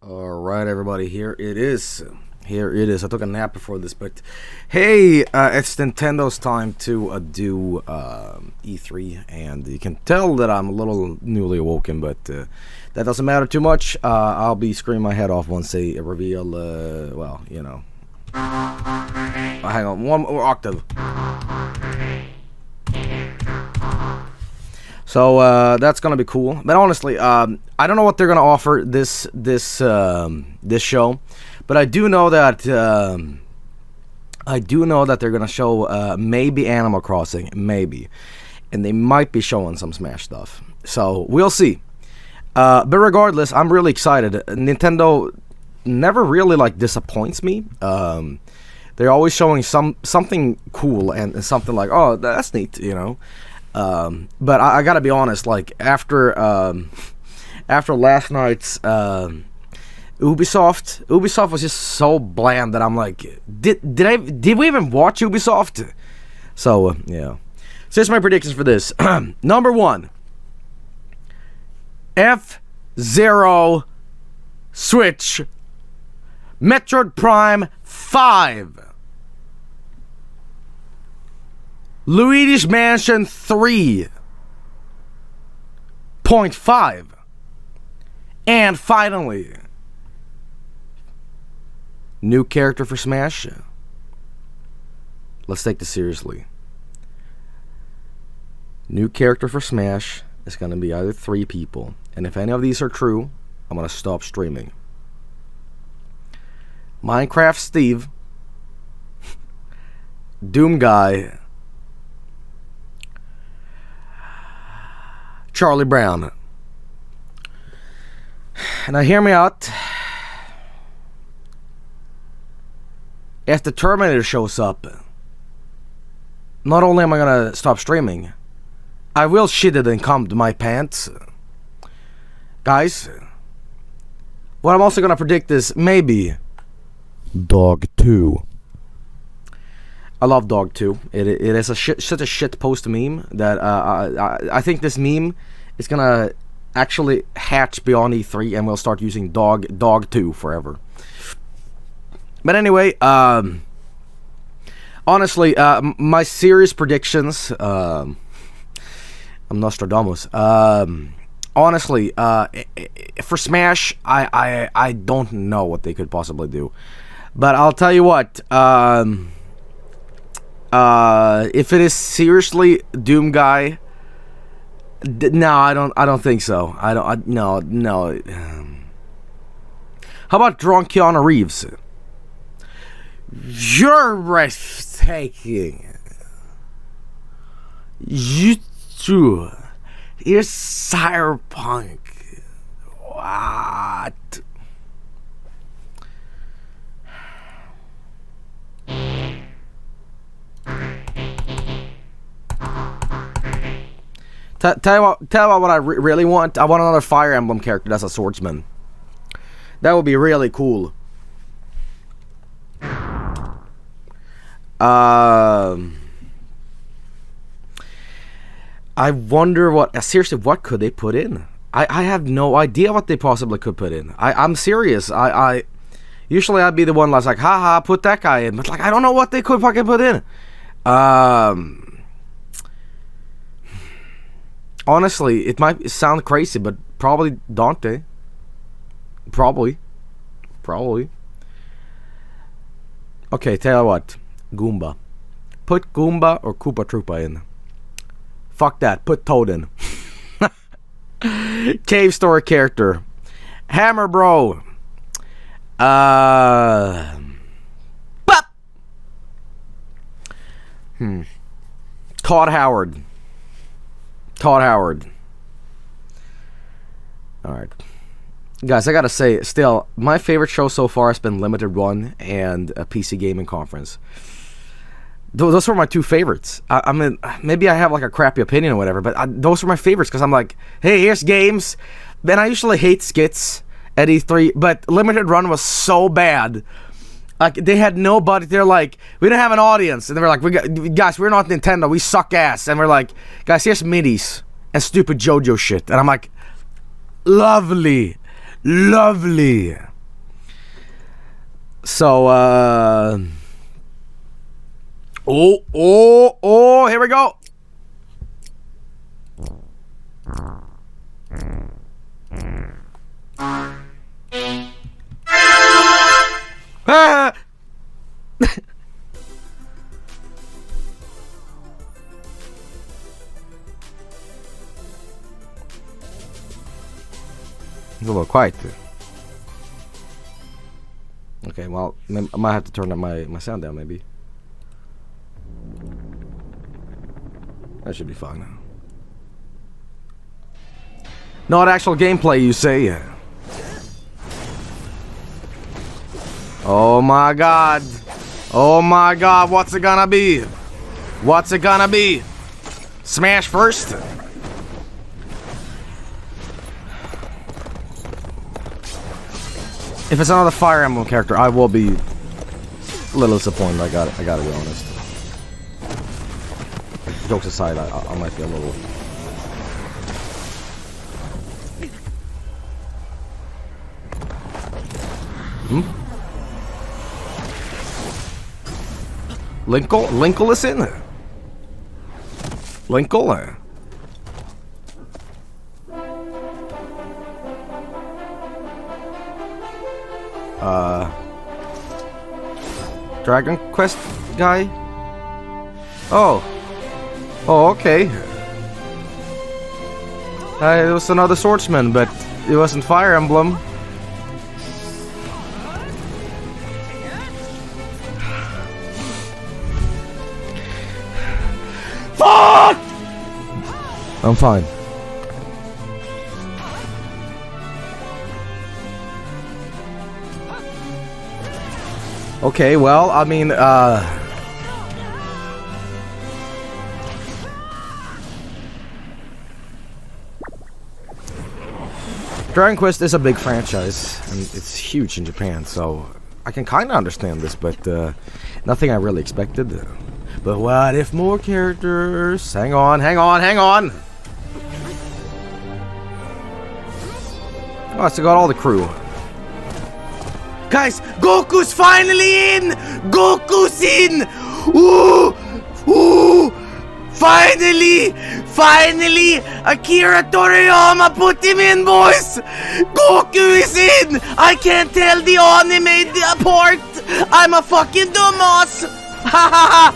Alright, everybody, here it is. Here it is. I took a nap before this, but hey, it's Nintendo's time to do E3, and you can tell that I'm a little newly awoken, but that doesn't matter too much. I'll be screaming my head off once they reveal, well, you know. Hang on, one more octave. So that's gonna be cool. But honestly, I don't know what they're gonna offer this show, but I do know that they're gonna show maybe Animal Crossing, maybe, and they might be showing some Smash stuff. So we'll see. But regardless, I'm really excited. Nintendo never really disappoints me. They're always showing something cool and something like, oh, that's neat, you know. But I gotta be honest, after last night's Ubisoft was just so bland that I'm like, did we even watch Ubisoft? So yeah. So here's my predictions for this. Number 1, F-Zero Switch, Metroid Prime 5, Luigi's Mansion 3.5, and finally, new character for Smash. Let's take this seriously. New character for Smash is going to be either 3 people, and if any of these are true, I'm going to stop streaming. Minecraft Steve, Doom Guy, Charlie Brown. Now hear me out. If the Terminator shows up, not only am I gonna stop streaming, I will shit it and come to my pants. Guys, what I'm also gonna predict is maybe Dog 2. I love Dog 2. It is such a shit post meme that I think this meme is gonna actually hatch beyond E3, and we'll start using Dog 2 forever. But anyway, honestly, my serious predictions. I'm Nostradamus. Honestly, for Smash, I don't know what they could possibly do, but I'll tell you what. If it is seriously Doom Guy, no, I don't think so. No. How about drunk Keanu Reeves? You're breathtaking. You too. You're cyberpunk. What? Tell you what I really want. I want another Fire Emblem character that's a swordsman. That would be really cool. I wonder seriously, what could they put in? I have no idea what they possibly could put in. I'm serious. Usually I'd be the one that's like, haha, put that guy in, but I don't know what they could fucking put in. Honestly, it might sound crazy, but probably Dante. Probably. Okay, tell you what. Goomba. Put Goomba or Koopa Troopa in. Fuck that. Put Toad in. Cave Story character. Hammer Bro. Bop! Todd Howard. Alright. Guys, I gotta say, still, my favorite show so far has been Limited Run and a PC Gaming Conference. Those were my 2 favorites. I mean, maybe I have a crappy opinion or whatever, but those were my favorites because I'm like, hey, here's games. Then I usually hate skits at E3, but Limited Run was so bad. They had nobody. They're like, we don't have an audience. And they were like, guys, we're not Nintendo. We suck ass. And we're like, guys, here's midis and stupid JoJo shit. And I'm like, lovely. So, here we go. Ah! It's a little quiet. Okay, well, I might have to turn up my sound down, maybe. That should be fine now. Not actual gameplay, you say? Oh my god. Oh my god, what's it gonna be? What's it gonna be? Smash first? If it's another Fire Emblem character, I will be a little disappointed. I gotta be honest. Jokes aside, I might be a little. Linkle is in there. Linkle. Dragon Quest guy? Oh, okay. It was another swordsman, but it wasn't Fire Emblem. Fuck! I'm fine. Okay, well, I mean, Dragon Quest is a big franchise, and it's huge in Japan, so I can kind of understand this, but nothing I really expected. But what if more characters? Hang on. Oh, so got all the crew. Guys, Goku's finally in! Goku's in! Ooh! Finally! Akira Toriyama put him in, boys! Goku is in! I can't tell the anime apart! I'm a fucking dumbass! Hahaha!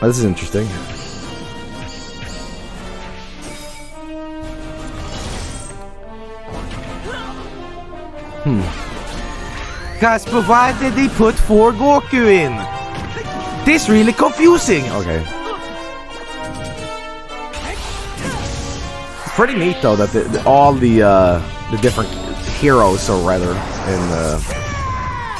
Oh, this is interesting. Guys, but why did they put 4 Goku in? This is really confusing. Okay. It's pretty neat though that all the different heroes, or rather, in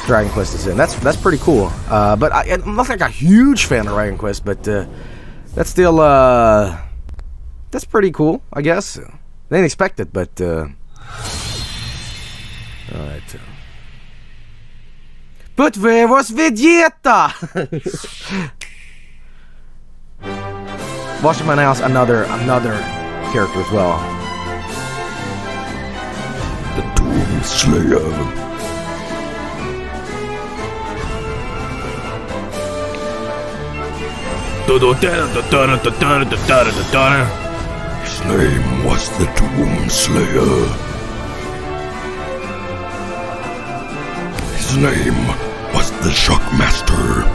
Dragon Quest is in. That's pretty cool. But I'm not like a huge fan of Dragon Quest, but that's still that's pretty cool, I guess. I didn't expect it, but alright. But where was Vegeta? Watch him announce another character as well. The Doom Slayer. His name was the Doom Slayer. His name was the Shockmaster.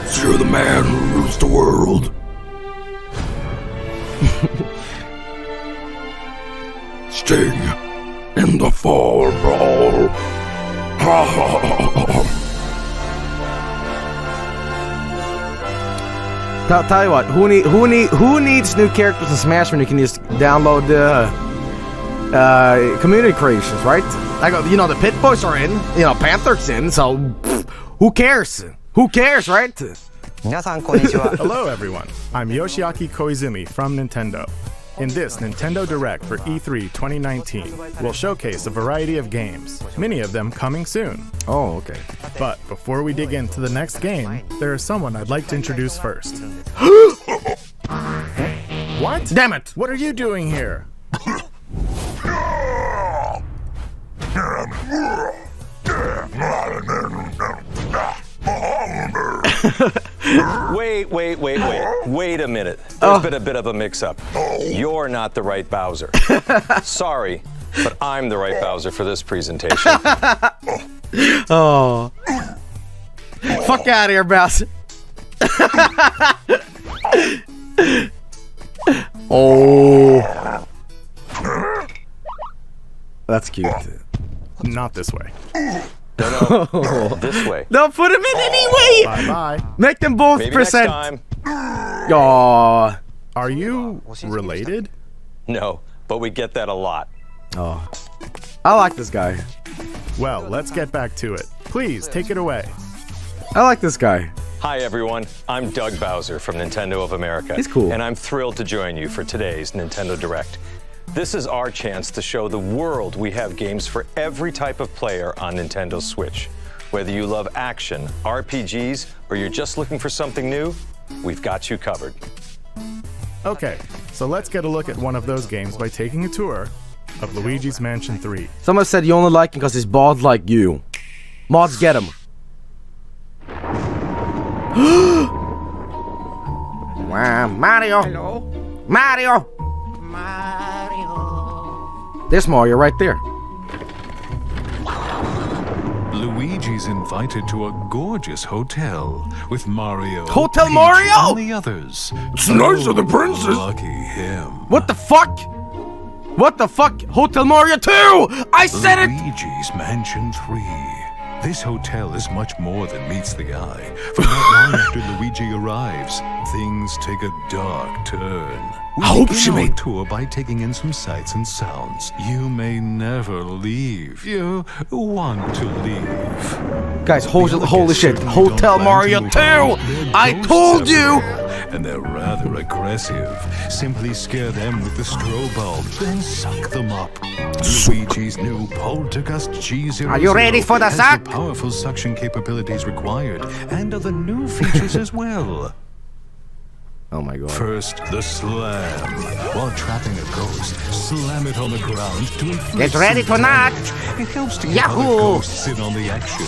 So you're the man who rules the world. Sting in the Fall Brawl. Tell you what, who needs new characters in Smash when you can just download the community creations, right? Like, you know, the Pit Boys are in, you know, Panther's in, so who cares? Who cares, right? Hello everyone, I'm Yoshiaki Koizumi from Nintendo. In this Nintendo Direct for E3 2019, we'll showcase a variety of games, many of them coming soon. Oh, okay. But before we dig into the next game, there is someone I'd like to introduce first. What? Damn it! What are you doing here? Wait a minute. There's been a bit of a mix-up. You're not the right Bowser. Sorry, but I'm the right Bowser for this presentation. Oh. Fuck out of here, Bowser. Oh. That's cute. Not this way. No, this way. No, put him in anyway. Bye-bye. Make them both Maybe percent. next time. Aw. Are you related? No, but we get that a lot. Oh. I like this guy. Well, let's get back to it. Please, take it away. I like this guy. Hi, everyone. I'm Doug Bowser from Nintendo of America. He's cool. And I'm thrilled to join you for today's Nintendo Direct. This is our chance to show the world we have games for every type of player on Nintendo Switch. Whether you love action, RPGs, or you're just looking for something new, we've got you covered. Okay, so let's get a look at one of those games by taking a tour of Luigi's Mansion 3. Someone said you only like him because he's bald like you. Mods, get him. Wow, Mario. Hello? Mario. Mario. There's Mario right there. Luigi's invited to a gorgeous hotel with Mario, Hotel Peach, Mario? and the others. It's nicer than Princess. Lucky him. What the fuck? What the fuck? Hotel Mario 2! I said it! Luigi's Mansion 3. This hotel is much more than meets the eye. For not long after Luigi arrives, things take a dark turn. We I hope begin she our made- tour by taking in some sights and sounds. You may never leave. You want to leave. Guys, The holy other guests shit. certainly Hotel don't plan Mario to 2! move on. They're I ghosts told after you! all, and they're rather aggressive. Simply scare them with the strobe bulb, then suck them up. Luigi's new Poltergust G0 Are you ready for the has suck? the powerful suction capabilities required, and other new features as well. Oh my god. First, the slam. While trapping a ghost, slam it on the ground to inflict Get ready some to knock. damage. It helps to get Yahoo! other ghosts in on the action.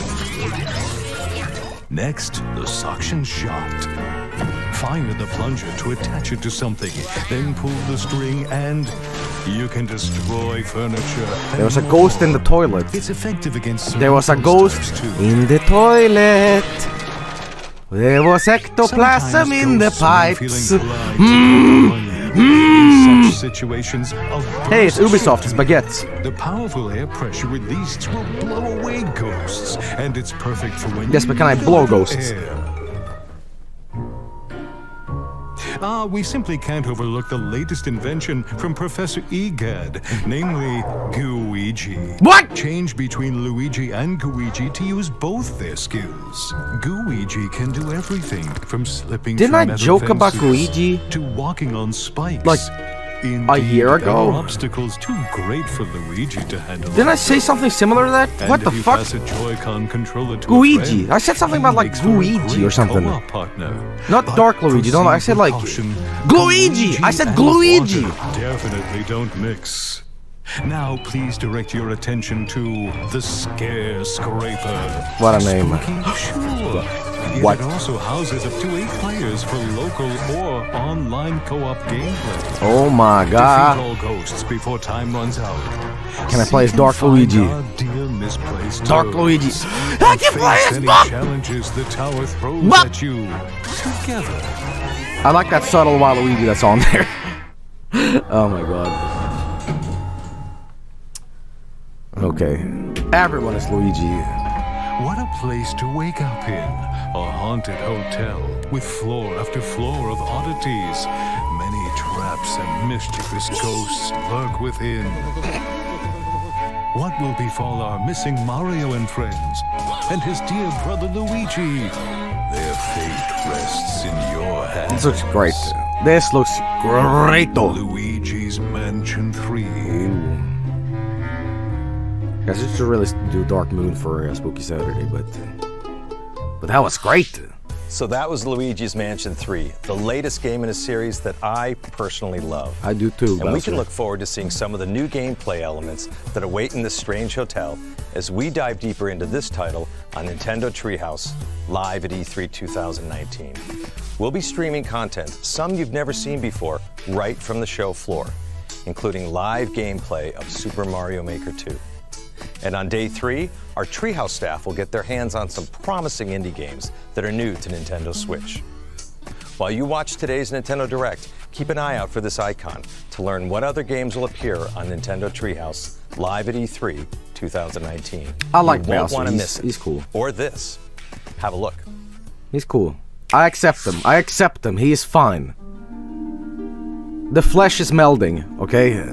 Next, the suction shot. Fire the plunger to attach it to something, then pull the string and you can destroy furniture. There was a ghost in the toilet. It's effective against There was a certain ghost types, too. in the toilet. There was ectoplasm Sometimes in the ghosts may feel pipes. inclined to join you. In such situations, a Hey, it's burst of Ubisoft, it's fury. baguettes. The powerful air pressure released will blow away ghosts, and it's perfect for when Yes, you but can I need a blow little ghosts? air. We simply can't overlook the latest invention from Professor Egad, namely Gooigi. What? Change between Luigi and Gooigi to use both their skills. Gooigi can do everything from slipping Didn't from I metal joke about fences Gooigi? to walking on spikes. Like, Indeed, a year there ago? are obstacles too great for Luigi to handle. Didn't I say something similar to that? And What the if you fuck? pass a Joy-Con controller to a Luigi. friend, I said something he about like makes for a Luigi or great something. co-op partner. Not But Dark Luigi, don't I said like proceed with caution. Luigi. I said and Luigi. water definitely don't mix. Now please direct your attention to the Scare Scraper. What a name. Spooky? Sure. Yet What? It also houses up to 8 players for local or online co-op gameplay. Oh my Defeat god. all ghosts before time runs out. Can I play as Seek Dark and find Luigi? our dear misplaced Dark toads. Luigi. And I can play face as any Bop! challenges the tower throws Bop! at you together. I like that subtle Waluigi that's on there. Oh my god. Okay. Everyone is Luigi. What a place to wake up in. A haunted hotel with floor after floor of oddities. Many traps and mischievous ghosts lurk within. What will befall our missing Mario and friends? And his dear brother Luigi? Their fate rests in your hands. This looks great. This looks great though. Luigi's Mansion 3. Guys, I should really do Dark Moon for Spooky Saturday, but that was great. So that was Luigi's Mansion 3, the latest game in a series that I personally love. I do too, And we can look forward to seeing some of the new gameplay elements that await in this strange hotel as we dive deeper into this title on Nintendo Treehouse, live at E3 2019. We'll be streaming content, some you've never seen before, right from the show floor, including live gameplay of Super Mario Maker 2. And on day 3, our Treehouse staff will get their hands on some promising indie games that are new to Nintendo Switch. While you watch today's Nintendo Direct, keep an eye out for this icon to learn what other games will appear on Nintendo Treehouse live at E3 2019. I like You won't Bowser. want to miss it. He's cool. Or this. Have a look. He's cool. I accept him. I accept him. He is fine. The flesh is melding, okay?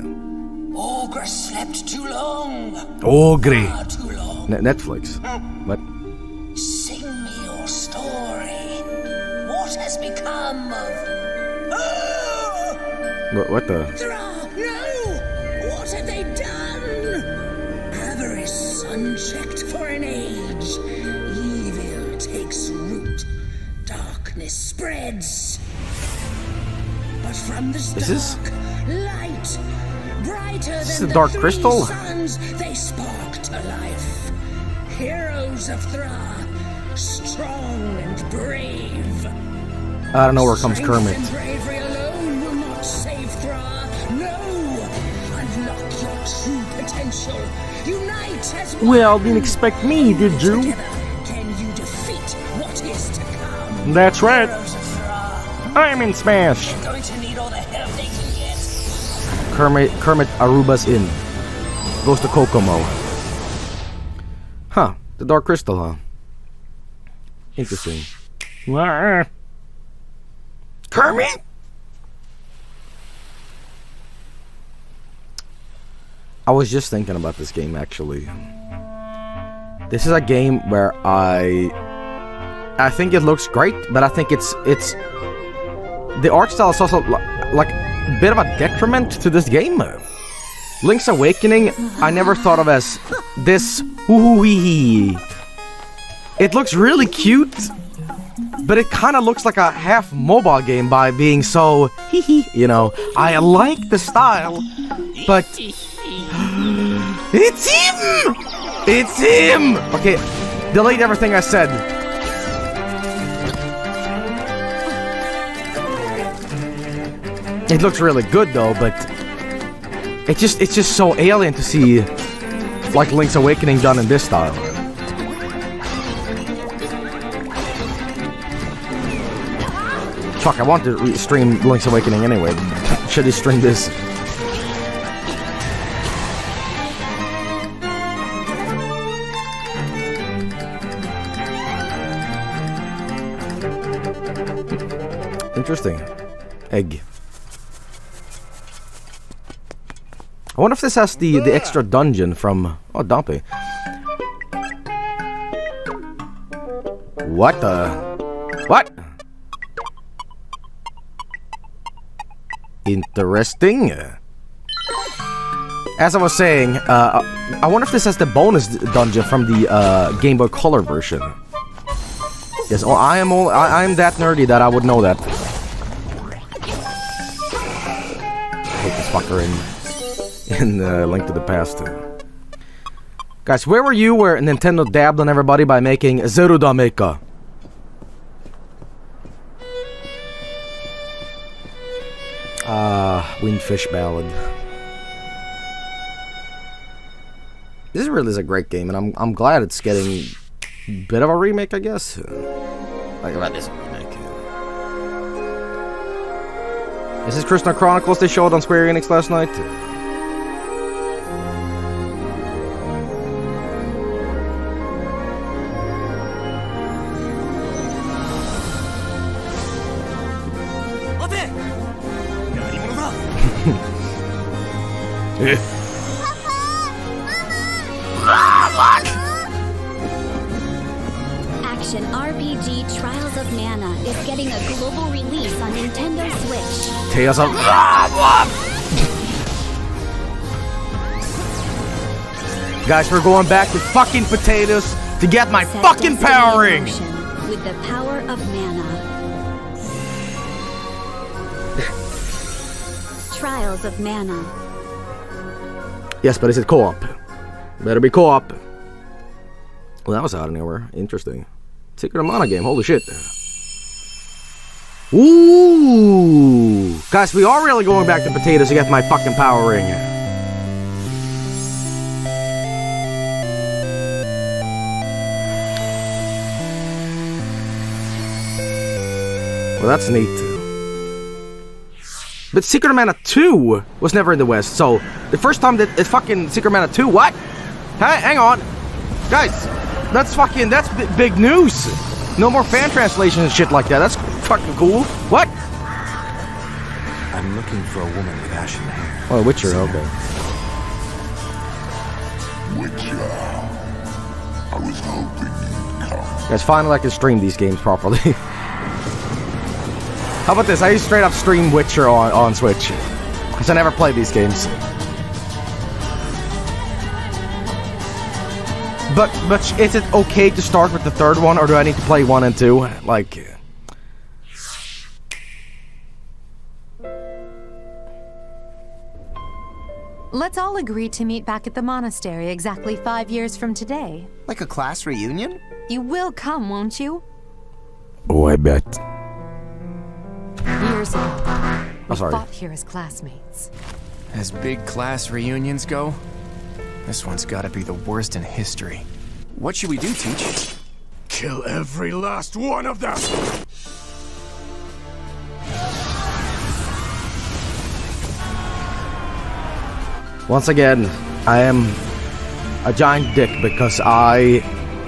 Ogre slept too long. Ogre. Far too long. Netflix. What? Sing me your story. What has become of... What the? No! What have they done? Avarice unchecked for an age. Evil takes root. Darkness spreads. But from this dark light, brighter than the Dark three Crystal? suns, they spark to life. Heroes of Thra, strong and brave. I don't know where comes Kermit. Strength and bravery alone will not save Thra. No! Unlock your true potential. Unite as one. Well, didn't expect me, did you? Together, can you defeat what is to come? That's right. Heroes of Thra, I'm in Smash. going to need all the help they can get. Kermit Aruba's in. Goes to Kokomo. Huh. The Dark Crystal, huh? Interesting. Kermit? I was just thinking about this game, actually. This is a game where I think it looks great, but I think it's the art style is also like a bit of a detriment to this game. Link's Awakening, I never thought of as this hoo-hoo-hee-hee. It looks really cute, but it kind of looks like a half mobile game by being so hee-hee, you know. I like the style, but it's him! It's him! Okay, delete everything I said. It looks really good though, but it's just so alien to see like Link's Awakening done in this style. Fuck, I want to stream Link's Awakening anyway. Should he stream this? Interesting. Egg. I wonder if this has the extra dungeon from... Oh, Dompe. What the... What? Interesting. As I was saying, I wonder if this has the bonus dungeon from the Game Boy Color version. Yes, oh, I am that nerdy that I would know that. Take this fucker in Link to the Past. Guys, where were you where Nintendo dabbed on everybody by making Zeruda Mecha? Windfish Ballad. This really is a great game, and I'm glad it's getting a bit of a remake, I guess. Like about this remake. This is Crystal Chronicles they showed on Square Enix last night. Action RPG Trials of Mana is getting a global release on Nintendo Switch. Tales of... Guys, we're going back to fucking potatoes to get my fucking power ring! with the power of mana. Trials of Mana. Yes, but is it co-op? Better be co-op. Well, that was out of nowhere. Interesting. Secret of Mana game. Holy shit. Ooh! Guys, we are really going back to potatoes to get my fucking power ring. Well, that's neat. But Secret of Mana 2 was never in the West, so the first time that it's fucking Secret of Mana 2, what? Hey, hang on. Guys, that's big news. No more fan translation and shit like that. That's fucking cool. What? I'm looking for a woman with ashen hair. Oh, Witcher, okay. Witcher, I was hoping you'd come. Guys, finally I can stream these games properly. How about this? I used to straight up stream Witcher on Switch. Because I never played these games. But is it okay to start with the third one, or do I need to play 1 and 2? Like... Let's all agree to meet back at the monastery exactly 5 years from today. Like a class reunion? You will come, won't you? Oh, I bet. Years ago, we sorry. fought here as classmates. As big class reunions go, this one's gotta be the worst in history. What should we do, Teach? Kill every last one of them! Once again, I am a giant dick because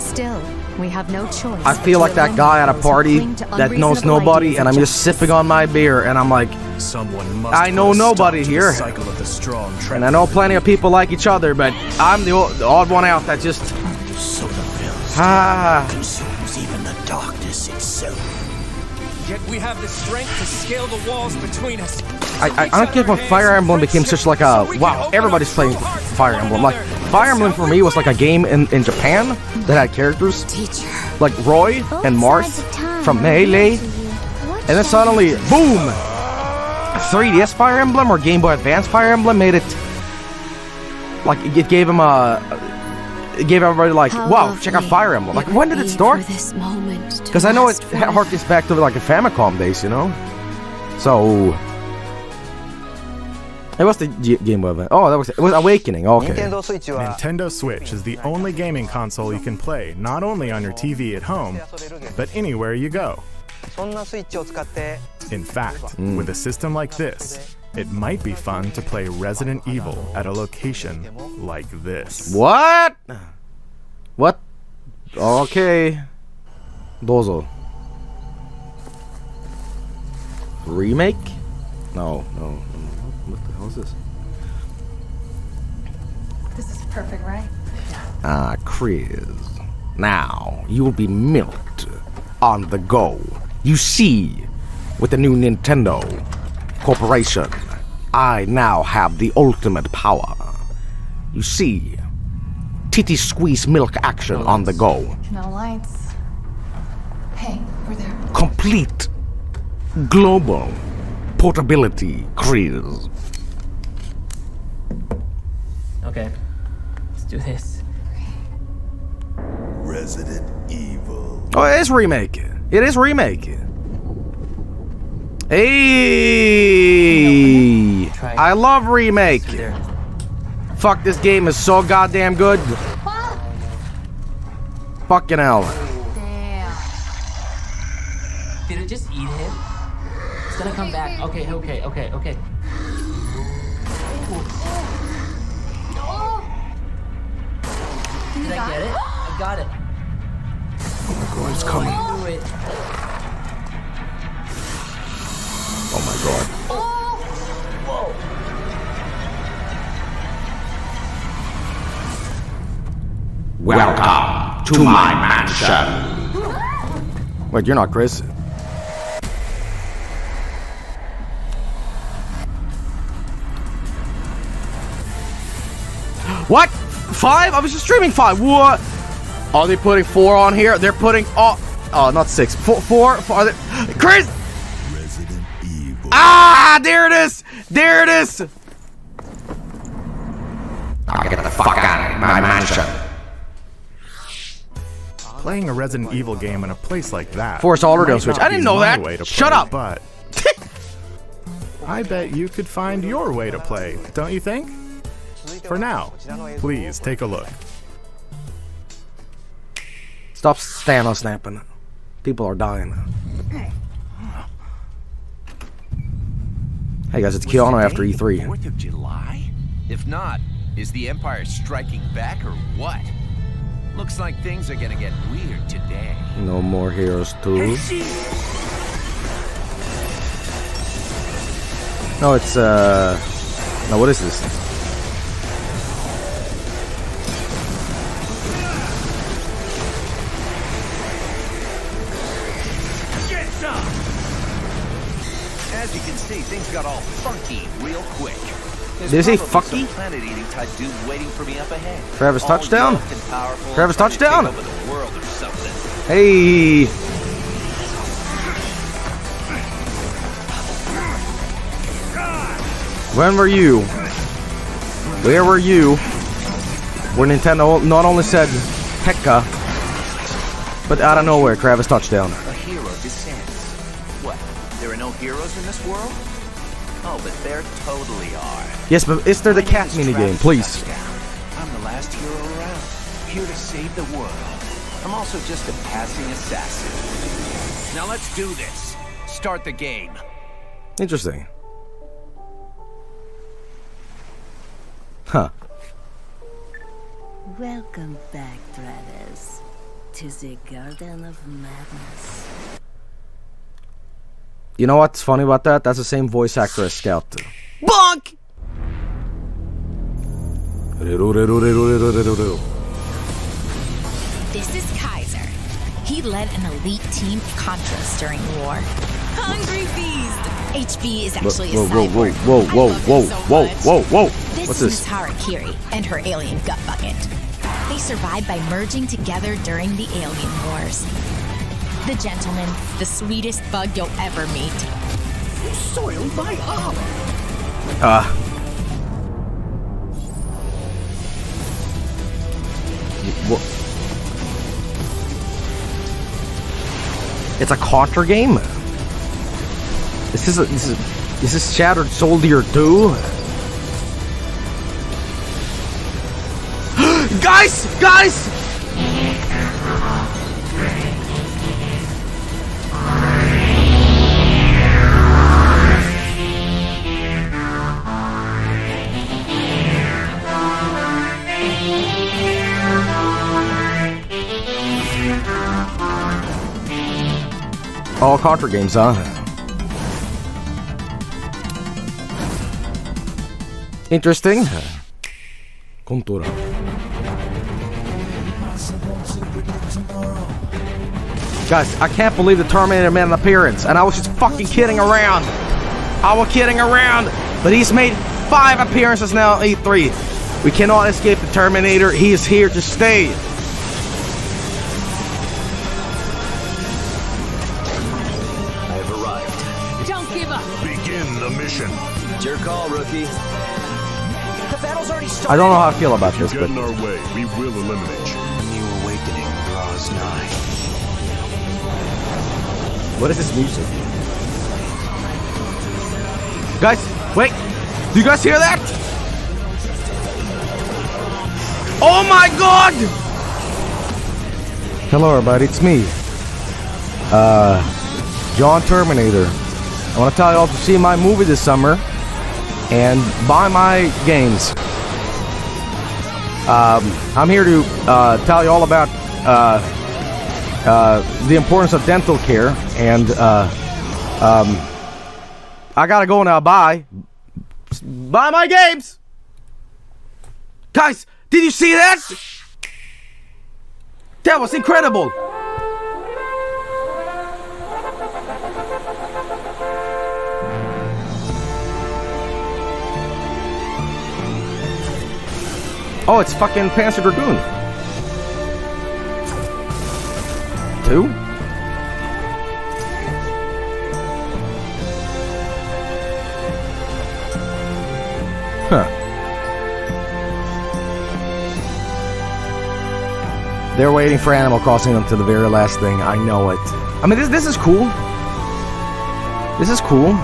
Still, we have no choice. I feel like that guy at a party that knows nobody, and I'm just sipping on my beer, and I'm like, Someone must I know nobody here, cycle of the strong and I know plenty of people like each other, but I'm the odd one out that just consumes even the darkness itself. Yet we have the strength to scale the walls between us. I don't get when Fire Emblem became such like a wow, everybody's playing Fire Emblem. Like Fire Emblem for me was like a game in Japan that had characters like Roy and Marth from Melee, and then suddenly boom, 3DS Fire Emblem or Game Boy Advance Fire Emblem made it like it gave him it gave everybody like, wow, check out Fire Emblem. Like, when did it start? Because I know it harkens back to like the Famicom days, you know. So it was the Game Boy Advance. Oh, it was Awakening. Okay. Nintendo Switch is the only gaming console you can play not only on your TV at home, but anywhere you go. In fact, with a system like this, it might be fun to play Resident Evil at a location like this. What? What? Okay. Dozo. Remake? No. What the hell is this? This is perfect, right? Ah, Chris. Now, you will be milked on the go. You see, with the new Nintendo Corporation, I now have the ultimate power. You see, titty squeeze milk action on the go. No lights. Hey, we're there. Complete global portability, Chris. Okay, let's do this. Resident Evil. Oh, it is remake. It is remake. Hey! I love remake. Fuck, this game is so goddamn good. Fucking hell. Damn. Did it just eat him? It's gonna come back. Okay. Did I get it? I got it. Oh my god, it's coming. Do it. Oh my god. Whoa. Welcome to my mansion. Wait, you're not Chris. What? 5? I was just streaming 5. What? Are they putting 4 on here? They're putting... Oh, Oh, not 6. 4. Chris! Resident Evil. Ah, there it is! There it is! Get the fuck out of my mansion. Playing a Resident Evil game in a place like that. Force Already on might Switch. not I didn't be know my that. way to Shut play, up. But I bet you could find your way to play, don't you think? For now, please take a look. Stop Thanos snapping. People are dying. Hey guys, it's Keanu after E3. 4th of July? If not, is the Empire striking back or what? Looks like things are gonna get weird today. No More Heroes 2. No, it's no, what is this? Get some! As you can see, things got all funky real quick. Did you say fucky? Planet-eating type dude waiting for me up ahead. Travis touchdown? All and powerful, Travis trying to touchdown? take over the world or something. Hey! When were you? Where were you? Where Nintendo not only said Hecka, but out of nowhere, Travis touchdown. A hero descends. What? There are no heroes in this world? Oh, but there totally are. Yes, but is there the cat minigame, Travis please? Touchdown. I'm the last hero around, here to save the world. I'm also just a passing assassin. Now let's do this. Start the game. Interesting. Huh. Welcome back, Travis, to the Garden of Madness. You know what's funny about that? That's the same voice actor as Scout. Bonk! This is Kaiser. He led an elite team of Contras during the war. Hungry Beast! HB is actually a cyborg. Whoa. This What's is this? Miss Harakiri and her alien gut bucket. They survived by merging together during the alien wars. The gentleman, the sweetest bug you'll ever meet. You soiled my armor. It's a Contra game? This is Shattered Soldier 2? Guys! All Contra games, huh? Interesting. Contura. Guys, I can't believe the Terminator made an appearance, and I was just fucking kidding around. But he's made 5 appearances now at E3. We cannot escape the Terminator. He is here to stay. Don't give up. Begin the mission. It's your call, rookie. The battle's already started. I don't know how I feel about this, Get but in our way, we will eliminate you. A new awakening draws nigh. what is this music? Guys, wait! Do you guys hear that? Oh my god! Hello everybody, it's me. John Terminator. I want to tell you all to see my movie this summer and buy my games. I'm here to tell you all about the importance of dental care, and I gotta go now. Buy my games, guys. Did you see that? That was incredible. Oh, it's fucking Panzer Dragoon. 2? Huh. They're waiting for Animal Crossing up to the very last thing. I know it. I mean, this is cool. This is cool.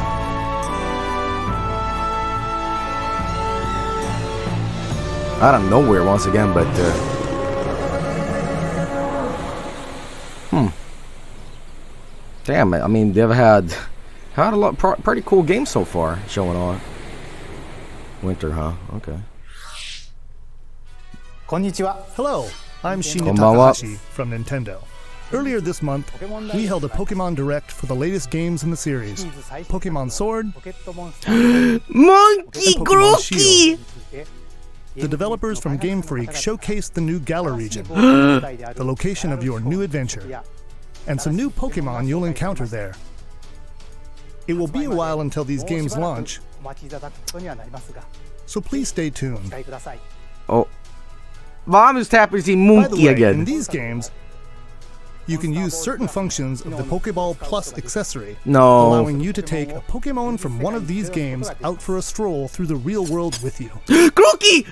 Out of nowhere once again, but damn it. I mean, they've had a lot pretty cool games so far showing on. Winter, huh? Okay. Konnichiwa. Hello, I'm Shinya Konbanwa. Takahashi from Nintendo. Earlier this month, we held a Pokemon Direct for the latest games in the series, Pokemon Sword, Monkey Grookey! The developers from Game Freak showcased the new Galar region, the location of your new adventure, and some new Pokemon you'll encounter there. It will be a while until these games launch, so please stay tuned. Oh. Well, I'm just happy to see By the Monkey way, again. in these games, you can use certain functions of the Pokeball Plus accessory, allowing you to take a Pokemon from one of these games out for a stroll through the real world with you. Grookey!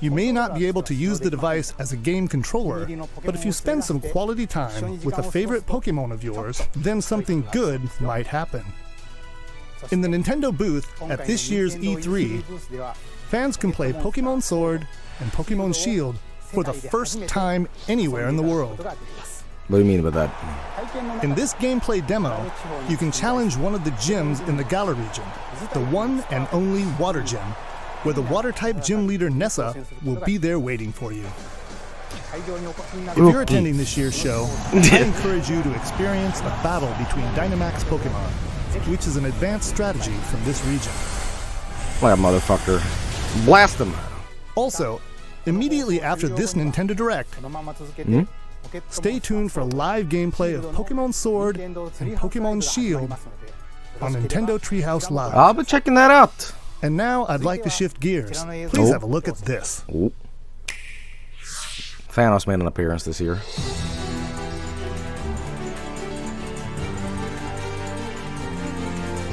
You may not be able to use the device as a game controller, but if you spend some quality time with a favorite Pokemon of yours, then something good might happen. In the Nintendo booth at this year's E3, fans can play Pokemon Sword and Pokemon Shield for the first time anywhere in the world. What do you mean by that? In this gameplay demo, you can challenge one of the gyms in the Galar region, the one and only Water Gym, where the Water-type gym leader Nessa will be there waiting for you. If you're attending this year's show, I encourage you to experience a battle between Dynamax Pokemon, which is an advanced strategy from this region. Like a motherfucker. Blast him! Also, immediately after this Nintendo Direct, stay tuned for live gameplay of Pokemon Sword and Pokemon Shield on Nintendo Treehouse Live. I'll be checking that out. And now I'd like to shift gears. Please have a look at this. Oh. Thanos made an appearance this year.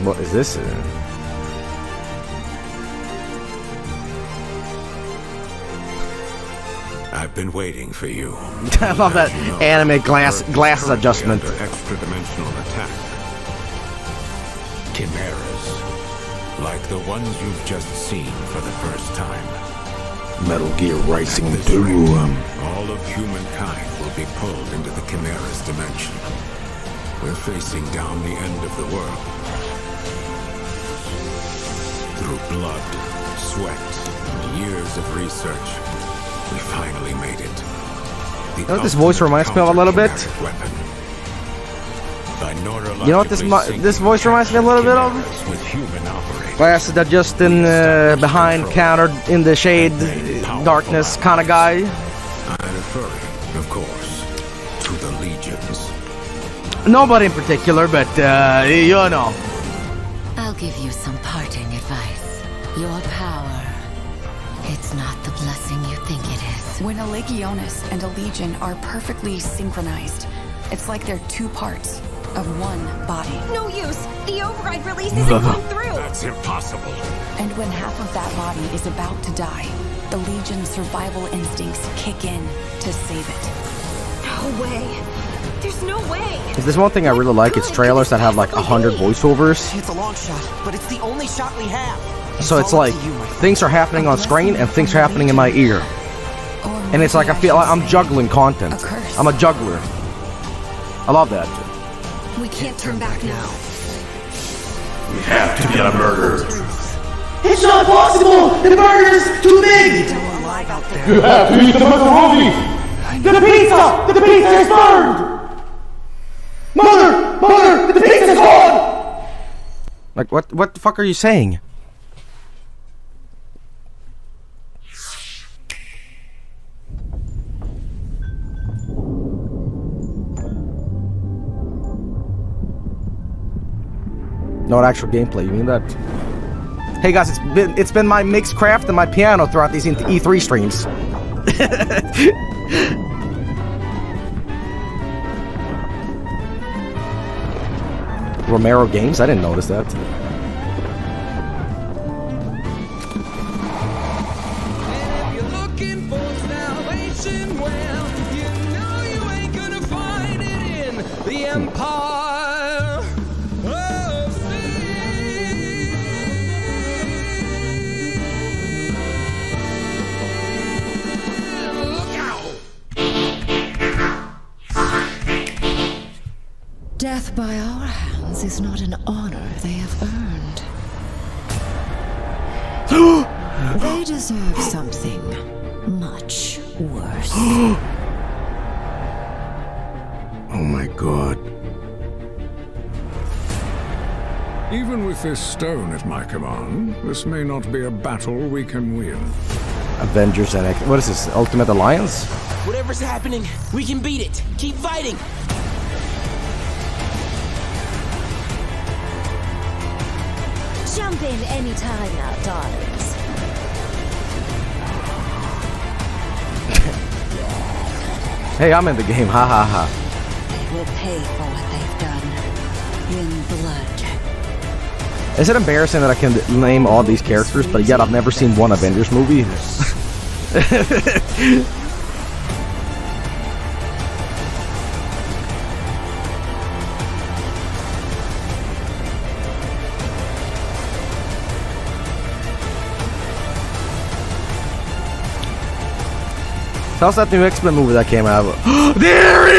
What is this? I've been waiting for you. I love that anime glasses adjustment. Extra-dimensional attack. Chimeras. Like the ones you've just seen for the first time. Metal Gear Rising 2. All of humankind will be pulled into the Chimera's dimension. We're facing down the end of the world. Through blood, sweat, and years of research, we finally made it. You know what this voice reminds me of a little bit? You know what this voice reminds me a little bit of? Glasses adjusting behind counter in the shade, darkness kind of guy. I'm referring, of course, to the legions. Nobody in particular, but you know. I'll give you some parting advice. Your power, it's not the blessing you think it is. When a Legionis and a Legion are perfectly synchronized, it's like they're two parts of one body. No use! The override release isn't going through! That's impossible. And when half of that body is about to die, the Legion's survival instincts kick in to save it. No way! There's no way! If there's one thing I really like, it's trailers that have like 100 voiceovers. It's a long shot, but it's the only shot we have. So it's like things are happening on screen and things are happening in my ear. And it's like I feel like I'm juggling content. I'm a juggler. I love that. We can't turn back now. We have to get a murder. It's not possible! The burger's too big! You have to eat the macaroni! The pizza! The pizza is burned! Mother! Mother! The pizza's gone! Like, what the fuck are you saying? Not actual gameplay, you mean that? Hey guys, it's been my mixed craft and my piano throughout these E3 streams. Romero Games? I didn't notice that. Death by our hands is not an honor they have earned. They deserve something much worse. Oh my god. Even with this stone at my command, this may not be a battle we can win. Avengers and what is this? Ultimate Alliance? Whatever's happening, we can beat it. Keep fighting. Jump in anytime now, darlings. Hey, I'm in the game. Ha ha ha. They will pay for what they've done in blood. Is it embarrassing that I can name all these characters, but yet I've never seen one Avengers movie? How's that new X-Men movie that came out? There it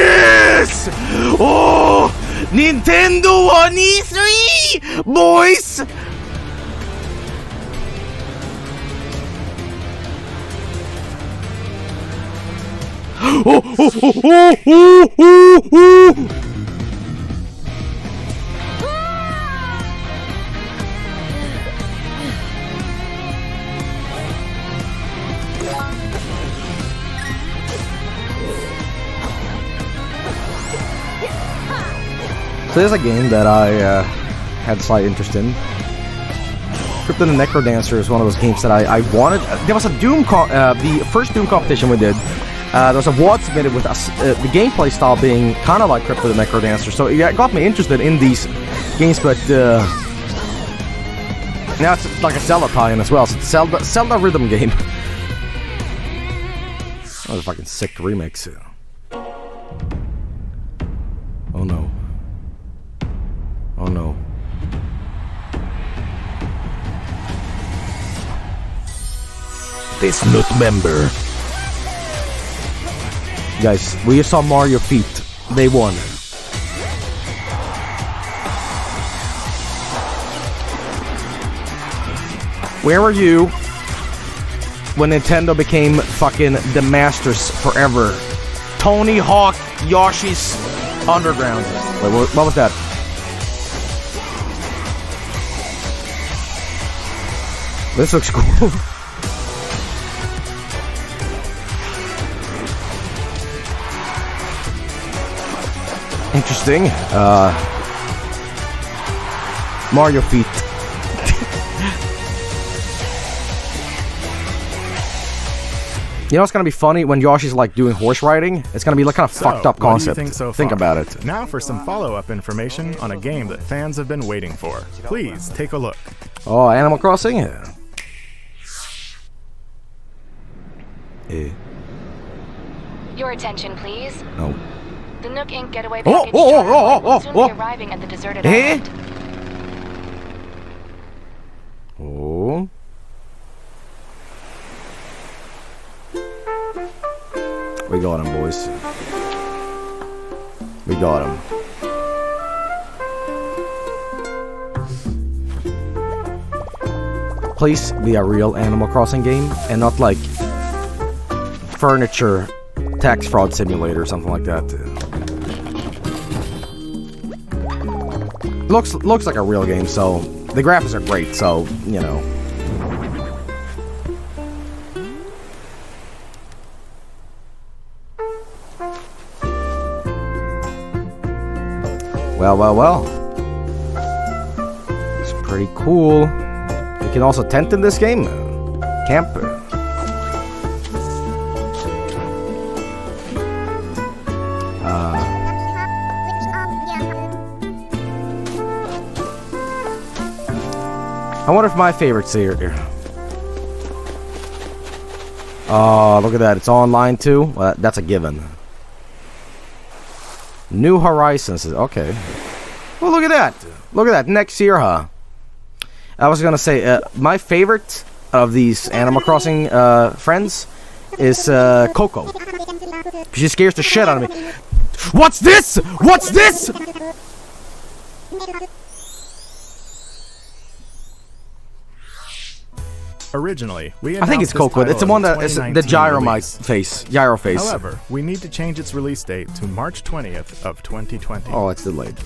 is! Oh! Nintendo on E3! Boys! So there's a game that I had slight interest in. Crypto the Necrodancer is one of those games that I wanted. There was a Doom, the first Doom competition we did. There was a WOD submitted with us, the gameplay style being kind of like Crypto the Necrodancer. So yeah, it got me interested in these games, but now it's like a Zelda tie-in as well. So it's a Zelda rhythm game. That was a fucking sick remix. Oh no. Oh no. This not member. Guys, we saw Mario feat. They won. Where were you when Nintendo became fucking the masters forever? Tony Hawk, Yoshi's Underground. Wait, what was that? This looks cool. Interesting. Mario feet. You know, it's gonna be funny when Yoshi's like doing horse riding. It's gonna be like kind of fucked up concept. What do you think so far? Think about it. Now for some follow-up information on a game that fans have been waiting for. Please take a look. Oh, Animal Crossing. Your attention, please. No. The Nook Inc. getaway package will soon be oh. arriving at the deserted island. Oh. We got him, boys. We got him. Please be a real Animal Crossing game and not like furniture tax fraud simulator or something like that. Looks like a real game, so the graphics are great, so you know. Well. It's pretty cool. You can also tent in this game. Camp. I wonder if my favorite's here. Oh, look at that. It's online too? Well, that's a given. New Horizons. Okay. Well, look at that. Look at that. Next year, huh? I was gonna say, my favorite of these Animal Crossing friends is Coco. She scares the shit out of me. What's this? What's this? Originally, we I think it's Coco. It's the one that is the gyro face. However, we need to change its release date to March 20th of 2020. Oh, it's delayed.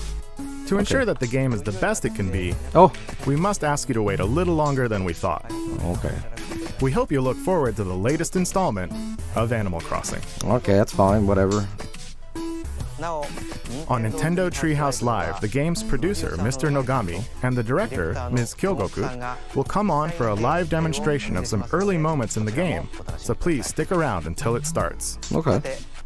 To ensure that the game is the best it can be, we must ask you to wait a little longer than we thought. Okay. We hope you look forward to the latest installment of Animal Crossing. Okay, that's fine. Whatever. On Nintendo Treehouse Live, the game's producer, Mr. Nogami, and the director, Ms. Kyogoku, will come on for a live demonstration of some early moments in the game, so please stick around until it starts. Okay.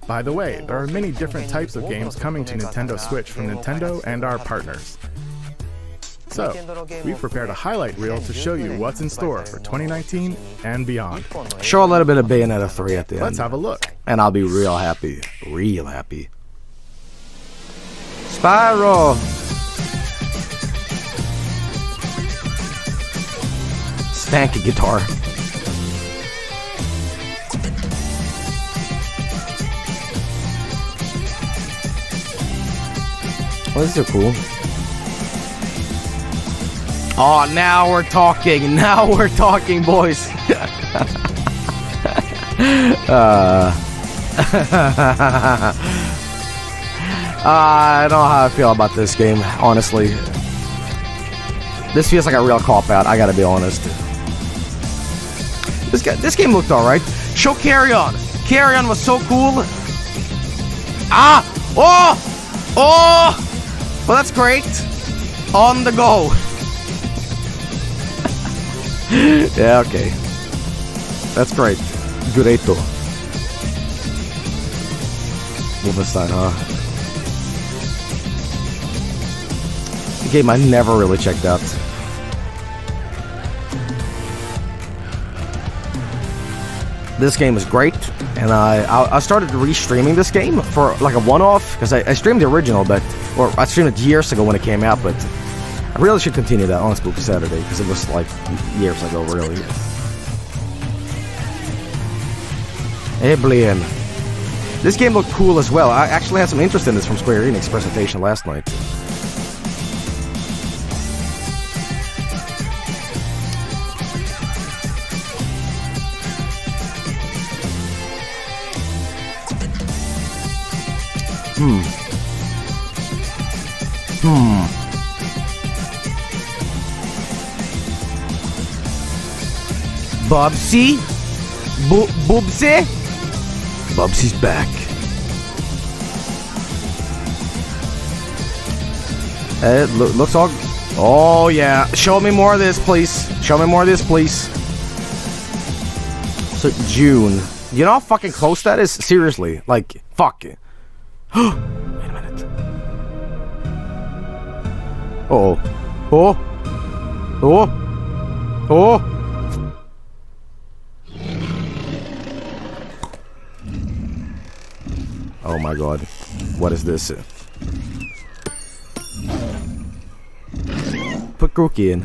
By the way, there are many different types of games coming to Nintendo Switch from Nintendo and our partners. So, we've prepared a highlight reel to show you what's in store for 2019 and beyond. Show a little bit of Bayonetta 3 at the end. Let's have a look. And I'll be real happy. Real happy. Spyro! Stanky guitar. Oh, these are cool. Oh, now we're talking. Now we're talking, boys. I don't know how I feel about this game, honestly. This feels like a real cop-out, I gotta be honest. This game looked alright. Show Carry On. Carry On was so cool. Ah! Oh! Oh! Well, that's great. On the go. Yeah, okay. That's great. Greato. Wolfenstein, huh? The game I never really checked out. This game is great, and I started re-streaming this game for like a one-off, because I streamed the original, or I streamed it years ago when it came out, but I really should continue that on Spooky Saturday, because it was like years ago, really. Eblian. This game looked cool as well. I actually had some interest in this from Square Enix presentation last night. Bubsy? Bubsy? Bubsy's back. It looks all... Oh, yeah. Show me more of this, please. Show me more of this, please. So, June. You know how fucking close that is? Seriously. Like, fuck. Wait a minute. Uh-oh. Oh. Oh. Oh. Oh my god. What is this? Put Grookey in.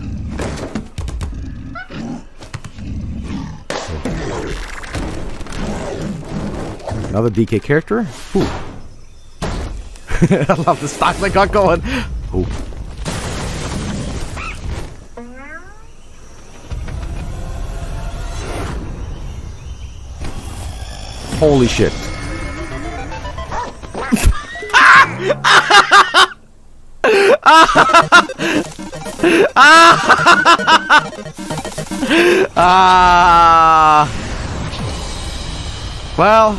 Another DK character? Ooh. I love the style they got going. Ooh. Holy shit. Well,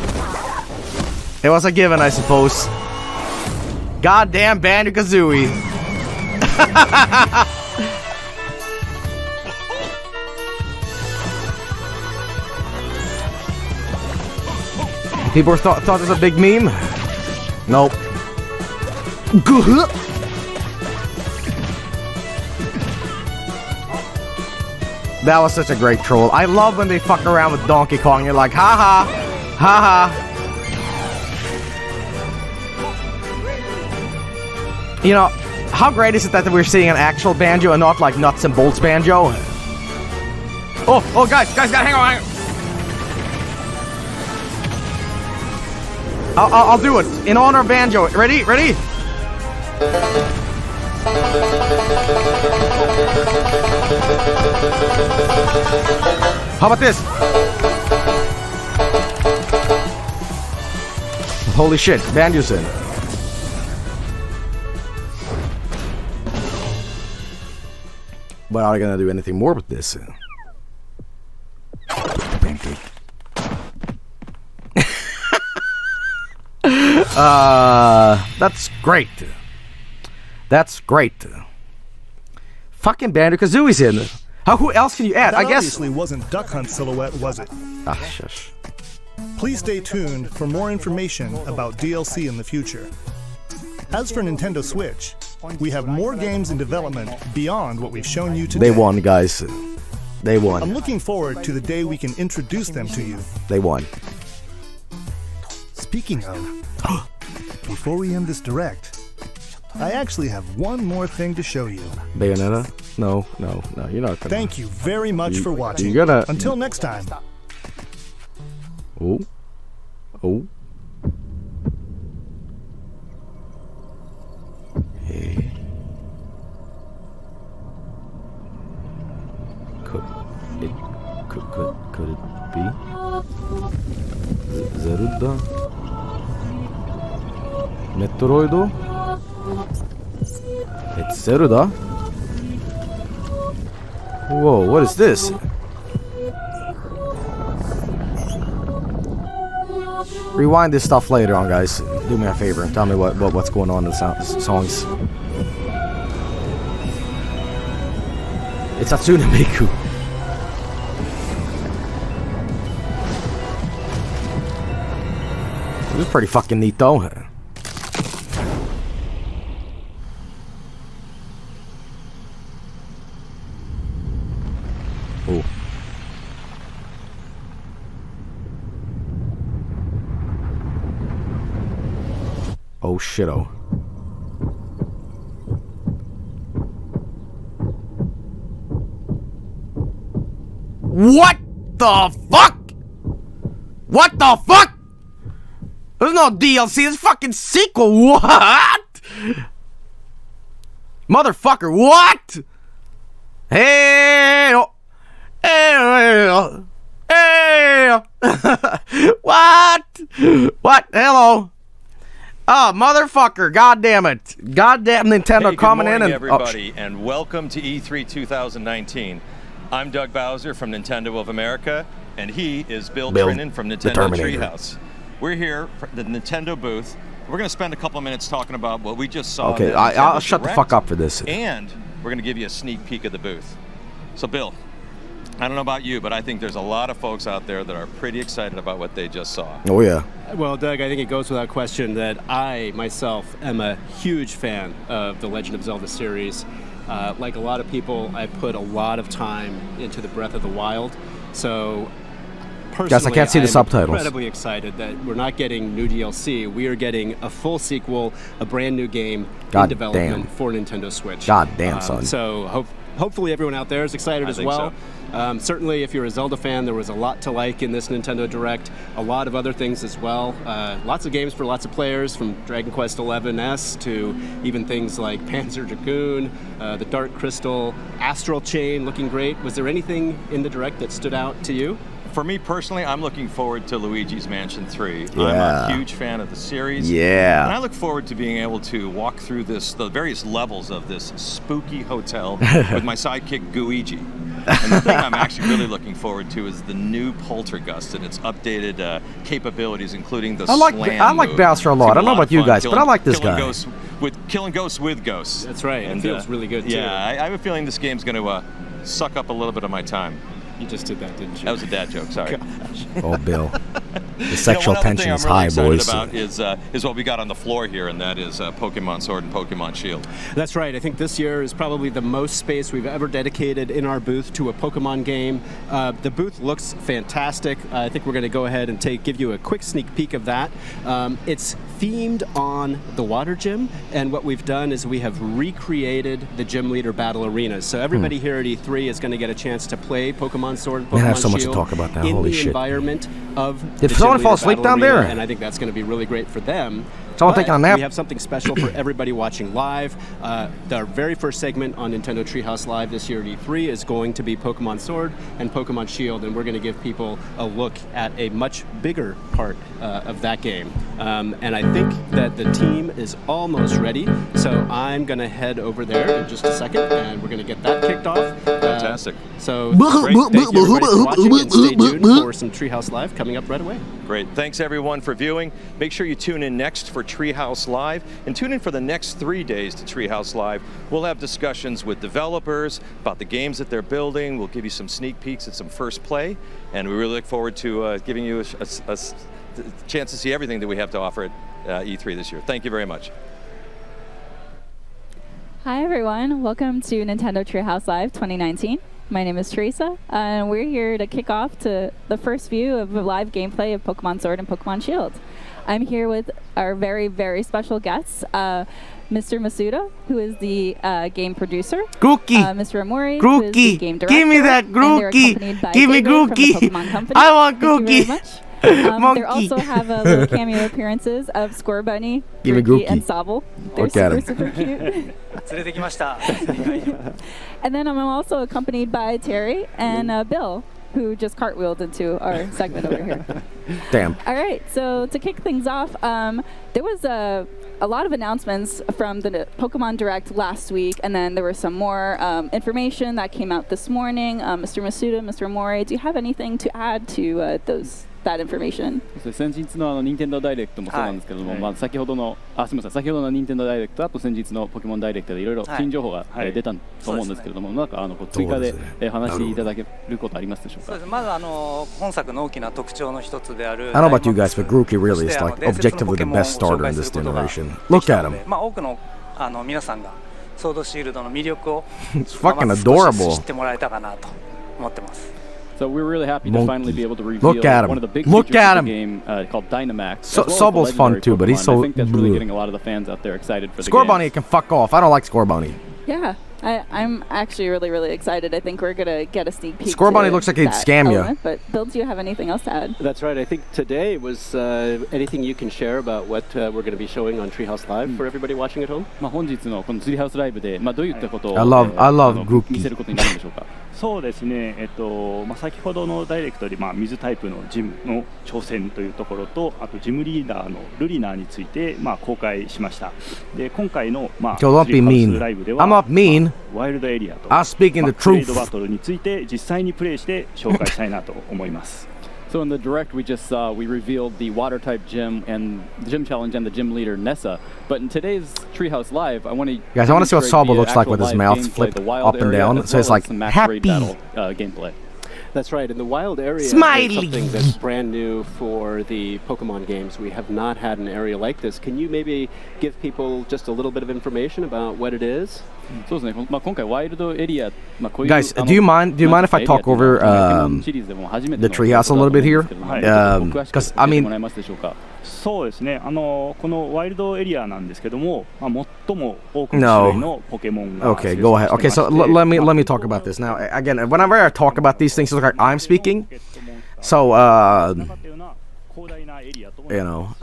it was a given, I suppose. Goddamn Banjo-Kazooie. People thought it was a big meme. Nope. That was such a great troll. I love when they fuck around with Donkey Kong. You're like, haha, haha. You know, how great is it that we're seeing an actual banjo and not like nuts and bolts banjo? Oh, guys, gotta hang on. I'll do it in honor of banjo. Ready? How about this? Holy shit, banjo's in. But are you gonna do anything more with this? Pancake. That's great. That's great. Fucking Banjo-Kazooie's in. Who else can you add? That I guess. Obviously wasn't Duck Hunt Silhouette, was it? Ah, shush. Please stay tuned for more information about DLC in the future. As for Nintendo Switch, we have more games in development beyond what we've shown you today. They won, guys. They won. I'm looking forward to the day we can introduce them to you. They won. Speaking of, before we end this direct, I actually have one more thing to show you. Bayonetta? No, you're not gonna. Thank you very much for watching. You're gonna. Until next time. Oh. Hey. Could it be? Zelda? Metroid? It's Zelda? Whoa, what is this? Rewind this stuff later on, guys. Do me a favor and tell me what's going on in the songs. It's Hatsune Miku. This is pretty fucking neat, though. Oh. Oh shit-oh. What the fuck? What the fuck? There's no DLC, it's fucking sequel. What? Motherfucker, what? Hey, what? What? Hello. Oh, motherfucker! God damn it! Goddamn Nintendo coming in and everybody, and welcome to E3 2019. I'm Doug Bowser from Nintendo of America, and he is Bill Trinan from Nintendo Treehouse. We're here at the Nintendo booth. We're going to spend a couple of minutes talking about what we just saw. Okay, I'll shut the fuck up for this. And we're going to give you a sneak peek of the booth. So, Bill, I don't know about you, but I think there's a lot of folks out there that are pretty excited about what they just saw. Oh, yeah. Well, Doug, I think it goes without question that I, myself, am a huge fan of the Legend of Zelda series. Like a lot of people, I put a lot of time into the Breath of the Wild. So, personally, guys, I can't see the subtitles. I'm incredibly excited that we're not getting new DLC. We are getting a full sequel, a brand new game in development for Nintendo Switch. God damn, son. So, hopefully everyone out there is excited as well. So. Certainly, if you're a Zelda fan, there was a lot to like in this Nintendo Direct. A lot of other things as well. Lots of games for lots of players, from Dragon Quest XI-S to even things like Panzer Dragoon, the Dark Crystal, Astral Chain, looking great. Was there anything in the Direct that stood out to you? For me personally, I'm looking forward to Luigi's Mansion 3. Yeah. I'm a huge fan of the series. Yeah. And I look forward to being able to walk through the various levels of this spooky hotel with my sidekick, Gooigi. And the thing I'm actually really looking forward to is the new Poltergust and its updated capabilities, including the slam I like Bowser a lot. I don't know about you guys, but I like this guy. Killing ghosts with ghosts. That's right. And it feels really good, too. Yeah, I have a feeling this game's going to suck up a little bit of my time. You just did that, didn't you? That was a dad joke, sorry. Oh, Bill. The sexual tension is high, boys. One other thing I'm really excited about is what we got on the floor here, and that is Pokemon Sword and Pokemon Shield. That's right. I think this year is probably the most space we've ever dedicated in our booth to a Pokemon game. The booth looks fantastic. I think we're going to go ahead and give you a quick sneak peek of that. It's themed on the water gym, and what we've done is we have recreated the gym leader battle arenas. So everybody here at E3 is going to get a chance to play Pokemon Sword and Pokemon Man, I have so Shield much to talk about now. in Holy the shit. environment of Did the someone gym fall leader asleep battle down arena, there? and I think that's going to be really great for them. Someone taking a nap? We have something special for everybody watching live. Our very first segment on Nintendo Treehouse Live this year at E3 is going to be Pokemon Sword and Pokemon Shield, and we're going to give people a look at a much bigger part of that game. And I think that the team is almost ready, so I'm going to head over there in just a second, and we're going to get that kicked off. Fantastic. So great. Thank you everybody for watching, and stay tuned for some Treehouse Live coming up right away. Great. Thanks, everyone, for viewing. Make sure you tune in next for Treehouse Live, and tune in for the next 3 days to Treehouse Live. We'll have discussions with developers about the games that they're building. We'll give you some sneak peeks at some first play, and we really look forward to giving you a chance to see everything that we have to offer at E3 this year. Thank you very much. Hi, everyone. Welcome to Nintendo Treehouse Live 2019. My name is Teresa, and we're here to kick off to the first view of live gameplay of Pokemon Sword and Pokemon Shield. I'm here with our very, very special guests, Mr. Masuda, who is the game producer. Grooky. Mr. Amori, who is the game director. Give me that Grooky. Give me Grooky. I want Grooky. They also have little cameo appearances of Scorbunny, Give me Grooky, Grooky. and Sobble. They're Look at super, him. super cute. And then I'm also accompanied by Terry and Bill, who just cartwheeled into our segment over here. Damn. All right, so to kick things off, there was a lot of announcements from the Pokemon Direct last week, and then there was some more information that came out this morning. Mr. Masuda, Mr. Amori, do you have anything to add to that information? 先日の任天堂ダイレクトもそうなんですけども、先ほどの任天堂ダイレクトあと先日のポケモンダイレクトでいろいろ新情報が出たと思うんですけれども、なんか追加で話していただけることありますでしょうか。まず本作の大きな特徴の一つである I don't know about you guys, but Grookey really is like objectively the best starter in this generation. Look at him. 多くの皆さんがソードシールドの魅力を It's fucking adorable. 知ってもらえたかなと思ってます。 So we're really happy to finally be able to reveal Look at him. one of the big Look features at of him. the game called Dynamax. Sobble's fun too, but he's so I think that's really blue. getting a lot of the fans out there excited for the Scorbunny can fuck off. I don't like Scorbunny. Yeah, I'm actually really, really excited. I think we're going to get a sneak peek. Scorbunny looks like he'd scam you. But Bill, do you have anything else to add? That's right. I think today was anything you can share about what we're going to be showing on Treehouse Live for everybody watching at home? 本日のこのツリーハウスライブでどういったことを I love Grookey. 見せることになるんでしょうか。そうですね、先ほどのダイレクトで、水タイプのジムの挑戦というところと、あとジムリーダーのルリナーについて、公開しました。で、今回の、Don't be mean. I'm not mean. ワイルドエリアと、I'm speaking the トレー truth. ドバトルについて実際にプレイして紹介したいなと思います。So in the direct, we just saw, we revealed the water type gym and the gym challenge and the gym leader Nessa. But in today's Treehouse Live, I want to Guys, I want to see what demonstrate Sobble the looks like actual with his live mouth gameplay, flipped the wild up and area, down. as So it's well like as the match happy. raid battle gameplay. That's right. In the wild area, Smiley. is something that's brand new for the Pokemon games. We have not had an area like this. Can you maybe give people just a little bit of information about what it is? そうですね。今回ワイルドエリア、こういう Guys, do you mind if I talk over the treehouse a little bit here? Because I mean, そうですね。このワイルドエリアなんですけども、最も多くの種類のポケモンが Okay, go ahead. Okay, so let me talk about this now. Again, whenever I talk about these things, it's like I'm speaking. So you know,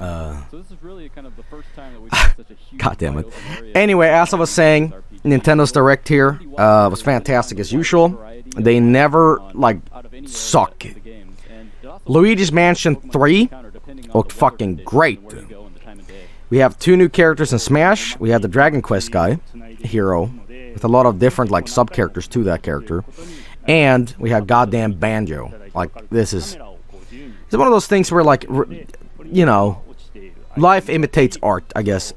God damn it. Anyway, as I was saying, Nintendo's Direct here was fantastic as usual. They never suck. Luigi's Mansion 3 looked fucking great. We have 2 new characters in Smash. We have the Dragon Quest guy, hero, with a lot of different sub-characters to that character. And we have goddamn Banjo. This is one of those things where life imitates art, I guess.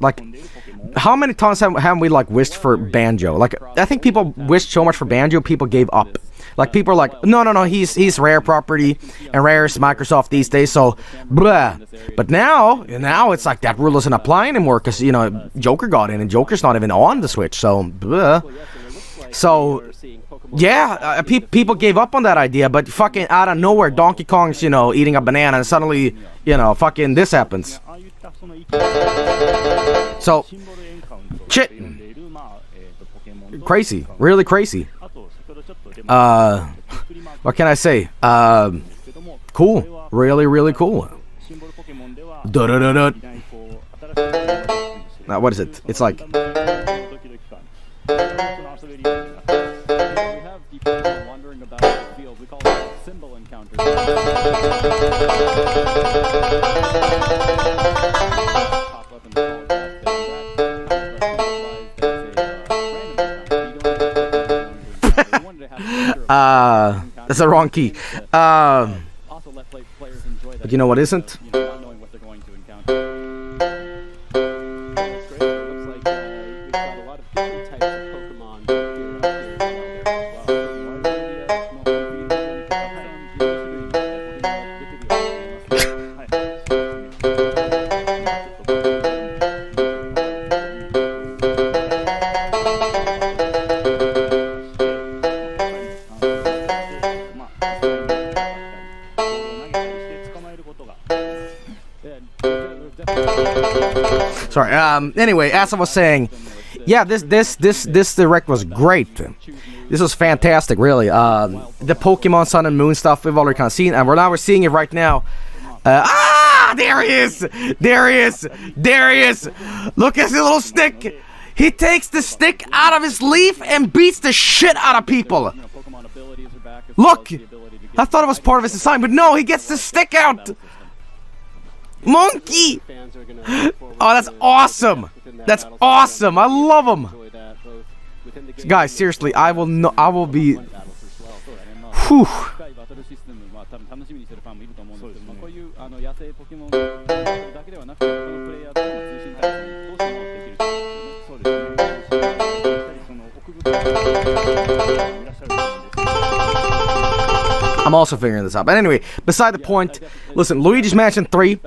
how many times have we like wished for Banjo? Like, I think people wished so much for Banjo, people gave up. Like, people are like, no, he's Rare property, and Rare is Microsoft these days, so blah. But now it's like that rule doesn't apply anymore, because, you know, Joker got in, and Joker's not even on the Switch, so blah. So, yeah, people gave up on that idea, but fucking out of nowhere, Donkey Kong's, you know, eating a banana, and suddenly, you know, fucking this happens. So, shit. Crazy. Really crazy. What can I say? Cool. Really, really cool. Now, what is it? It's like... that's the wrong key. But you know what isn't? Sorry. Anyway, as I was saying, yeah, this direct was great. This was fantastic, really. The Pokemon Sun and Moon stuff we've already kind of seen, and we're seeing it right now. There he is! There he is! There he is! Look at his little stick! He takes the stick out of his leaf and beats the shit out of people. Look! I thought it was part of his design, but no, he gets the stick out! Monkey! Oh, that's awesome! That's awesome! I love him! Guys, seriously, I will be... Whew. I'm also figuring this out. But anyway, beside the point, listen, Luigi's Mansion 3,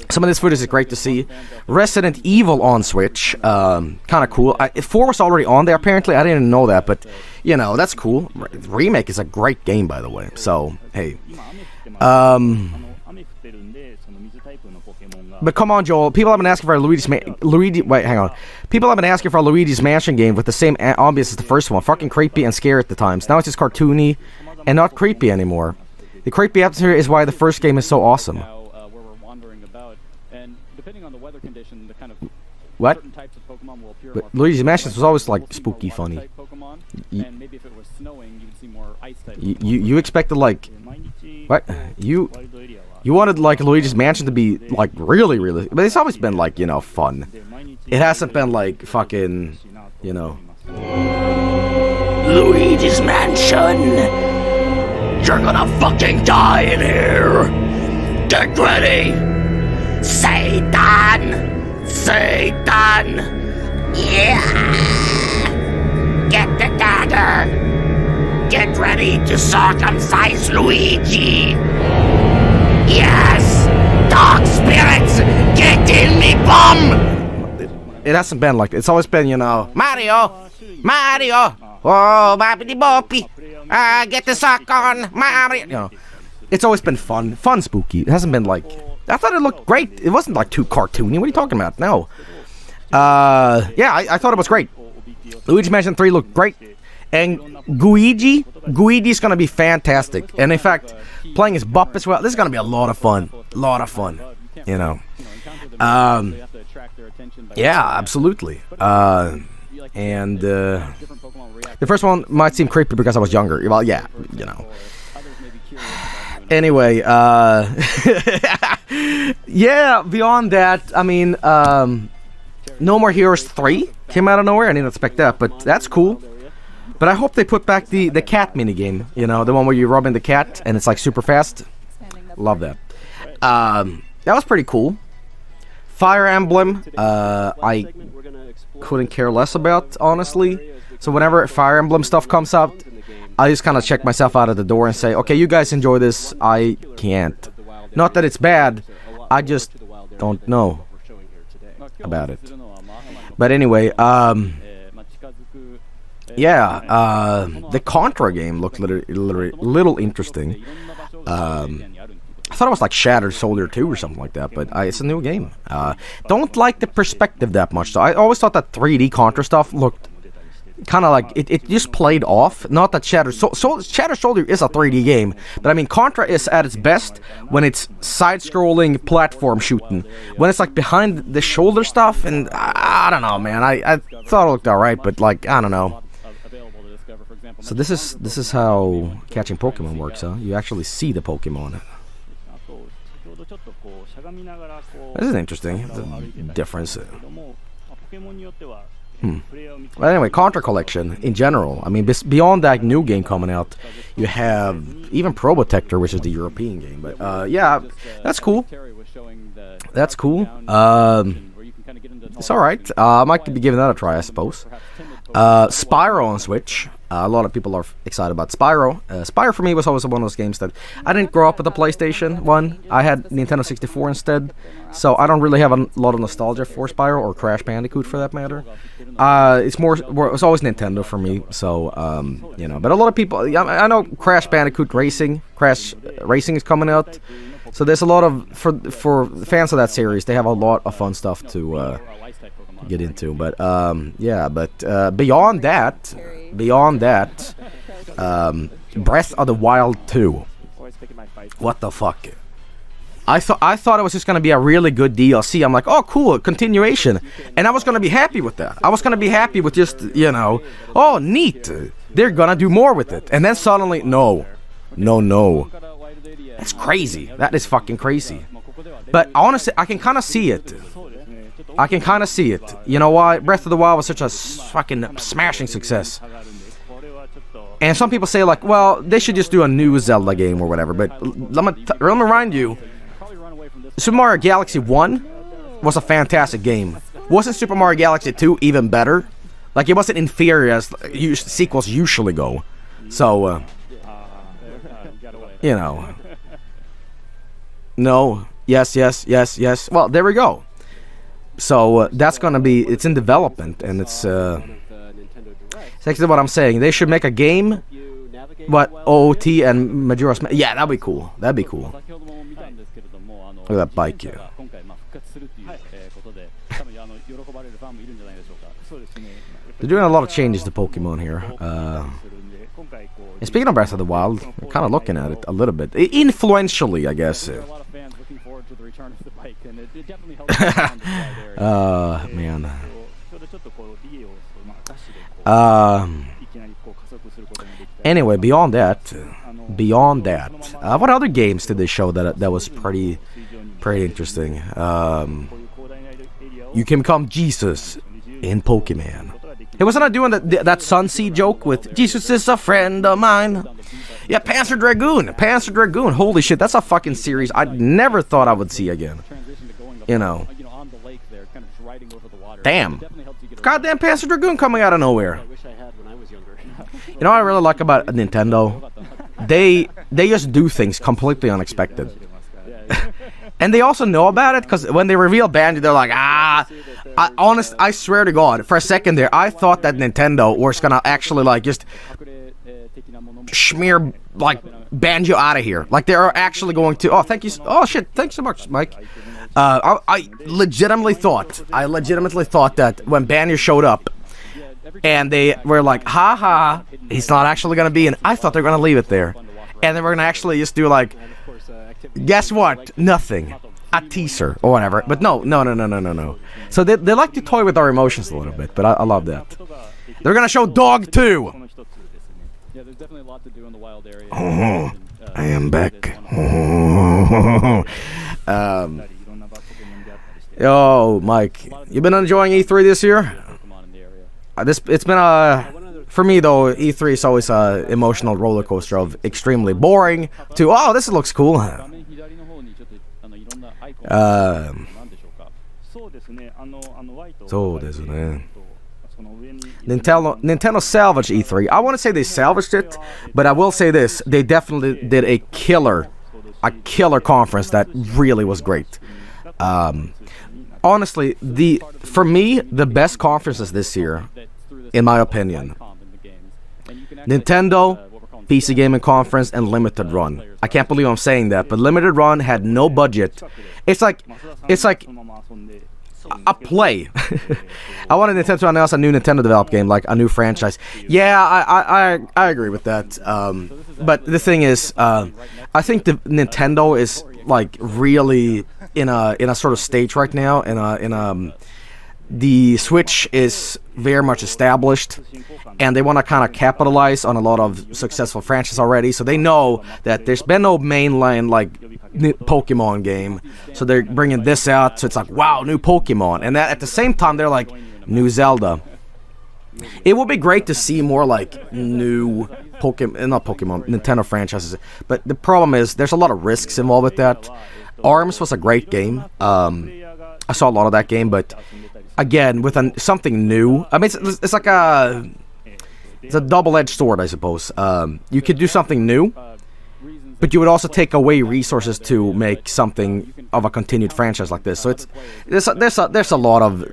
some of this footage is great to see. Resident Evil on Switch, kind of cool. 4 was already on there, apparently. I didn't know that, but, you know, that's cool. Remake is a great game, by the way. So, hey. But come on, Joel. People have been asking for a Wait, hang on. People have been asking for a Luigi's Mansion game with the same ambience as the first one. Fucking creepy and scary at the times. Now it's just cartoony and not creepy anymore. The creepy atmosphere is why the first game is so awesome. What? But Luigi's Mansion was always like spooky funny. You expected like... What? You wanted like Luigi's Mansion to be like really, but it's always been like, you know, fun. It hasn't been like fucking, you know. Luigi's Mansion. You're gonna fucking die in here. Get ready. Satan. Satan. Yeah. Get the dagger. Get ready to circumcise Luigi. Yes! Dark spirits! Get in me bum! It hasn't been like, it's always been, you know, Mario! Oh, bappity boppy! Get the sock on, Mario! You know, it's always been fun spooky. It hasn't been like, I thought it looked great. It wasn't like too cartoony. What are you talking about? No. Yeah, I thought it was great. Luigi's Mansion 3 looked great. And Guigi's gonna be fantastic. And in fact, playing his Bup as well, this is gonna be a lot of fun. You know. Yeah, absolutely. And the first one might seem creepy because I was younger. Well, yeah, you know. Anyway, yeah, beyond that, I mean, No More Heroes 3 came out of nowhere. I didn't expect that, but that's cool. But I hope they put back the cat minigame, you know, the one where you're rubbing the cat and it's like super fast. Love that. That was pretty cool. Fire Emblem, I couldn't care less about, honestly. So whenever Fire Emblem stuff comes out, I just kind of check myself out of the door and say, okay, you guys enjoy this, I can't. Not that it's bad, I just don't know about it. But anyway, yeah, the Contra game looked little interesting. I thought it was like Shattered Soldier 2 or something like that, but it's a new game. Don't like the perspective that much. So I always thought that 3D Contra stuff looked kind of like it just played off. Not that Shattered Soldier is a 3D game, but I mean Contra is at its best when it's side-scrolling platform shooting. When it's like behind the shoulder stuff, and I don't know, man. I thought it looked alright, but like I don't know. So this is how catching Pokemon works, huh? You actually see the Pokemon. This is interesting. The difference. Well, anyway, Contra Collection in general. I mean, beyond that new game coming out, you have even Probotector, which is the European game. But yeah, that's cool. That's cool. It's alright. I might be giving that a try, I suppose. Spyro on Switch. A lot of people are excited about Spyro. Spyro for me was always one of those games that I didn't grow up with the PlayStation 1. I had Nintendo 64 instead. So I don't really have a lot of nostalgia for Spyro or Crash Bandicoot for that matter. It's always Nintendo for me. So, you know, but a lot of people, I know Crash Bandicoot Racing is coming out. So there's a lot of, for fans of that series, they have a lot of fun stuff to get into. But yeah, but beyond that, Breath of the Wild 2. What the fuck? I thought it was just gonna be a really good DLC. I'm like, oh cool, continuation, and I was gonna be happy with that. I was gonna be happy with just, you know, oh neat, they're gonna do more with it. And then suddenly, no. That's crazy. That is fucking crazy. But honestly, I can kind of see it. You know why? Breath of the Wild was such a fucking smashing success. And some people say like, well, they should just do a new Zelda game or whatever. But let me remind you, Super Mario Galaxy 1 was a fantastic game. Wasn't Super Mario Galaxy 2 even better? Like, it wasn't inferior as sequels usually go. So, you know. No. Yes. Well, there we go. So that's gonna be, it's in development, and it's actually what I'm saying. They should make a game, what, OOT and Majora's Mask. Yeah, that'd be cool. Look at that bike here. They're doing a lot of changes to Pokemon here. And speaking of Breath of the Wild, we're kind of looking at it a little bit. Influentially, I guess. Man. Anyway, beyond that, what other games did they show that was pretty interesting? You can become Jesus in Pokemon. Hey, wasn't I doing that Sunseed joke with Jesus is a friend of mine? Yeah, Panzer Dragoon. Holy shit, that's a fucking series I never thought I would see again. You know. Damn. Goddamn Panzer Dragoon coming out of nowhere. You know what I really like about Nintendo? They just do things completely unexpected. And they also know about it, because when they reveal Banjo, they're like, I swear to God, for a second there, I thought that Nintendo was gonna actually, like, just smear, like, Banjo out of here. Like, they're actually going to, oh, thank you, oh, shit, thanks so much, Mike. I legitimately thought that when Banjo showed up, and they were like, haha, he's not actually gonna be in, I thought they were gonna leave it there. And they were gonna actually just do, like, guess what? Nothing. A teaser or whatever. But no. So they like to toy with our emotions a little bit, but I love that. They're gonna show Dog 2. Oh, I am back. Yo, Mike, you been enjoying E3 this year? It's been for me though, E3 is always a emotional roller coaster of extremely boring to, oh, this looks cool. そうですね。Nintendo salvaged E3. I want to say they salvaged it, but I will say this: they definitely did a killer conference that really was great. Honestly, for me, the best conferences this year, in my opinion, Nintendo, PC Gaming Conference, and Limited Run. I can't believe I'm saying that, but Limited Run had no budget. It's like a play. I wanted Nintendo to announce a new Nintendo developed game, like a new franchise. Yeah, I agree with that. But the thing is, I think the Nintendo is like really in a sort of stage right now. The Switch is very much established, and they want to kind of capitalize on a lot of successful franchises already. So they know that there's been no mainline like Pokemon game, so they're bringing this out. So it's like, wow, new Pokemon, and that at the same time they're like, new Zelda. It would be great to see more like new Nintendo franchises. But the problem is there's a lot of risks involved with that. ARMS was a great game. I saw a lot of that game, but again, with something new. I mean, it's like it's a double-edged sword, I suppose. You could do something new, but you would also take away resources to make something of a continued franchise like this. So there's a lot of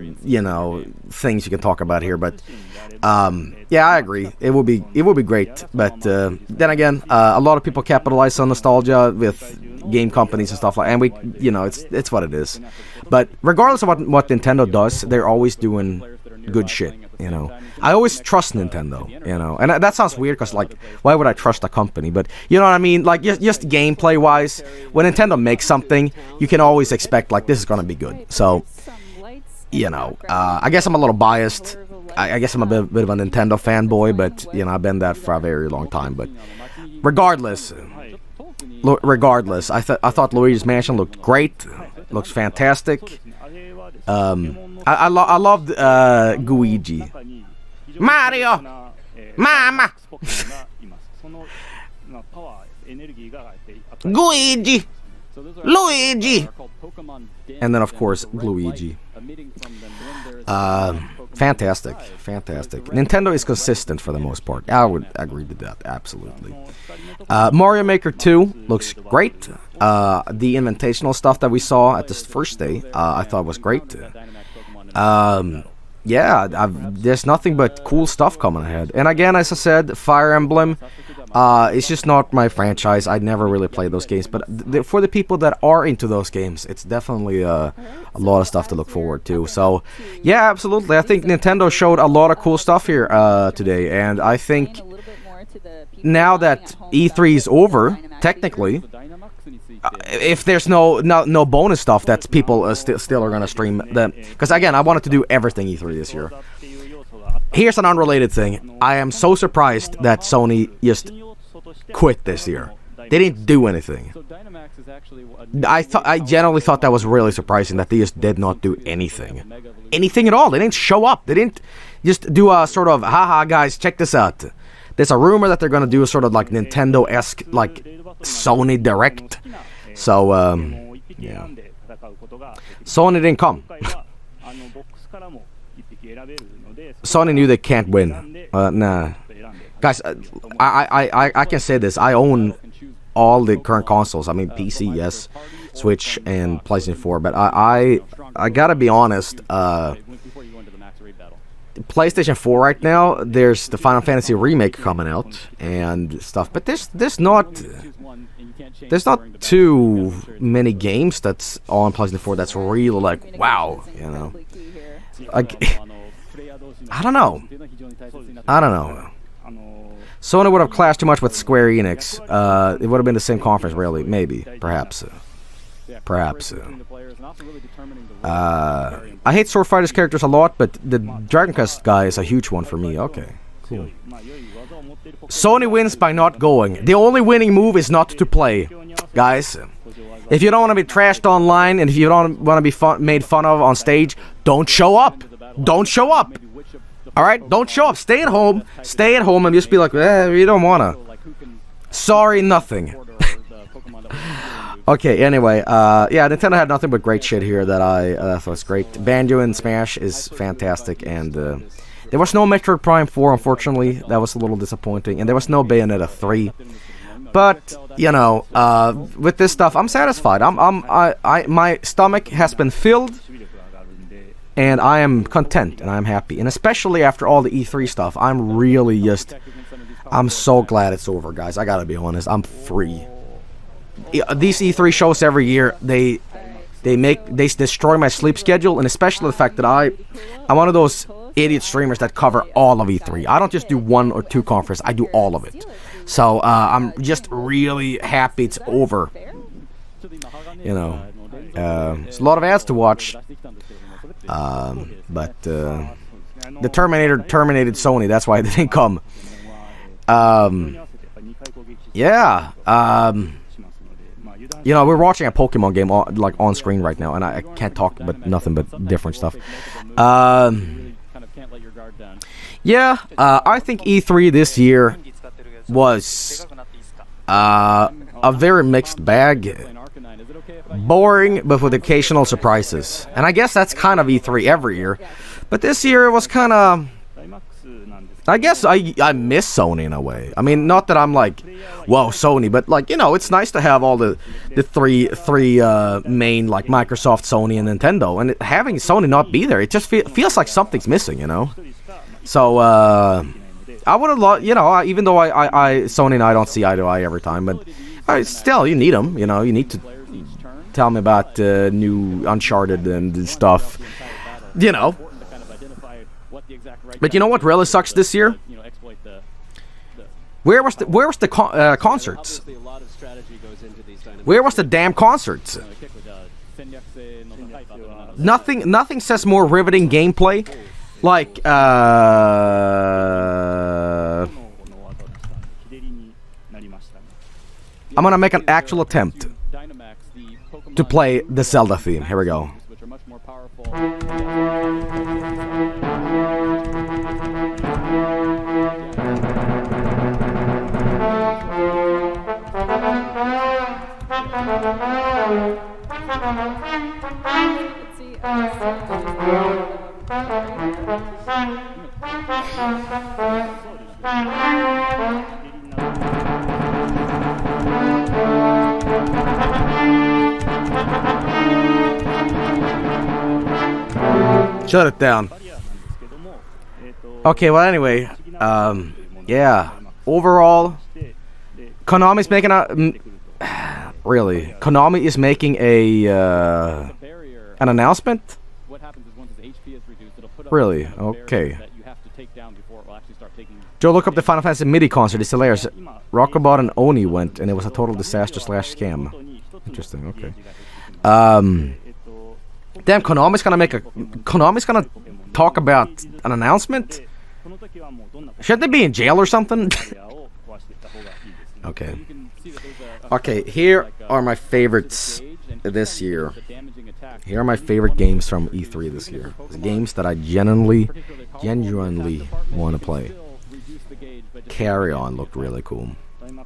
things you can talk about here, but yeah, I agree. It would be great, but then again, a lot of people capitalize on nostalgia with game companies and stuff like, and it's what it is. But regardless of what Nintendo does, they're always doing good shit. I always trust Nintendo. And that sounds weird because like, why would I trust a company? But you know what I mean? Like just gameplay wise, when Nintendo makes something, you can always expect like this is gonna be good. So I guess I'm a little biased. I guess I'm a bit of a Nintendo fanboy, but I've been that for a very long time. But regardless, I thought Luigi's Mansion looked great. Looks fantastic. I loved Luigi. Mario! Mama! Luigi! Luigi! And then of course Luigi. Fantastic. Nintendo is consistent for the most part. I would agree with that, absolutely. Mario Maker 2 looks great. The invitational stuff that we saw at this first day, I thought was great. There's nothing but cool stuff coming ahead. And again, as I said, Fire Emblem, it's just not my franchise. I never really played those games, but for the people that are into those games, it's definitely a lot of stuff to look forward to. So yeah, absolutely. I think Nintendo showed a lot of cool stuff here today, and I think now that E3 is over, technically, if there's no bonus stuff that people still are gonna stream, then because again, I wanted to do everything E3 this year. Here's an unrelated thing. I am so surprised that Sony just quit this year. They didn't do anything. I generally thought that was really surprising that they just did not do anything at all. They didn't show up. They didn't just do a sort of, haha guys, check this out. There's a rumor that they're gonna do a sort of like Nintendo-esque like Sony Direct. So yeah, Sony didn't come. Sony knew they can't win. Nah, guys, I can say this. I own all the current consoles. I mean, PC, yes, Switch, and PlayStation 4. But I gotta be honest. PlayStation 4 right now, there's the Final Fantasy remake coming out and stuff. But there's not too many games that's on PlayStation 4 that's really like wow, Like, I don't know. Sony would have clashed too much with Square Enix. It would have been the same conference, really. Maybe. Perhaps. I hate Sword Fighter's characters a lot, but the Dragon Quest guy is a huge one for me. Okay, cool. Sony wins by not going. The only winning move is not to play. Guys, if you don't want to be trashed online, and if you don't want to be made fun of on stage, don't show up. Don't show up. Alright? Don't show up. Stay at home. Stay at home and just be like, we don't want to. Sorry, nothing. Okay, anyway, yeah, Nintendo had nothing but great shit here that I thought was great. Banjo and Smash is fantastic, and there was no Metroid Prime 4, unfortunately. That was a little disappointing, and there was no Bayonetta 3. But you know, with this stuff, I'm satisfied. My stomach has been filled, and I am content, and I'm happy. And especially after all the E3 stuff, I'm really just, I'm so glad it's over, guys. I gotta be honest, I'm free. These E3 shows every year, they destroy my sleep schedule, and especially the fact that I'm one of those idiot streamers that cover all of E3. I don't just do 1 or 2 conferences, I do all of it. So I'm just really happy it's over. You know, it's a lot of ads to watch, but the Terminator terminated Sony. That's why it didn't come. Yeah. You know, we're watching a Pokemon game on screen right now, and I can't talk but nothing but different stuff. Yeah, I think E3 this year was a very mixed bag. Boring, but with occasional surprises. And I guess that's kind of E3 every year. But this year it was kind of... I guess I miss Sony in a way. I mean, not that I'm like, whoa, Sony, but like, you know, it's nice to have all the three main, like Microsoft, Sony, and Nintendo. And having Sony not be there, it just feels like something's missing, you know? So, I would have loved, you know, even though Sony and I don't see eye to eye every time, but still, you need them, you know, you need to tell me about new Uncharted and stuff, you know. But you know what really sucks this year? Where was the concerts? Where was the damn concerts? Nothing says more riveting gameplay. Like, I'm gonna make an actual attempt to play the Zelda theme. Here we go. Shut it down. Okay, well anyway, yeah. Overall, Konami's making really, Konami is making an announcement? Really? Okay. Joe, look up the Final Fantasy MIDI concert. It's hilarious. Rockabot and Oni went, and it was a total disaster / scam. Interesting. Okay. Damn, Konami's gonna talk about an announcement? Should they be in jail or something? Okay. Okay, here are my favorites this year. Here are my favorite games from E3 this year. The games that I genuinely want to play. Carry On looked really cool.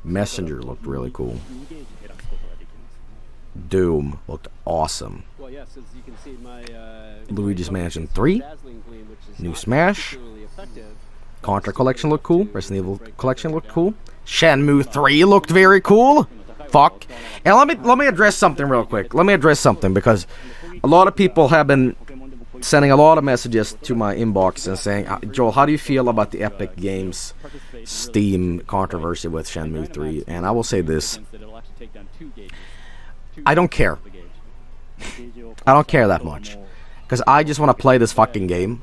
Messenger looked really cool. Doom looked awesome. Luigi's Mansion 3. New Smash. Contra Collection looked cool. Resident Evil Collection looked cool. Shenmue 3 looked very cool. Fuck. And let me address something real quick. Let me address something because a lot of people have been sending a lot of messages to my inbox and saying, Joel, how do you feel about the Epic Games Steam controversy with Shenmue 3? And I will say this. I don't care. I don't care that much. Because I just want to play this fucking game.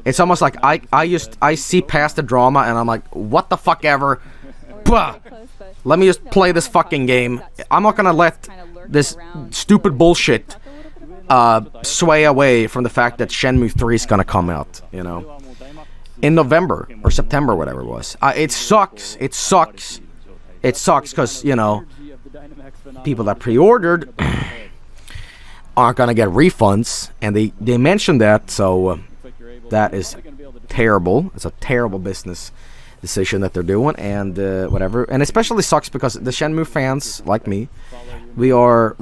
It's almost like I see past the drama and I'm like, what the fuck ever. Bah! Let me just play this fucking game. I'm not gonna let this stupid bullshit sway away from the fact that Shenmue 3 is gonna come out, you know, in November or September, whatever it was. It sucks. It sucks. It sucks because, you know, people that pre-ordered aren't gonna get refunds, and they mentioned that, so that is terrible. It's a terrible business decision that they're doing, and whatever. And especially sucks because the Shenmue fans, like me, We are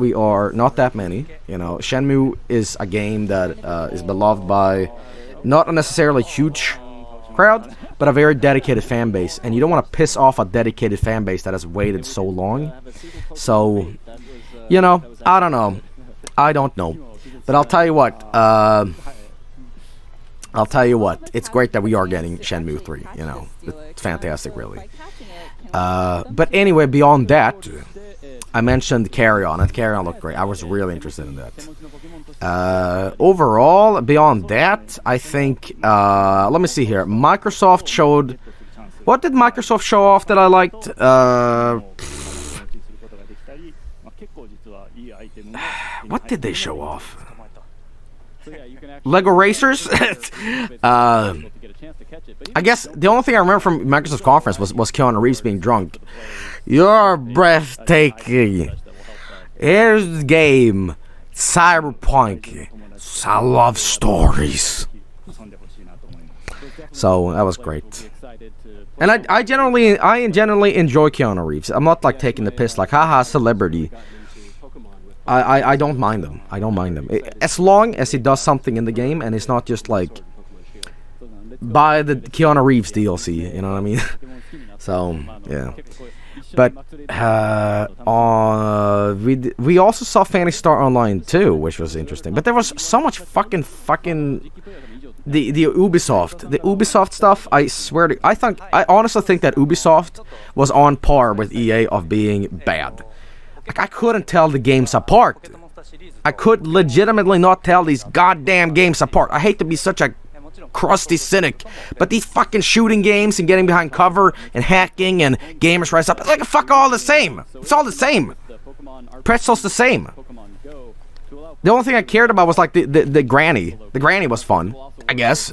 not that many. You know, Shenmue is a game that is beloved by not a necessarily huge crowd, but a very dedicated fan base. And you don't want to piss off a dedicated fan base that has waited so long. So, you know, I don't know. I don't know. But I'll tell you what. It's great that we are getting Shenmue 3. You know, it's fantastic, really. But anyway, beyond that, I mentioned Carry On, and Carry On looked great. I was really interested in that. Overall, beyond that, I think, let me see here. Microsoft showed... What did Microsoft show off that I liked? What did they show off? Lego Racers? I guess the only thing I remember from Microsoft's conference was Keanu Reeves being drunk. You're breathtaking. Here's the game. Cyberpunk. I love stories. So that was great. And I generally enjoy Keanu Reeves. I'm not like taking the piss like, haha, celebrity. I don't mind him. I don't mind him. As long as he does something in the game and it's not just like buy the Keanu Reeves DLC, you know what I mean? So, yeah. But we also saw Phantasy Star Online 2, which was interesting. But there was so much fucking the Ubisoft stuff. I swear to I honestly think that Ubisoft was on par with EA of being bad. Like, I couldn't tell the games apart. I could legitimately not tell these goddamn games apart. I hate to be such a crusty cynic, but these fucking shooting games and getting behind cover and hacking and gamers rise up, it's like fuck all the same. It's all the same. Pretzel's the same. The only thing I cared about was like the granny. The granny was fun, I guess.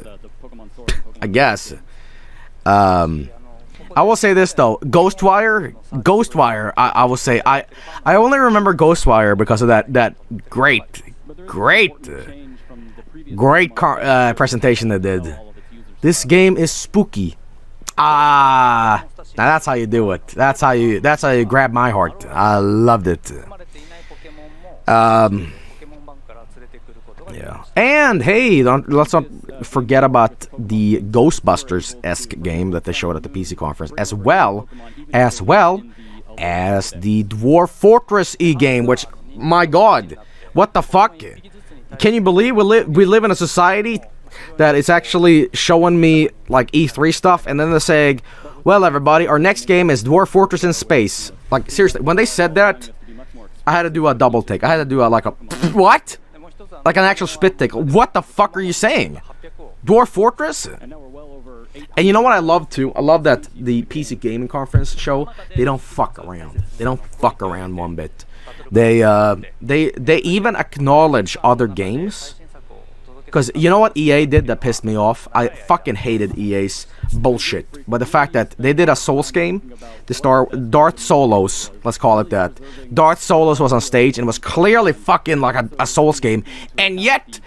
I will say this though, Ghostwire. I will say I only remember Ghostwire because of that great presentation they did. This game is spooky. Now that's how you do it. That's how you grab my heart. I loved it. Yeah. And hey, let's not forget about the Ghostbusters-esque game that they showed at the PC conference, as well as the Dwarf Fortress e-game, which, my god, what the fuck? Can you believe we live in a society that is actually showing me like E3 stuff, and then they're saying, well, everybody, our next game is Dwarf Fortress in space. Like, seriously, when they said that, I had to do a double take. I had to do a what? Like an actual spit take. What the fuck are you saying? Dwarf Fortress? And you know what I love too? I love that the PC Gaming Conference show, they don't fuck around. They don't fuck around one bit. They even acknowledge other games. Because you know what EA did that pissed me off? I fucking hated EA's bullshit. But the fact that they did a Souls game, Darth Solos, let's call it that. Darth Solos was on stage and was clearly fucking like a Souls game. And yet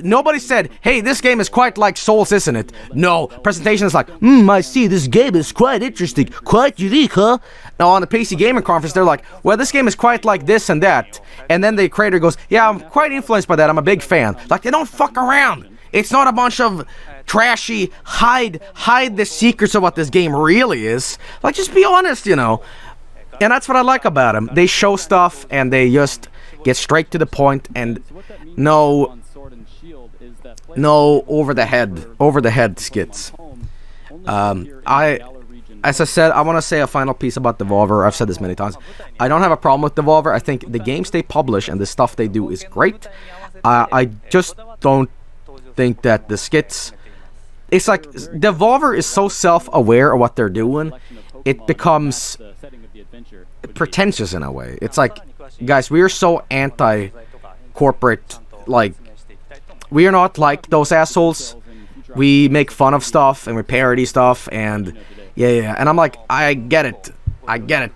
nobody said, hey, this game is quite like Souls, isn't it? No, presentation is like, I see, this game is quite interesting, quite unique, huh? Now on the PC Gaming Conference, they're like, well, this game is quite like this and that. And then the creator goes, yeah, I'm quite influenced by that, I'm a big fan. Like, they don't fuck around. It's not a bunch of trashy, hide the secrets of what this game really is. Like, just be honest, you know. And that's what I like about them. They show stuff, and they just get straight to the point, and no over the head skits. As I said, I want to say a final piece about Devolver. I've said this many times. I don't have a problem with Devolver. I think the games they publish and the stuff they do is great. I just don't think that the skits... It's like, Devolver is so self-aware of what they're doing, it becomes pretentious in a way. It's like, guys, we are so anti-corporate, like, we are not like those assholes. We make fun of stuff, and we parody stuff, and... Yeah, and I'm like, I get it.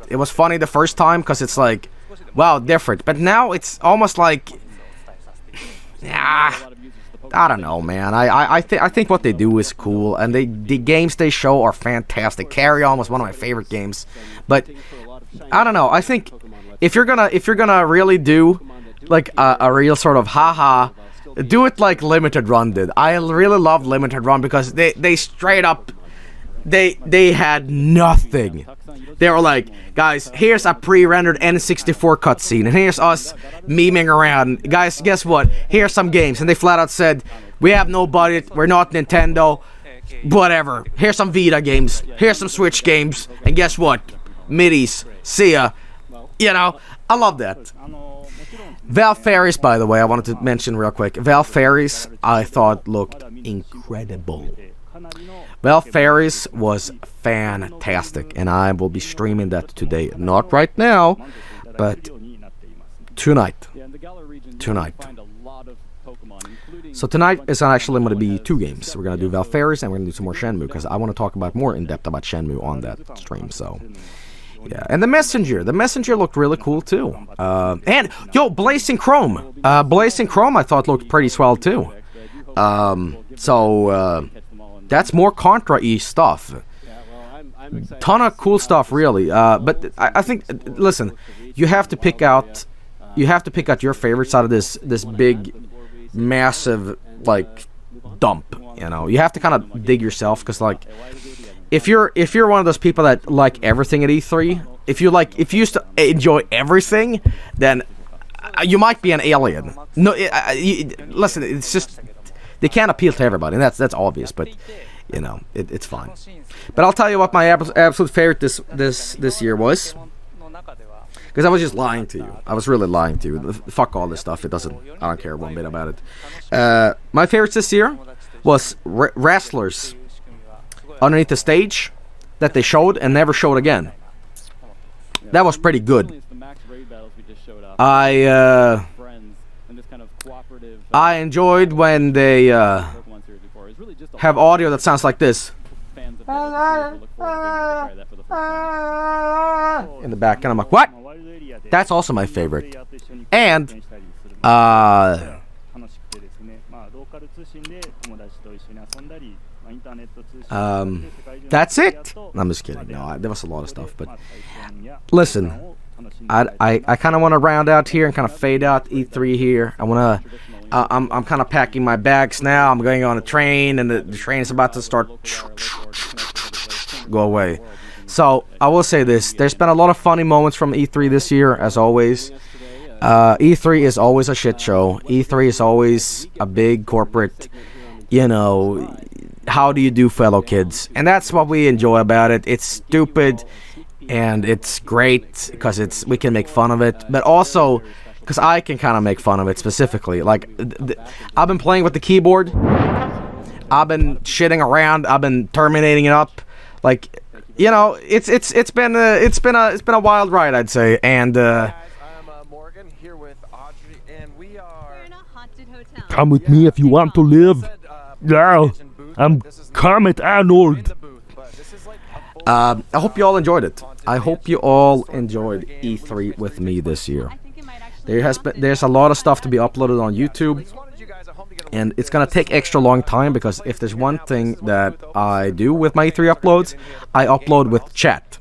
It was funny the first time, because it's like, wow, different. But now it's almost like, I don't know, man. I think what they do is cool, and the games they show are fantastic. Carry On was one of my favorite games, but I don't know. I think if you're gonna really do like a real sort of haha, do it like Limited Run did. I really love Limited Run because they straight up they had nothing. They were like, guys, here's a pre-rendered N64 cutscene, and here's us memeing around. Guys, guess what? Here's some games, and they flat out said, we have no budget, we're not Nintendo, whatever. Here's some Vita games, here's some Switch games, and guess what? Middies, see ya. You know, I love that. Val Fairies, by the way, I wanted to mention real quick. Val Fairies, I thought looked incredible. Val Fairies was fantastic, and I will be streaming that today. Not right now, but tonight. So tonight is actually going to be 2 games. We're going to do Val Fairies, and we're going to do some more Shenmue, because I want to talk about more in depth about Shenmue on that stream. So yeah, and the Messenger looked really cool too. And yo, Blazing Chrome I thought looked pretty swell too. That's more Contra-y stuff. Ton of cool stuff, really. But I think, listen, you have to pick out your favorites out of this big, massive like dump. You know, you have to kind of dig yourself, because like, if you're one of those people that like everything at E3, if you used to enjoy everything, then you might be an alien. No, listen, it's just, they can't appeal to everybody, and that's obvious, but you know, it's fine. But I'll tell you what my absolute favorite this year was, because I was just lying to you. I was really lying to you. Fuck all this stuff. I don't care one bit about it. My favorites this year was Wrestlers Underneath the Stage that they showed and never showed again. That was pretty good. I enjoyed when they have audio that sounds like this in the back, and I'm like, what? That's also my favorite. And that's it. I'm just kidding. No, there was a lot of stuff, but listen, I kind of want to round out here and kind of fade out E3 here. I'm kind of packing my bags now. I'm going on a train, and the train is about to start go away. So I will say this: there's been a lot of funny moments from E3 this year, as always. E3 is always a shit show. E3 is always a big corporate, you know, how do you do, fellow kids? And that's what we enjoy about it. It's stupid, and it's great because we can make fun of it, but also because I can kind of make fun of it specifically. Like, I've been playing with the keyboard. I've been shitting around. I've been terminating it up. Like, you know, it's been a wild ride, I'd say. And Morgan here with Audrey, and we are in a haunted hotel. Come with me if you want to live. Yeah, I'm Kermit Arnold. I hope you all enjoyed it. I hope you all enjoyed E3 with me this year. There's a lot of stuff to be uploaded on YouTube, and it's gonna take extra long time, because if there's one thing that I do with my E3 uploads, I upload with chat.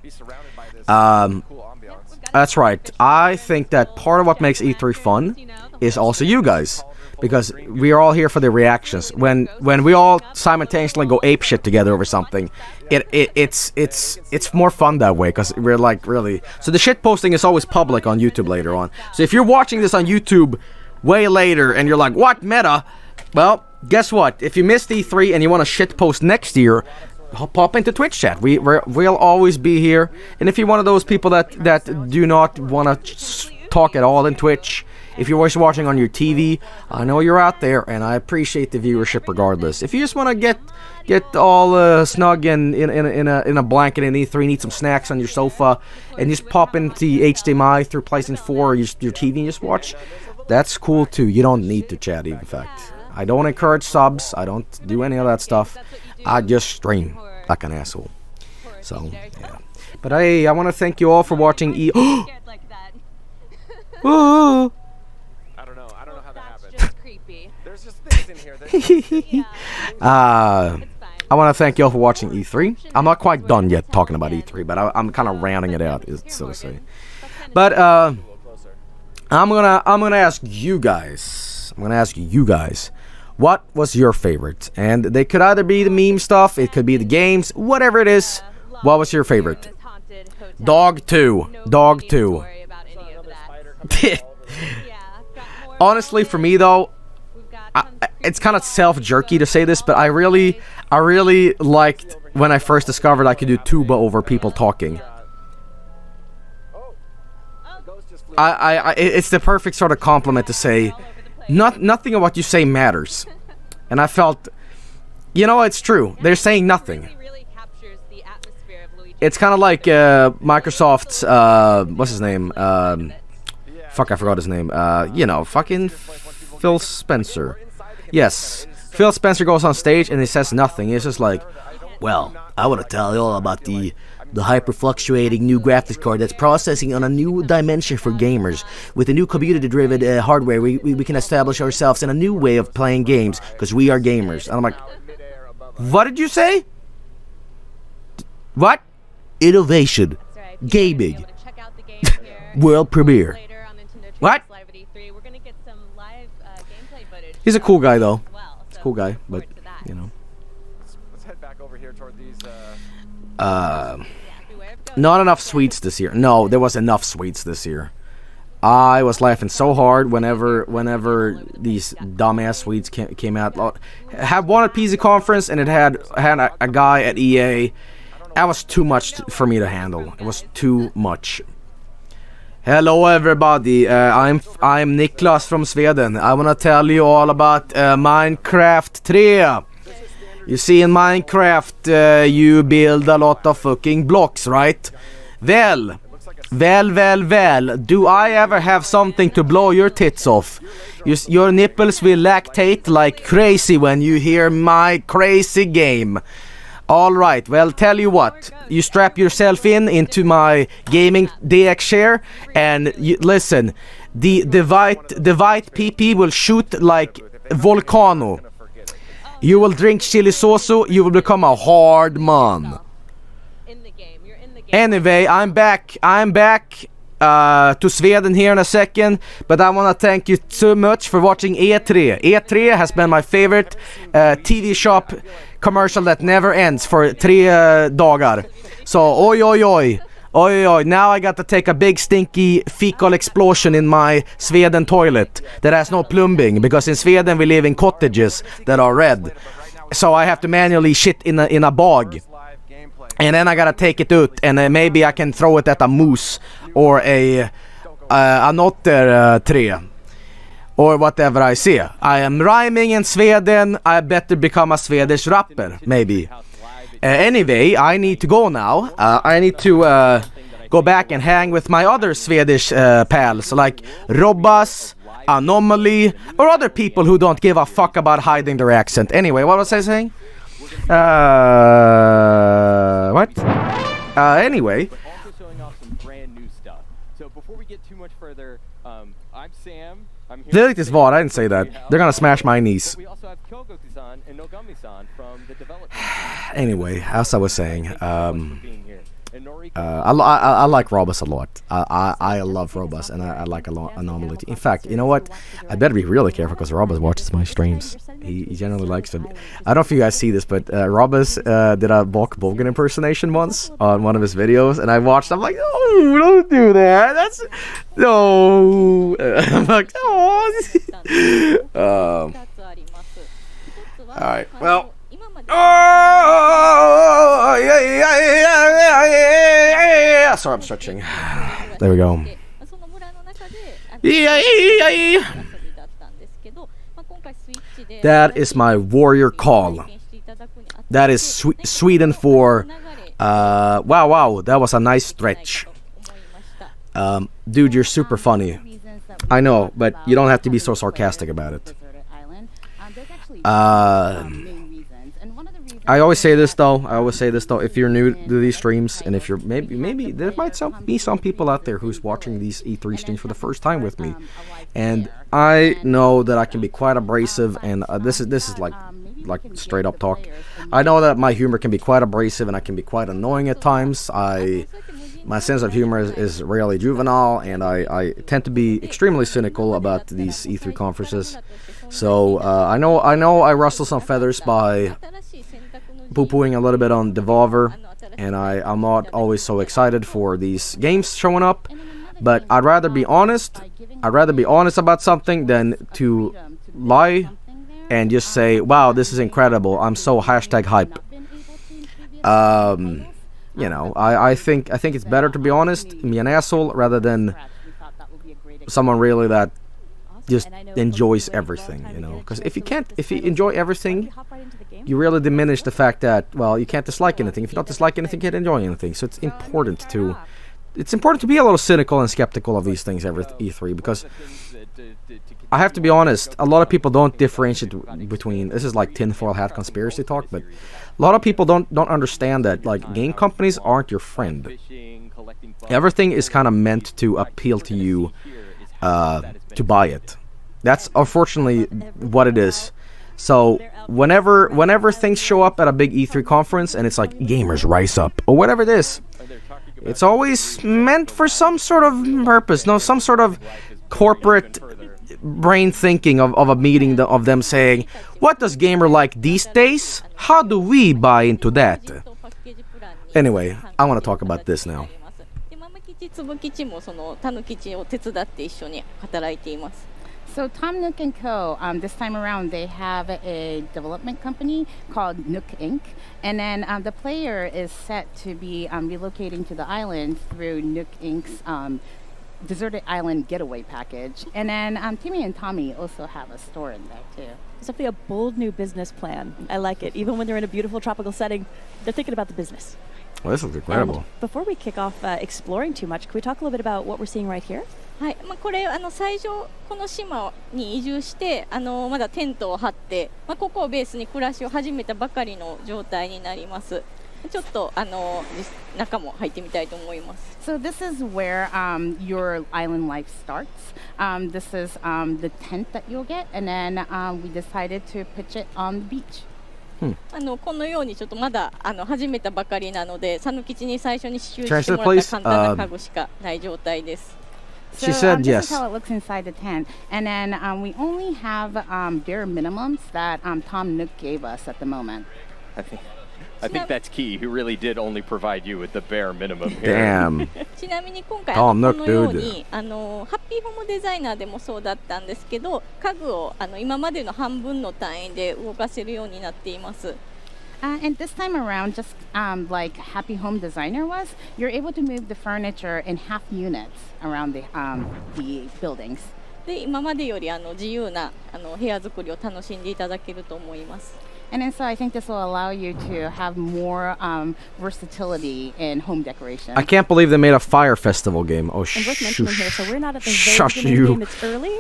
That's right. I think that part of what makes E3 fun is also you guys, because we are all here for the reactions. When we all simultaneously go apeshit together over something, it's more fun that way, because we're like, really. So the shit posting is always public on YouTube later on. So if you're watching this on YouTube way later and you're like, what, meta? Well, guess what? If you missed E3 and you want to shit post next year, pop into Twitch chat. We'll always be here. And if you're one of those people that do not want to talk at all in Twitch, if you're always watching on your TV, I know you're out there, and I appreciate the viewership regardless. If you just want to get all snug in a blanket in E3, need some snacks on your sofa, and just pop into HDMI through PlayStation 4 or your TV and just watch, that's cool too. You don't need to chat, in fact. I don't encourage subs. I don't do any of that stuff. I just stream like an asshole. So, yeah. But hey, I want to thank you all for watching Ooh. I want to thank you all for watching E3. I'm not quite done yet talking about E3, but I'm kind of rounding it out, so to say. But I'm gonna ask you guys. What was your favorite? And they could either be the meme stuff, it could be the games, whatever it is. What was your favorite? Dog 2. Honestly, for me though, it's kind of self-jerky to say this, but I really liked when I first discovered I could do tuba over people talking. It's the perfect sort of compliment to say, nothing of what you say matters. And I felt, you know, it's true. They're saying nothing. It's kind of like Microsoft's, what's his name? Fuck, I forgot his name. You know, fucking Phil Spencer. Yes, Phil Spencer goes on stage and he says nothing. He's just like, well, I want to tell you all about the hyper-fluctuating new graphics card that's processing on a new dimension for gamers. With a new computer-driven hardware, we can establish ourselves in a new way of playing games, because we are gamers. And I'm like, what did you say? What? Innovation. Gaming. World premiere. What? He's a cool guy, though. He's a cool guy, but, you know. Let's head back over here toward these, not enough sweets this year. No, there was enough sweets this year. I was laughing so hard whenever these dumbass sweets came out. Had one at PC Conference, and it had a guy at EA. That was too much for me to handle. It was too much. Hello everybody, I'm Niklas from Sweden. I wanna tell you all about Minecraft 3. You see, in Minecraft you build a lot of fucking blocks, right? Well, do I ever have something to blow your tits off? Your nipples will lactate like crazy when you hear my crazy game. Alright, well, tell you what. You strap yourself into my gaming DX chair, and listen, the white PP will shoot like volcano. You will drink chili sauce, you will become a hard man. Anyway, I'm back to Sweden here in a second, but I want to thank you so much for watching E3. E3 has been my favorite TV shop commercial that never ends for 3 dagar. So, oi, now I got to take a big stinky fecal explosion in my Sweden toilet that has no plumbing, because in Sweden we live in cottages that are red. So I have to manually shit in a bog. And then I gotta take it out, and maybe I can throw it at a moose or another tree, or whatever I see. I am rhyming in Sweden. I better become a Swedish rapper, maybe. Anyway, I need to go now. I need to go back and hang with my other Swedish pals, like Robbas, Anomaly, or other people who don't give a fuck about hiding their accent. Anyway, what was I saying? What? Anyway. Also showing off some brand new stuff. So before we get too much further, I'm Sam. I'm here. This VOD, I didn't say that. They're gonna smash my niece. We also have Kyogoku-san and Nogami-san from the development. Anyway, as I was saying, I like Robus a lot. I love Robus, and I like Anomaly. In fact, you know what? I better be really careful, because Robus watches my streams. He generally likes to. I don't know if you guys see this, but Robus did a Bok Bogan impersonation once on one of his videos, and I watched. I'm like, oh, don't do that. That's no. I'm like, oh. All right. Well. Oh, yeah. Sorry, I'm stretching. There we go. That is my warrior call. That is Sweden for wow, that was a nice stretch. Dude, you're super funny. I know, but you don't have to be so sarcastic about it. I always say this though. If you're new to these streams, and if you're maybe there might be some people out there who's watching these E3 streams for the first time with me, and I know that I can be quite abrasive, and this is like straight up talk. I know that my humor can be quite abrasive, and I can be quite annoying at times. My sense of humor is really juvenile, and I tend to be extremely cynical about these E3 conferences. So I know I rustle some feathers by poo-pooing a little bit on Devolver, and I'm not always so excited for these games showing up. But I'd rather be honest. I'd rather be honest about something than to lie and just say, "Wow, this is incredible. I'm so #hype." You know, I think it's better to be honest and be an asshole rather than someone really that just enjoys everything, you know. Because if you enjoy everything, you really diminish the fact that, well, you can't dislike anything. If you don't dislike anything, you can't enjoy anything. So it's important to be a little cynical and skeptical of these things every E3, because I have to be honest, a lot of people don't differentiate between, this is like tinfoil hat conspiracy talk, but a lot of people don't understand that, like, game companies aren't your friend. Everything is kind of meant to appeal to you to buy it. That's unfortunately what it is. So whenever things show up at a big E3 conference and it's like gamers rise up or whatever it is, it's always meant for some sort of purpose, some sort of corporate brain thinking of a meeting of them saying, what does gamer like these days? How do we buy into that? Anyway, I want to talk about this now. So Tom Nook & Co., this time around, they have a development company called Nook Inc. And then the player is set to be relocating to the island through Nook Inc.'s Deserted Island Getaway Package. And then Timmy and Tommy also have a store in there, too. It's definitely a bold new business plan. I like it. Even when they're in a beautiful tropical setting, they're thinking about the business. Well, this looks incredible. And before we kick off exploring too much, can we talk a little bit about what we're seeing right here? はい、これ最初この島に移住してまだテントを張って、ここをベースに暮らしを始めたばかりの状態になります。ちょっと中も入ってみたいと思います。So this is where your island life starts. This is the tent that you'll get, and then we decided to pitch it on the beach. このようにちょっとまだ始めたばかりなので、佐野吉に最初に支給してもらった簡単な家具しかない状態です。She said yes. This is how it looks inside the tent, and then we only have bare minimums that Tom Nook gave us at the moment. I think that's key. He really did only provide you with the bare minimum here. Damn. ちなみに今回このようにハッピーホームデザイナーでもそうだったんですけど、家具を今までの半分の単位で動かせるようになっています。And this time around, just like Happy Home Designer was, you're able to move the furniture in half units around the buildings. で、今までより自由な部屋作りを楽しんでいただけると思います。And then so I think this will allow you to have more versatility in home decoration. I can't believe they made a fire festival game. Oh, and worth mentioning here, so we're not at the very beginning of the game. It's early,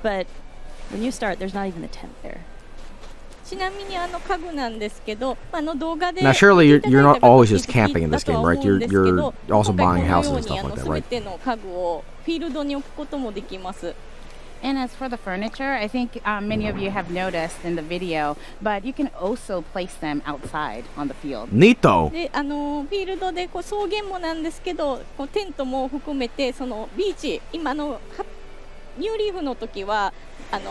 but when you start, there's not even a tent there. ちなみに家具なんですけど、動画で Now surely you're not always just camping in this game, right? You're also buying houses and stuff like that, right? 全ての家具をフィールドに置くこともできます。And as for the furniture, I think many of you have noticed in the video, but you can also place them outside on the field. Neato. で、フィールドで草原もなんですけど、テントも含めてそのビーチ、今ニューリーフの時は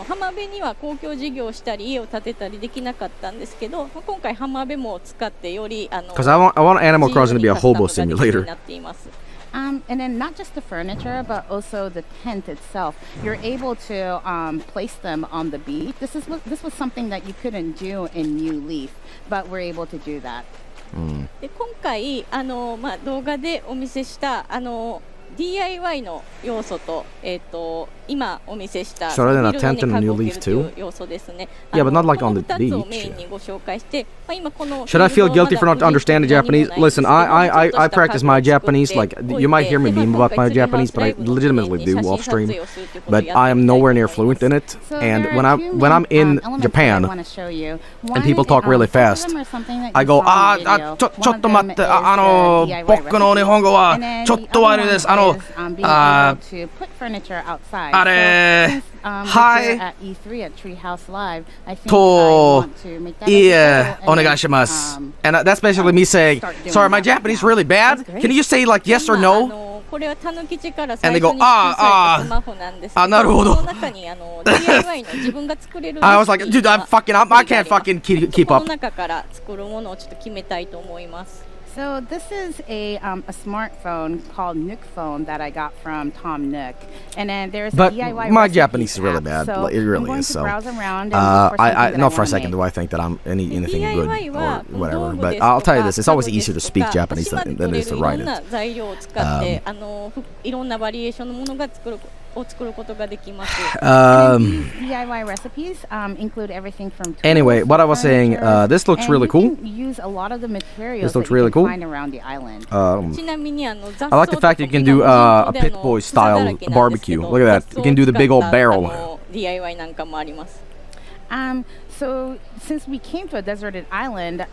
浜辺には公共事業をしたり家を建てたりできなかったんですけど、今回浜辺も使ってよりBecause I want Animal Crossing to be a hobo simulator. And then not just the furniture, but also the tent itself. You're able to place them on the beach. This was something that you couldn't do in New Leaf, but we're able to do that. で今回動画でお見せした DIY の要素と、今お見せした So rather than a tent and a new leaf too? Yeah, but not like on the beach. Should I feel guilty for not understanding Japanese? Listen, I practice my Japanese. Like, you might hear me meme about my Japanese, but I legitimately do off stream. But I am nowhere near fluent in it. And when I'm in Japan and people talk really fast, I go, ちょっと待って、僕の日本語はちょっと悪いです。あれ、はい、と、いえ、お願いします。And that's basically me saying, sorry, my Japanese is really bad. Can you say like yes or no? これはたぬきちから And they go, スマホなんですけど、なるほど。その中にDIY の自分が作れる I was like, dude, I can't fucking keep up. この中から作るものをちょっと決めたいと思います。So this is a smartphone called Nook Phone that I got from Tom Nook, and then there's but DIY my Japanese is really bad. So it really I'm is. So browse around I not for a second do I think that I'm anything good or whatever. But I'll tell you this: it's always easier to speak Japanese than it is to write it. 材料を使っていろんなバリエーションのものが作ることができます。DIY recipes include everything from anyway, what I was saying, this looks really cool. Use a lot of the materials this looks really cool. Around the island. I like the fact that you can do a Pit Boy style barbecue. Look at that. You can do the big old barrel. DIY なんかもあります。So since we came to a deserted island,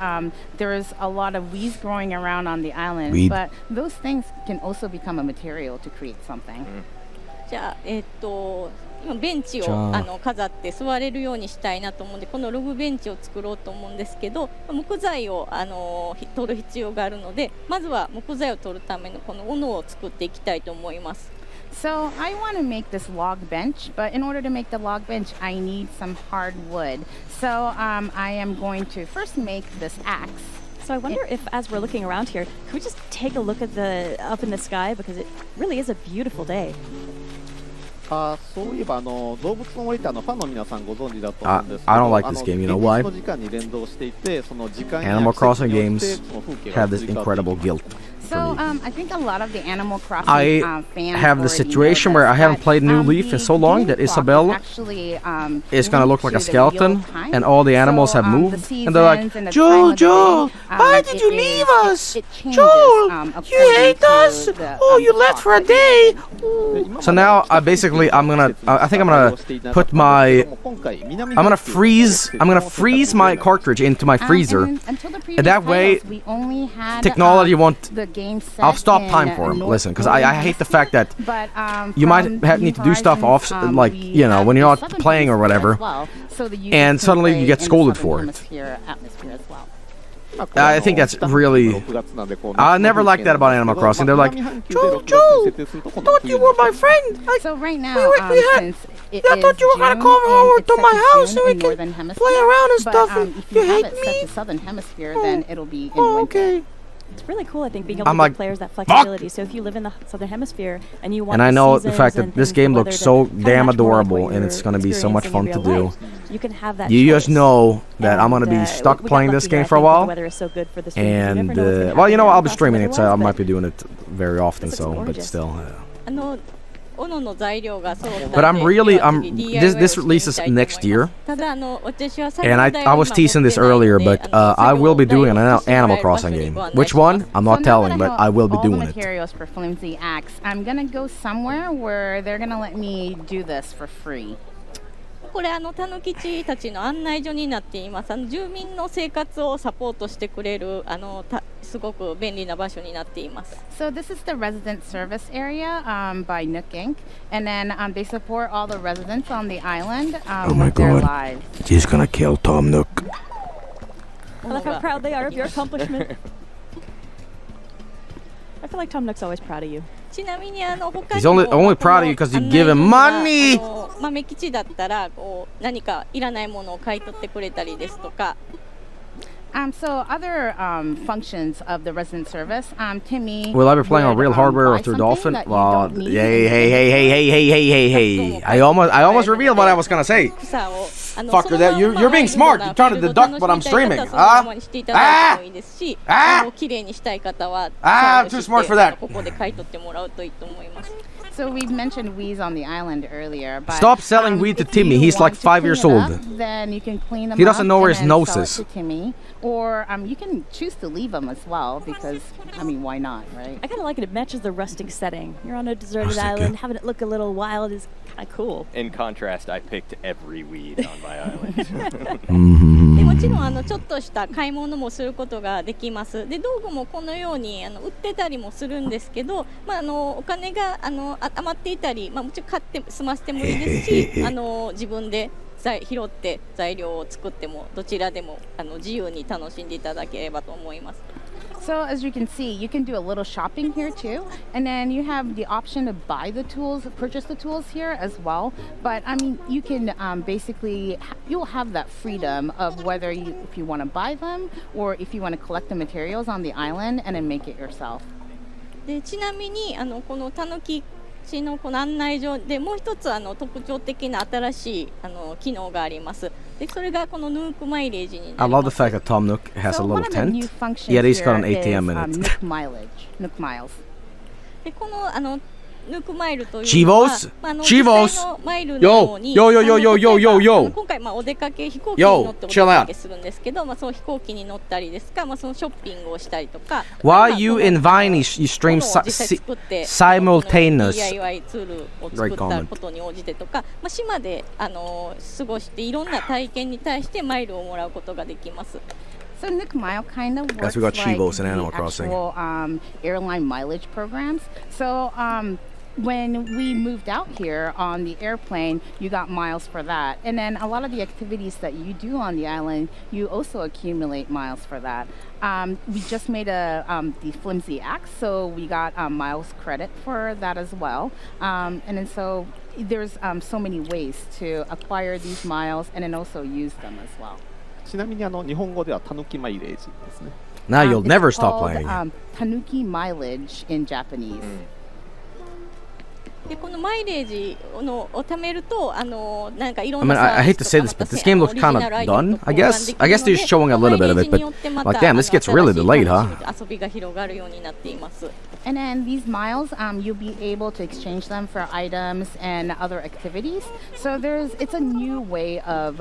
there's a lot of weeds growing around on the island. But those things can also become a material to create something. じゃあ今ベンチを飾って座れるようにしたいなと思うんで、このログベンチを作ろうと思うんですけど、木材を取る必要があるので、まずは木材を取るためのこの斧を作っていきたいと思います。So I want to make this log bench, but in order to make the log bench, I need some hard wood. So I am going to first make this axe. So I wonder if, as we're looking around here, could we just take a look at the up in the sky, because it really is a beautiful day. そういえば動物の森ってファンの皆さんご存知だと思うんですけど、 I don't like this game. You know why? の時間に連動していて、その時間 Animal Crossing games have this incredible guilt. So I think a lot of the Animal Crossing fans have the situation where I haven't played New Leaf in so long that Isabel is gonna look like a skeleton, and all the animals have moved, and they're like, Joel, why did you leave us? Joel, you hate us? Oh, you left for a day. So now I think I'm gonna put my, I'm gonna freeze my cartridge into my freezer, and that way technology won't. I'll stop time for him. Listen, because I hate the fact that you might need to do stuff off, like, you know, when you're not playing or whatever, and suddenly you get scolded for it. I think that's really... I never liked that about Animal Crossing. They're like, Joel, I thought you were my friend. So right now, I thought you were going to come over to my house so we can play around and stuff, and you hate me? If you have it set to Southern Hemisphere, then it'll be in winter. Okay. It's really cool, I think, being able to give players that flexibility. So if you live in the Southern Hemisphere and you want and I know the fact that this game looks so damn adorable and it's going to be so much fun to do. You can have that. You just know that I'm going to be stuck playing this game for a while. And, well, you know, I'll be streaming it, so I might be doing it very often, so, but still. But this releases next year, and I was teasing this earlier, but I will be doing an Animal Crossing game. Which one? I'm not telling, but I will be doing it. Materials for flimsy axe. I'm gonna go somewhere where they're gonna let me do this for free. これたぬきちたちの案内所になっています。住民の生活をサポートしてくれるすごく便利な場所になっています。So this is the resident service area by Nook Inc. And then they support all the residents on the island with their lives. He's gonna kill Tom Nook. I love how proud they are of your accomplishment. I feel like Tom Nook's always proud of you. ちなみにHe's only proud of you because you give him money. 豆吉だったら何かいらないものを買い取ってくれたりですとか。So other functions of the resident service, Timmy. Will I be playing on real hardware or through Dolphin? Well, hey! I almost revealed what I was gonna say. Fucker, that you're being smart. You're trying to deduct what I'm streaming. I'm too smart for that. So we mentioned Wii's on the island earlier, but stop selling weed to Timmy. He's like 5 years old. Then you can clean them. He doesn't know where his nose is. To Timmy, or you can choose to leave them as well because I mean, why not, right? I kind of like it. It matches the rustic setting. You're on a deserted island, having it look a little wild is kind of cool. In contrast, I picked every weed on my island. でもちろんちょっとした買い物もすることができます。で道具もこのように売ってたりもするんですけど、お金が余っていたり、もちろん買って済ませてもいいですし、自分で拾って材料を作ってもどちらでも自由に楽しんでいただければと思います。So as you can see, you can do a little shopping here too, and then you have the option to buy the tools, purchase the tools here as well. But I mean, you can basically, you'll have that freedom of whether if you want to buy them or if you want to collect the materials on the island and then make it yourself. でちなみにこのたぬき市のこの案内所でもう一つ特徴的な新しい機能があります。でそれがこのヌークマイレージになります。 I love the fact that Tom Nook has a little tent. Yet he's got an ATM in it. Nook miles. でこのヌークマイルというのはChivos! Yo! 今回お出かけ飛行機に乗ってお出かけするんですけど、その飛行機に乗ったりですか、そのショッピングをしたりとか。While you in Vine, you stream simultaneous. DIY ツールを作ったことに応じてとか、島で過ごしていろんな体験に対してマイルをもらうことができます。So Nook Mile kind of works we got like Chivos in Animal Crossing. Actual airline mileage programs. So when we moved out here on the airplane, you got miles for that. And then a lot of the activities that you do on the island, you also accumulate miles for that. We just made the flimsy axe, so we got miles credit for that as well. And then so there's so many ways to acquire these miles and then also use them as well. ちなみに日本語ではたぬきマイレージですね。Now you'll never stop playing. Tanuki mileage in Japanese. でこのマイレージを貯めるとなんかいろん I な I hate to say this, but this game looks kind of done. I guess they're just showing a little bit of it, but like damn, this gets really delayed, huh? 遊びが広がるようになっています。 And then these miles, you'll be able to exchange them for items and other activities. So it's a new way of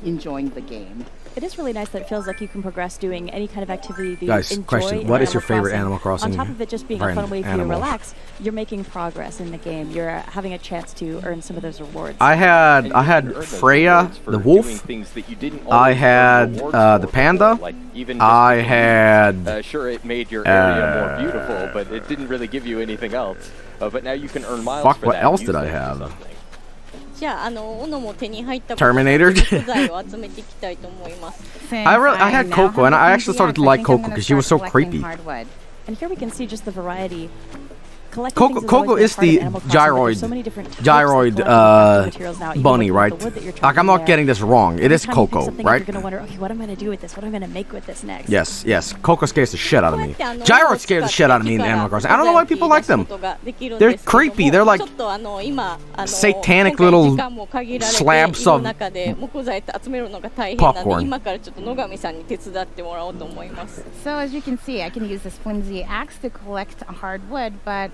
enjoying the game. It is really nice that it feels like you can progress doing any kind of activity that Guys, you enjoy. question, what is your favorite Animal Crossing? On top of it just being a fun way for you to relax, you're making progress in the game. You're having a chance to earn some of those rewards. I had Freya, the wolf. I had the panda. I had sure, it made your area more beautiful, but it didn't really give you anything else. But now you can earn miles fuck, for what that. else did I have? じゃあ斧も手に入った Terminator. 食材を集めていきたいと思います。 I had Coco, and I actually started to like Coco because she was so creepy. And here we can see just the variety. Coco is the gyroid bunny, right? Like, I'm not getting this wrong. It is Coco, right? You're gonna wonder, okay, what am I gonna do with this? What am I gonna make with this next? Yes. Coco scares the shit out of me. Gyroid scares the shit out of me in Animal Crossing. I don't know why people like them. They're creepy. They're like satanic little slabs of popcorn. So as you can see, I can use this flimsy axe to collect hardwood, but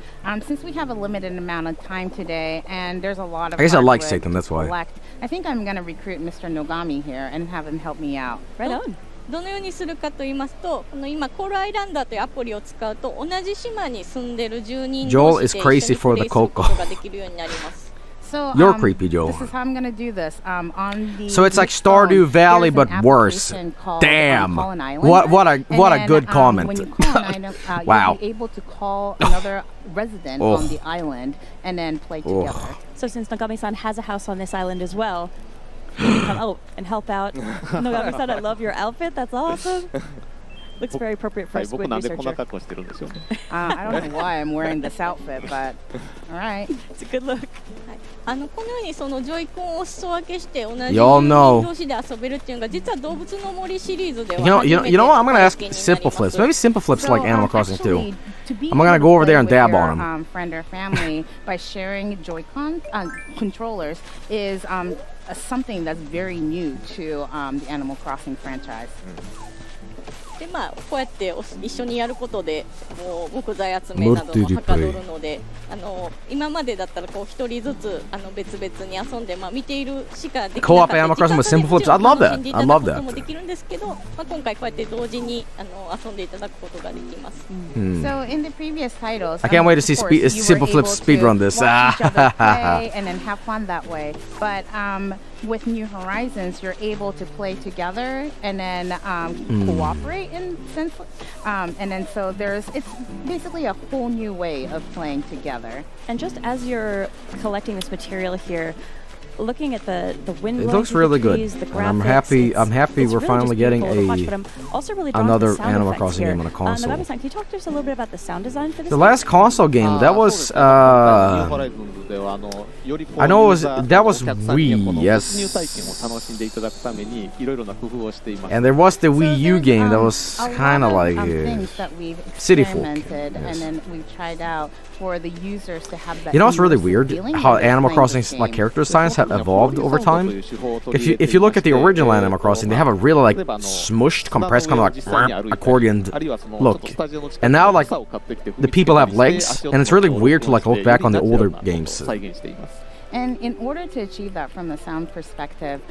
since we have a limited amount of time today and there's a lot of I guess I like hardwood Satan, that's to why. collect, I think I'm going to recruit Mr. Nogami here and have him help me out. Right on. どのようにするかと言いますと、この今コールアイランダーというアプリを使うと同じ島に住んでる住人同士で一緒にプレイすることができるようになります。 So, You're creepy, Joel. This is how I'm going to do this. On the So it's like Stardew Valley, but worse. Damn. What a good comment. When you call an item, Wow. you'll be able to call another resident on the island and then play together. So since Nogami-san has a house on this island as well, you can come and help out. Nogami-san, I love your outfit. That's awesome. Looks very appropriate for a squid 僕なんでこんな researcher. 格好してるんでしょうね。 I don't know why I'm wearing this outfit, but all right. It's a good look. このようにそのジョイコンをお裾分けして同じ Y'all know. 同士で遊べるっていうのが実は動物の森シリーズでは You know what? I'm gonna ask Simple Flips. Maybe Simple Flips like Animal Crossing too. I'm gonna go over there and dab on him. Friend or family by sharing Joy-Con controllers is something that's very new to the Animal Crossing franchise. でこうやって一緒にやることでもう木材集めなどもはかどるので今までだったらこう一人ずつ別々に遊んで見ているしかできなかった Co-op Animal Crossing with Simple Flips. I love that. I love that. もできるんですけど今回こうやって同時に遊んでいただくことができます。 So in the previous titles, I can't wait to see Simple Flips speedrun this. And then have fun that way. But with New Horizons, you're able to play together and then cooperate in sense. And then so it's basically a whole new way of playing together. And just as you're collecting this material here, looking at the wind, it looks really good. I'm happy we're finally getting another Animal Crossing game on a console. Can you talk to us a little bit about the sound design for this? The last console game that was I know that was Wii, yes. And there was the Wii U game that was kind of like City Folk. And then we tried out for the users to have that. You know what's really weird? How Animal Crossing's like character designs have evolved over time. If you look at the original Animal Crossing, they have a really like smushed, compressed kind of like accordion look. And now like the people have legs, and it's really weird to like look back on the older games. And in order to achieve that from the sound perspective,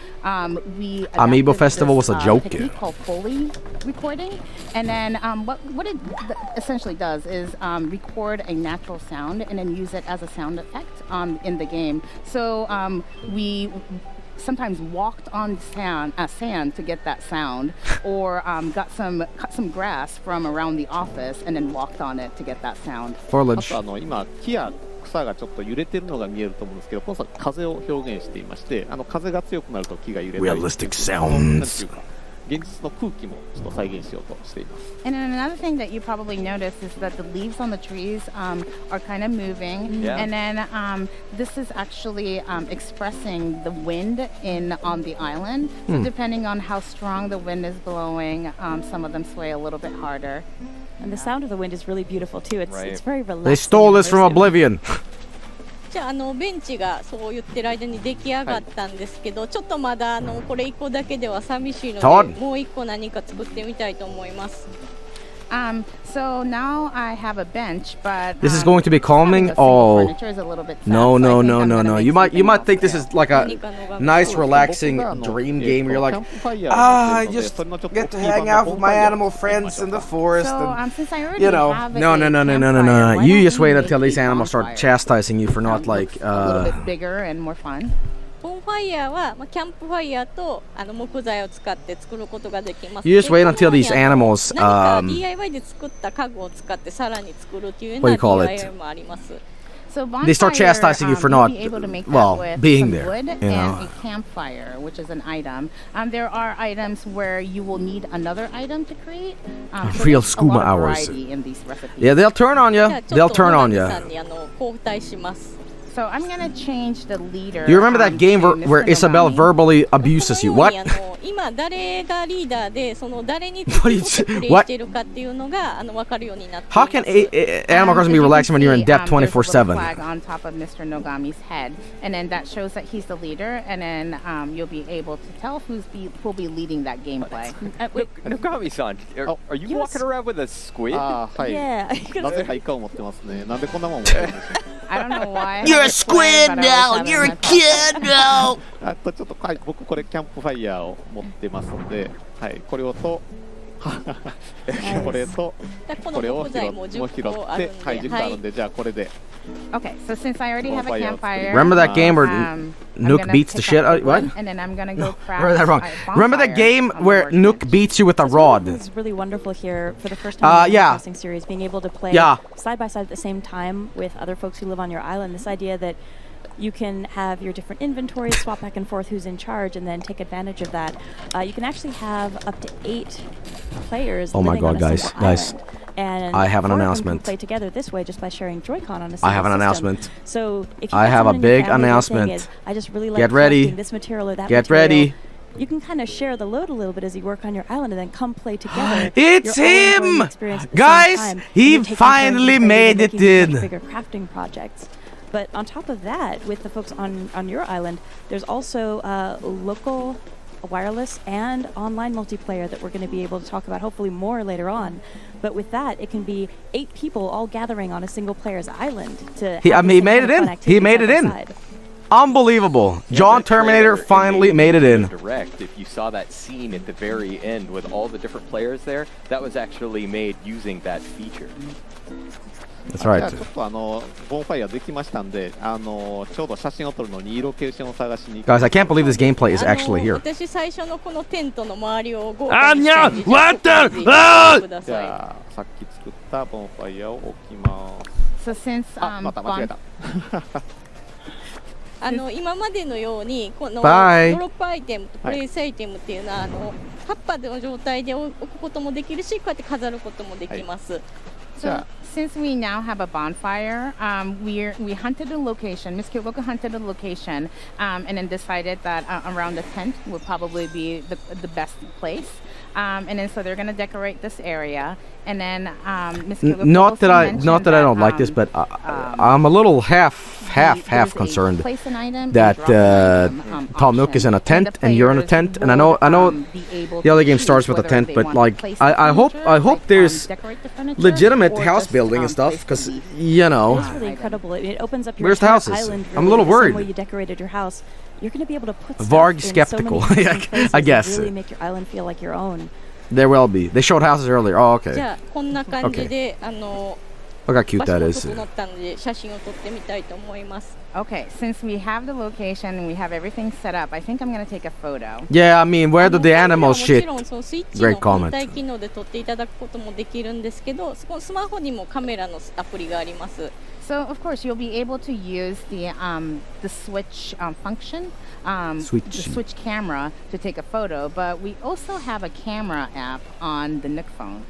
we Amiibo Festival was a joke. Technique called Foley recording, and then what it essentially does is record a natural sound and then use it as a sound effect in the game. So we sometimes walked on sand to get that sound, or cut some grass from around the office and then walked on it to get that sound. Foliage. 草がちょっと揺れてるのが見えると思うんですけど、この際風を表現していまして、風が強くなると木が揺れたり、 Realistic sounds. 現実の空気もちょっと再現しようとしています。 And then another thing that you probably noticed is that the leaves on the trees are kind of moving, and then this is actually expressing the wind on the island. So depending on how strong the wind is blowing, some of them sway a little bit harder. And the sound of the wind is really beautiful too. It's very relaxing. They stole this from Oblivion. じゃあベンチがそう言ってる間に出来上がったんですけど、ちょっとまだこれ1個だけでは寂しいので、もう1個何か作ってみたいと思います。So now I have a bench, but this is going to be calming. Oh, no. You might think this is like a nice, relaxing dream game where you're like, I just get to hang out with my animal friends in the forest. So and, since I already have no. You just wait until these animals start chastising you for not like a little bit bigger and more fun. ボンファイヤーはキャンプファイヤーと木材を使って作ることができます。You just wait until these animals DIY で作った家具を使ってさらに作るというような DIY もあります。They start chastising you for not, being there. Wood and a campfire, which is an item. There are items where you will need another item to create. Real scuba hours. Yeah, they'll turn on you. They'll turn on you. So I'm gonna change the leader. You remember that game where Isabel verbally abuses you? What? 今誰がリーダーでその誰についてプレイしているかっていうのが分かるようになっています。How can Animal Crossing be relaxing when you're in depth 24/7? Flag on top of Mr. Nogami's head, and then that shows that he's the leader, and then you'll be able to tell who'll be leading that gameplay. Nogami-san, are you walking around with a squid? はい。 Yeah. なぜかイカを持ってますね。なんでこんなもん持ってるんでしょう。 I don't know why. You're a squid now. You're a kid now. ちょっと僕これキャンプファイヤーを持ってますので、はい、これをとこれとこれを拾って、はい、10個あるんで、じゃあこれで。Okay, so since I already have a campfire, remember that game where Nook beats the shit out? What? And then I'm gonna go craft. Remember that wrong? Remember that game where Nook beats you with a rod? It's really wonderful here for the first time in the Crossing series, being able to play side by side at the same time with other folks who live on your island. This idea that You can have your different inventories, swap back and forth who's in charge, and then take advantage of that. You can actually have up to 8 players. Oh my God, guys. And I have an 4 of them announcement. can play together this way just by sharing Joy-Con on a single I have an system. announcement. So if you I have a someone in your big family that's saying announcement. is, I just really like Get ready. collecting this material or that Get material, ready. you can kind of share the load a little bit as you work on your island and then come play together. It's You're all enjoying him! the experience at the Guys, same time. he You're taking finally turns in made it making in. much bigger crafting projects. But on top of that, with the folks on your island, there's also local wireless and online multiplayer that we're going to be able to talk about hopefully more later on. But with that, it can be 8 people all gathering on a single player's island to He made it in. He made it in. Unbelievable. John Terminator finally made it in. Direct, if you saw that scene at the very end with all the different players there, that was actually made using that feature. That's right. ちょっとボンファイアできましたんで、ちょうど写真を撮るのにいいロケーションを探しに。Guys, I can't believe this gameplay is actually here. 私最初のこのテントの周りを豪あにゃ、What the？ じゃあさっき作ったボンファイアを置きます。 So since また間違えた。今までのようにこのドロ Bye. ップアイテムとプレイスアイテムっていうのは葉っぱの状態で置くこともできるし、こうやって飾ることもできます。So since we now have a bonfire, we hunted a location. Miss Kyoboku hunted a location, and then decided that around the tent would probably be the best place. And then so they're gonna decorate this area, and then Miss Kyoboku Not that I don't like um, this, but I'm a little half concerned that Tom Nook is in a tent and you're in a tent, and I know the other game starts with a tent, but like I hope there's legitimate house building and stuff, because you know. It's really incredible. It opens up your Where's the houses? island. Really, I'm a little the same worried. way you decorated your house. You're going to be able to put stuff Vargskelethor, in so many different places I guess. and really make your island feel like your own. There will be. They showed houses earlier. Oh, じ okay. ゃあこんな感じで Look how cute 場所 that も is. 整ったので写真を撮ってみたいと思います。 Okay, since we have the location and we have everything set up, I think I'm gonna take a photo. Yeah, I mean, where do the も animals ち shit? ろんそのスイッチ Great の comment. 本体機能で撮っていただくこともできるんですけど、そこスマホにもカメラのアプリがあります。 So of course you'll be able to use the switch function, the switch camera to take a photo. But we also have a camera app on the Nook phone.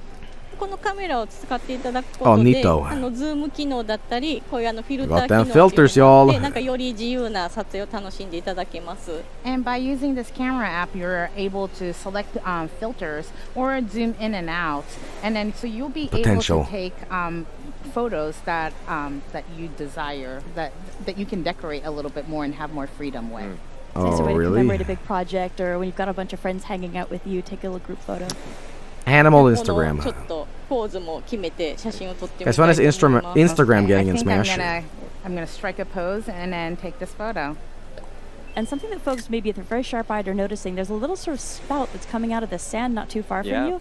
このカメラを使っていただくことで、ズーム機能だったり、こういうフィルター機能で、なんかより自由な撮影を楽しんでいただけます。And by using this camera app, you're able to select filters or zoom in and out, and then so you'll be able to take photos that you desire, that you can decorate a little bit more and have more freedom with. Oh, it's a way to really? commemorate a big project, or when you've got a bunch of friends hanging out with you, take a little group photo. Animal Instagram. Guys, when is Instagram getting in Smash? I'm gonna strike a pose and then take this photo. And something that folks maybe if they're very sharp-eyed are noticing, there's a little sort of spout that's coming out of the sand not too far from you.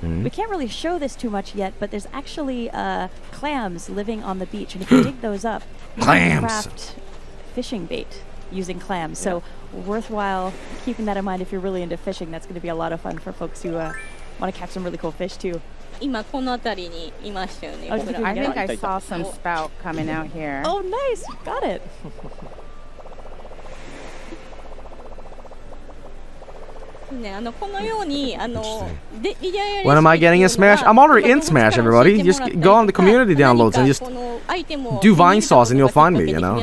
We can't really show this too much yet, but there's actually clams living on the beach, and if you dig those up, you can craft fishing bait using clams. So worthwhile keeping that in mind if you're really into fishing. That's going to be a lot of fun for folks who want to catch some really cool fish too. 今この辺りにいましたよね。 I think I saw some spout coming out here. Oh, nice! Got it. ね、このようにで When am I getting in Smash? I'm already in Smash, everybody. Just go on the community downloads and just do Vinesauce and you'll find me, you know.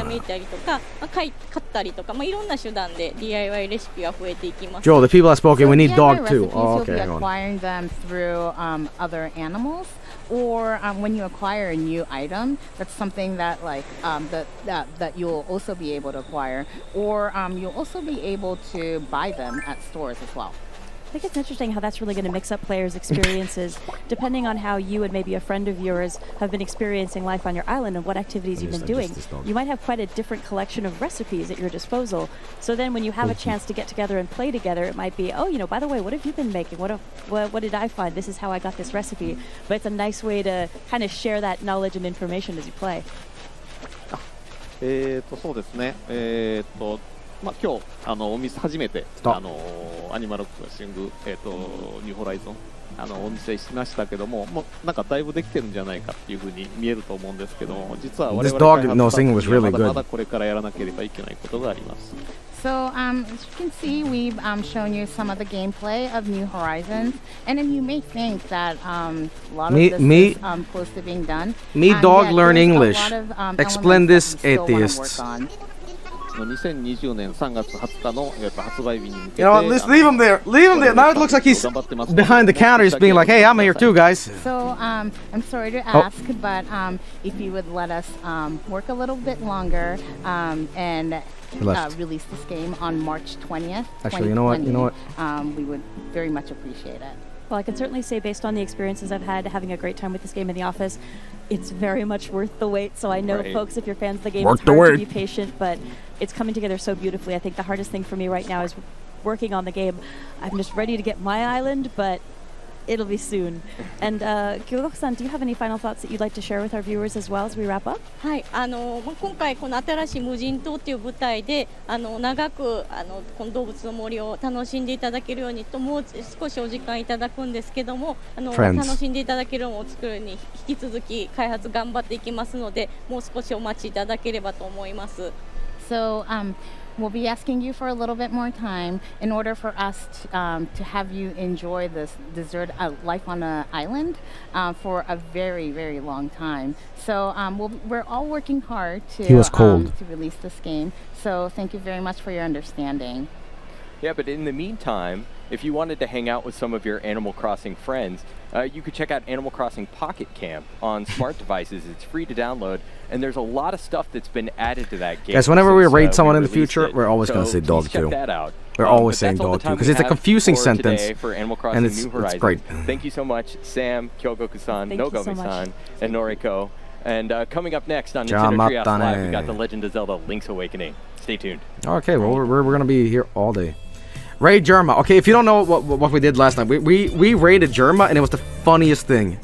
Joe, the people that spoke, we need dog too. Oh, okay, you'll be acquiring them through other animals, or when you acquire a new item, that's something that like that you'll also be able to acquire, or you'll also be able to buy them at stores as well. I think it's interesting how that's really going to mix up players' experiences, depending on how you and maybe a friend of yours have been experiencing life on your island and what activities you've been doing. You might have quite a different collection of recipes at your disposal. So then when you have a chance to get together and play together, it might be, oh, you know, by the way, what have you been making? What did I find? This is how I got this recipe. But it's a nice way to kind of share that knowledge and information as you play. そうですね。まあ今日お店初めてアニマルクロッシングニューホライゾンお見せしましたけども、もうなんかだいぶできてるんじゃないかっていう風に見えると思うんですけども、実は我々開発者にはまだまだこれからやらなければいけないことがあります。So, as you can see, we've shown you some of the gameplay of New Horizons, and then you may think that a lot of this is close to being done. Me dog learn English. Explain this, atheists. 2020年3月20日の発売日に向けて You know what, let's leave him there. Leave him there. Now it looks like he's behind the counter. He's being like, hey, I'm here too, guys. So, I'm sorry to ask, but if you would let us work a little bit longer and release this game on March 20th. Actually, you know what? We would very much appreciate it. Well, I can certainly say, based on the experiences I've had having a great time with this game in the office, it's very much worth the wait. So I know, folks, if you're fans of the game, it's hard to be patient, but it's coming together so beautifully. I think the hardest thing for me right now is working on the game. I'm just ready to get my island, but it'll be soon. And Kyogo-san, do you have any final thoughts that you'd like to share with our viewers as well as we wrap up? はい、今回この新しい無人島という舞台で長くこの動物の森を楽しんでいただけるようにともう少しお時間いただくんですけども楽しんでいただけるものを作るに引き続き開発頑張っていきますのでもう少しお待ちいただければと思います。So, we'll be asking you for a little bit more time in order for us to have you enjoy this desert life on an island for a very, very long time. So we're all working hard to release this game. So thank you very much for your understanding. Yeah, but in the meantime, if you wanted to hang out with some of your Animal Crossing friends, you could check out Animal Crossing Pocket Camp on smart devices. It's free to download, and there's a lot of stuff that's been added to that game. Guys, whenever we raid someone in the future, we're always going to say dog too. We're always saying dog too, because it's a confusing sentence, and it's great. Thank you so much, Sam, Kyogoku-san, Nogami-san, and Noriko. And coming up next on Nintendo Treehouse Live, we got The Legend of Zelda: Link's Awakening. Stay tuned. Okay, well, we're going to be here all day. Raid Germa. Okay, if you don't know what we did last night, we raided Germa, and it was the funniest thing.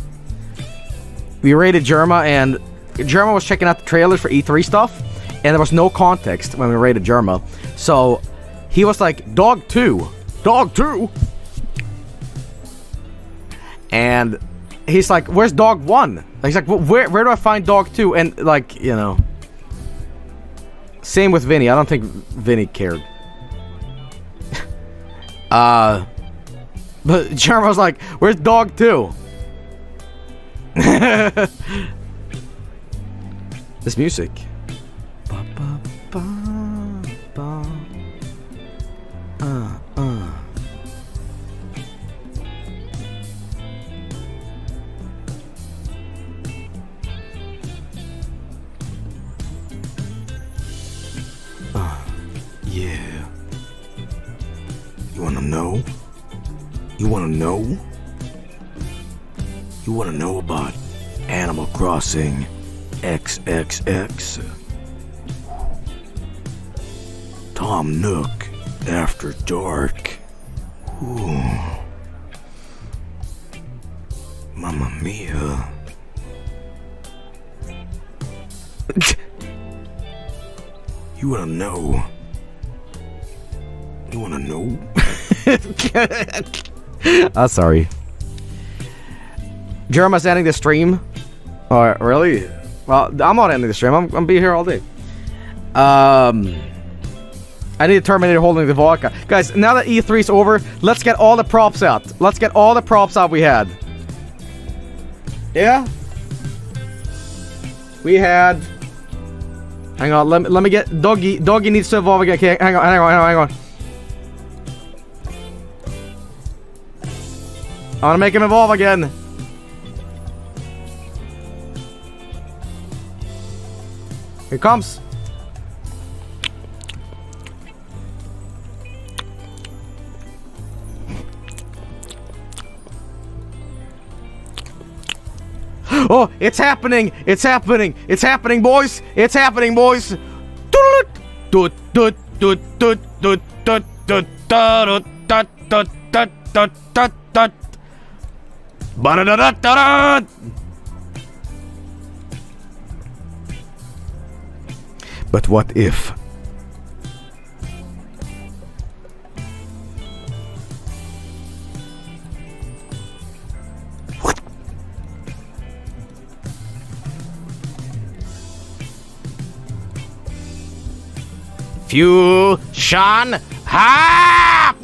We raided Germa, and Germa was checking out the trailers for E3 stuff, and there was no context when we raided Germa. So he was like, Dog 2. Dog 2? And he's like, where's Dog 1? He's like, well, where do I find Dog 2? And like, you know. Same with Vinny. I don't think Vinny cared. But Germa was like, where's Dog 2? This music. Yeah. You wanna know? You wanna know? You wanna know about Animal Crossing XXX? Tom Nook After Dark. Ooh. Mamma mia. You wanna know? You wanna know? Sorry. Jeremiah's ending the stream. Oh, really? Well, I'm not ending the stream. I'm gonna be here all day. I need a Terminator holding the vodka. Guys, now that E3's over, let's get all the props out. Let's get all the props out we had. Yeah? We had... Hang on, let me get... Doggy needs to evolve again. Okay, hang on. I want to make him evolve again. Here he comes. Oh, it's happening! It's happening! It's happening, boys! It's happening, boys! But what if? Fusion. Ha!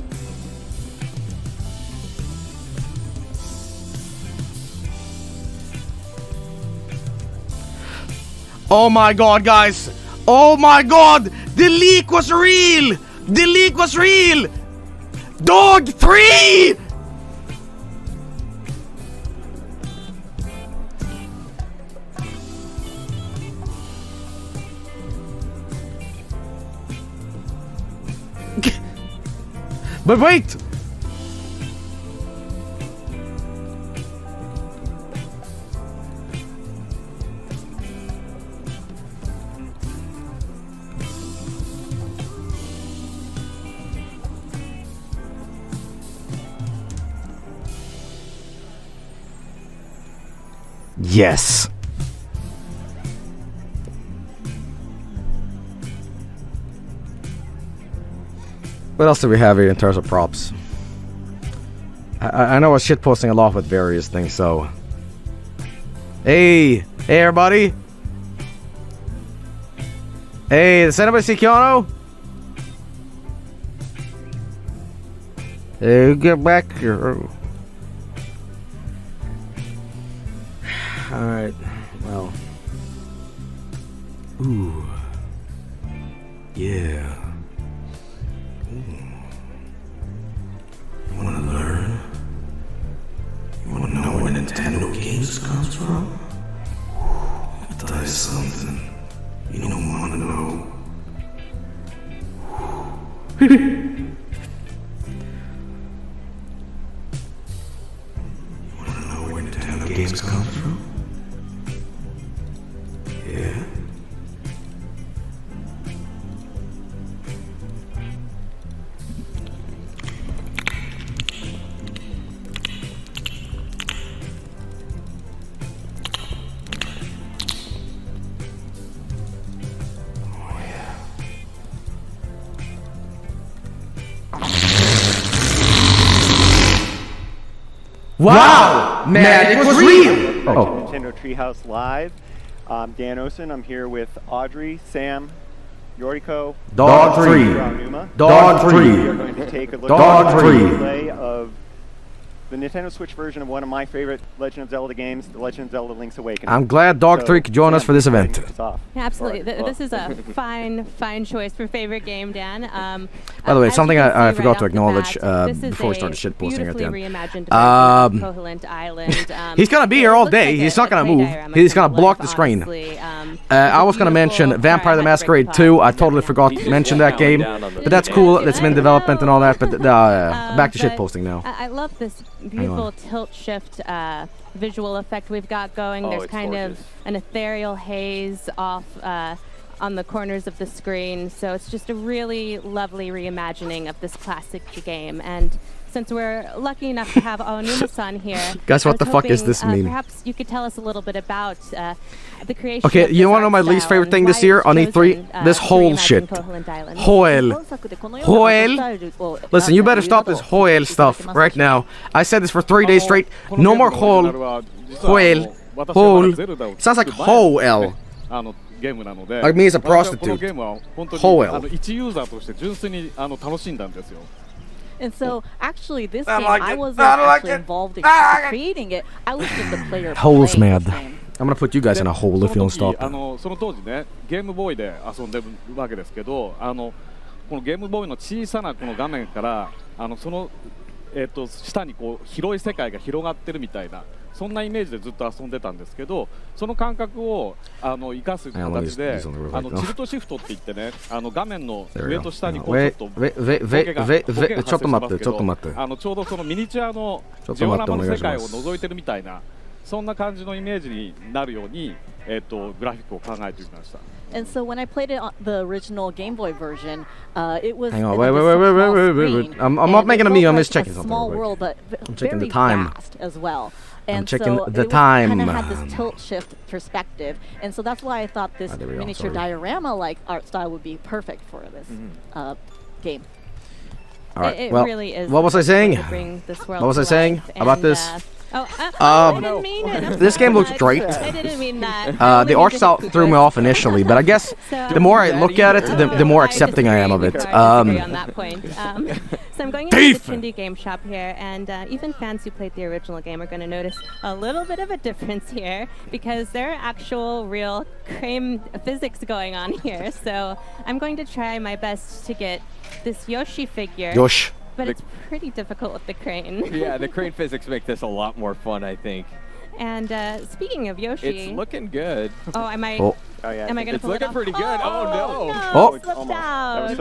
Oh my god, guys. Oh my god. The leak was real. The leak was real. Dog 3. But wait! Yes. What else do we have here in terms of props? I know I was shitposting a lot with various things, so... Hey! Hey, everybody! Hey, does anybody see Keanu? Hey, get back here. Alright, well... Ooh. Yeah. You wanna learn? You wanna know where Nintendo games comes from? I'll tell you something you don't wanna know. You wanna know where Nintendo games come from? Yeah? Wow! Man, it was real! Oh. Nintendo Treehouse Live. I'm Dan Osen. I'm here with Audrey, Sam, Yoriko, Dog 3. Dog 3. We are going to take a look Dog at 3. the play of the Nintendo Switch version of one of my favorite Legend of Zelda games, The Legend of Zelda Link's Awakening. I'm glad Dog 3 could join us for this event. Yeah, absolutely. This is a fine choice for favorite game, Dan. By the way, something I forgot to right acknowledge before we started shitposting at the end. He's gonna be here all day. He's not gonna move. He's gonna block the screen. I was gonna mention Vampire the Masquerade 2. I totally forgot to mention that game. But that's cool. That's been in development and all that. But back to shitposting now. I love this beautiful tilt shift visual effect we've got going. There's kind of an ethereal haze off on the corners of the screen, so it's just a really lovely reimagining of this classic game. And since we're lucky enough to have Aonuma-san here, guys, what the fuck is this meme? Perhaps you could tell us a little bit about the creation. Okay, you want to know my least favorite thing this year on E3? This whole shit. Hoel. Listen, you better stop this Hoel stuff right now. I said this for 3 days straight. No more Hoel. Hoel. Hoel. Sounds like Hoel. Like me as a prostitute. Hoel. And so, actually, this game, I wasn't actually involved in creating it. I was just a player. Hole's mad. I'm gonna put you guys in a hole if you don't stop. その当時ね、ゲームボーイで遊んでるわけですけど、このゲームボーイの小さなこの画面から、その下にこう広い世界が広がってるみたいな。そんなイメージでずっと遊んでたんですけど、その感覚を生かす形でチルトシフトって言ってね、画面の上と下にこうちょっとボケが発生しますけど、ちょうどそのミニチュアのジオラマの世界を覗いてるみたいな、そんな感じのイメージになるようにグラフィックを考えてみました。And so when I played it on the original Game Boy version, it was. Hang on, wait. I'm not making a meme. I'm just checking something. Small world, but I'm checking the time. Vast as well. I'm And checking so the it time. Kind of had this tilt shift perspective, and so that's why I thought this miniature diorama-like art style would be perfect for this game. All right. It well, really is what was I saying? to bring this world What was I to saying life. about And, this? I didn't mean it. This game looks great. I didn't mean that. The art style threw me off initially, but I guess the more I look at it, the more accepting I am of it. On that point. So I'm going into the Chindy game shop here, and even fans who played the original game are going to notice a little bit of a difference here because there are actual real crane physics going on here. So I'm going to try my best to get this Yoshi figure. Yosh. But it's pretty difficult with the crane. Yeah, the crane physics make this a lot more fun, I think. And speaking of Yoshi, it's looking good. Oh, am I? Oh. Am I gonna it's pull looking it off? pretty good. Oh no! Oh. It slipped out.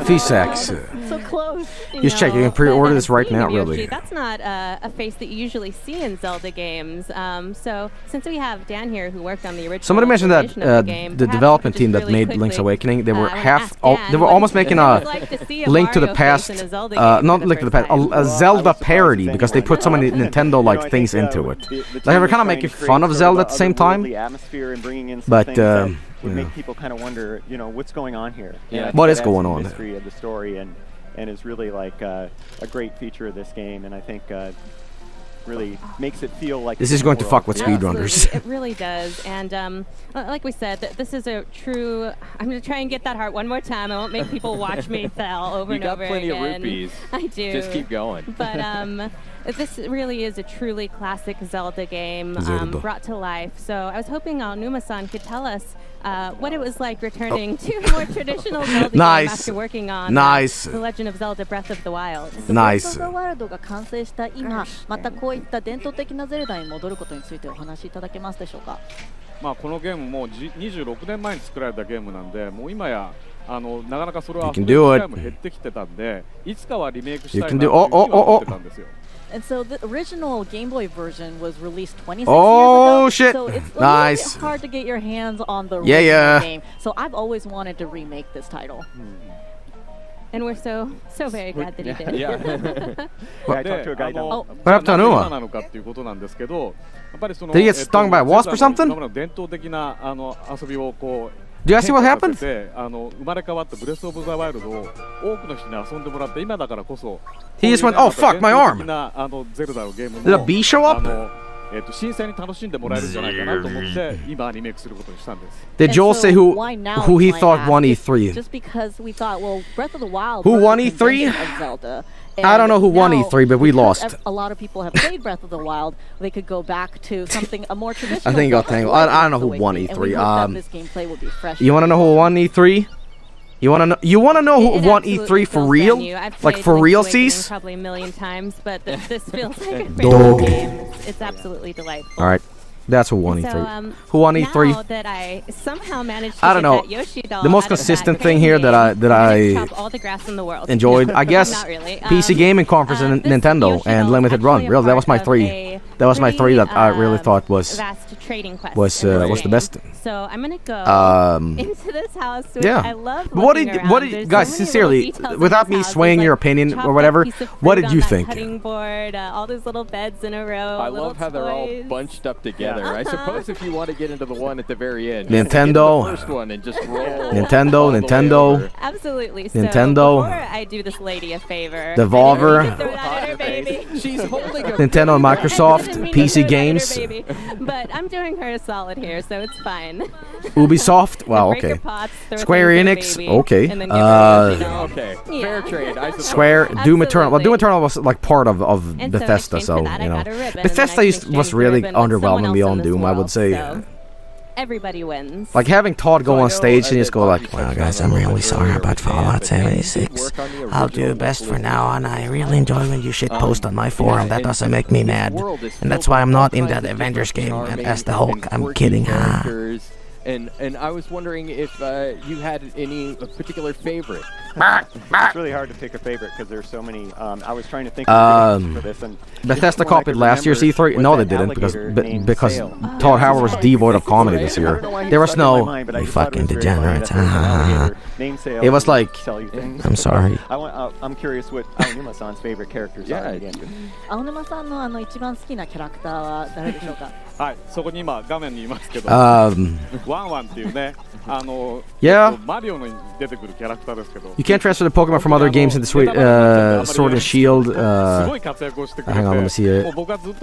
Fisax. So close. Just check. You can pre-order this right now, really. Yoshi, that's not a face that you usually see in Zelda games. So since we have Dan here, who worked on the original, Somebody mentioned that the development team that made Link's Awakening, they were they were almost making a Link to the Past, not Link to the Past, a Zelda parody because they put so many Nintendo-like things into it. Like they were kind of making fun of Zelda at the same time. But would make people kind of wonder, what's going on here. Yeah. What is going on? The mystery of the story and is really like a great feature of this game, and I think really makes it feel like this is going to fuck with speedrunners. It really does, and like we said, this is a true. I'm gonna try and get that heart one more time. I won't make people watch me fail over and over again. You got plenty of rupees. I do. Just keep going. But this really is a truly classic Zelda game brought to life. So I was hoping Aonuma-san could tell us what it was like returning to a more traditional Zelda game after working on The Legend of Zelda Breath of the Wild. Nice. ワールドが完成した今、またこういった伝統的なゼルダに戻ることについてお話しいただけますでしょうか。このゲームも26年前に作られたゲームなんで、もう今やなかなかそれは遊ぶ機会も減ってきてたんで、いつかはリメイクしたいなと思ってたんですよ。And so the original Game Boy version was released 26 oh, years ago. Shit. So it's a nice. little bit hard to get your hands on the original game. So I've always wanted to remake this title. And we're so very glad that he did. Yeah. I talked to a guy down. What happened to Aonuma? Did he get stung by a wasp or something? Do you guys see what happened? He just went, oh fuck, my arm! Did a bee show up? Did Joel say who he thought won E3? Just because we thought, well, Breath of the Wild. Who won E3? I don't know who won E3, but we lost. A lot of people have played Breath of the Wild. They could go back to something a more traditional. I think got tangled. I don't know who won E3. This gameplay will be fresh. You want to know who won E3? You want to know who won E3 for real? Like for real, Cease? Probably a million times, but this feels like a great game. It's absolutely delightful. All right. That's who won E3. Who won E3? Now that I somehow managed to I don't know. That Yoshi doll the most consistent thing here that I all the grass in the world. enjoyed, I guess, Not really. PC Gaming Conference and Nintendo and Limited Run. Really, that was my three. That was my three that I really thought was the best. So I'm gonna go into this house. Which I love. What did guys? Sincerely, without me swaying your opinion or whatever, what did you think? Cutting board, all those little beds in a row. I love how they're all bunched up together. I suppose if you want to get into the one at the very end, Nintendo, the first one and just roll. Nintendo. Absolutely. Nintendo. So before I do this lady a favor, Devolver. She's holding Nintendo and Microsoft, PC games. But I'm doing her a solid here, so it's fine. Ubisoft. Wow. Okay. Square Enix. Okay. Okay. Fair trade. I suppose. Square. Doom Eternal. Well, Doom Eternal was like part of Bethesda, so you know. Bethesda was really underwhelming me on Doom, I would say. Everybody wins. Like having Todd go on stage and just go like, "Well, guys, I'm really sorry about Fallout 76. I'll do best for now on. I really enjoy when you shit post on my forum. That doesn't make me mad, and that's why I'm not in that Avengers game as the Hulk. I'm kidding, huh?" And I was wondering if you had any particular favorite. It's really hard to pick a favorite because there's so many. I was trying to think of for this. And Bethesda copied last year's E3. No, they didn't because Todd Howard was devoid of comedy this year. There was no "you fucking degenerates." It was like, I'm sorry. I'm curious what Aonuma-san's favorite characters are. Aonuma-san の一番好きなキャラクターは誰でしょうか。はい、そこに今画面にいますけど、ワンワンっていうね、マリオに出てくるキャラクターですけど。You can't transfer the Pokemon from other games into Sword and Shield. Hang on, let me see it.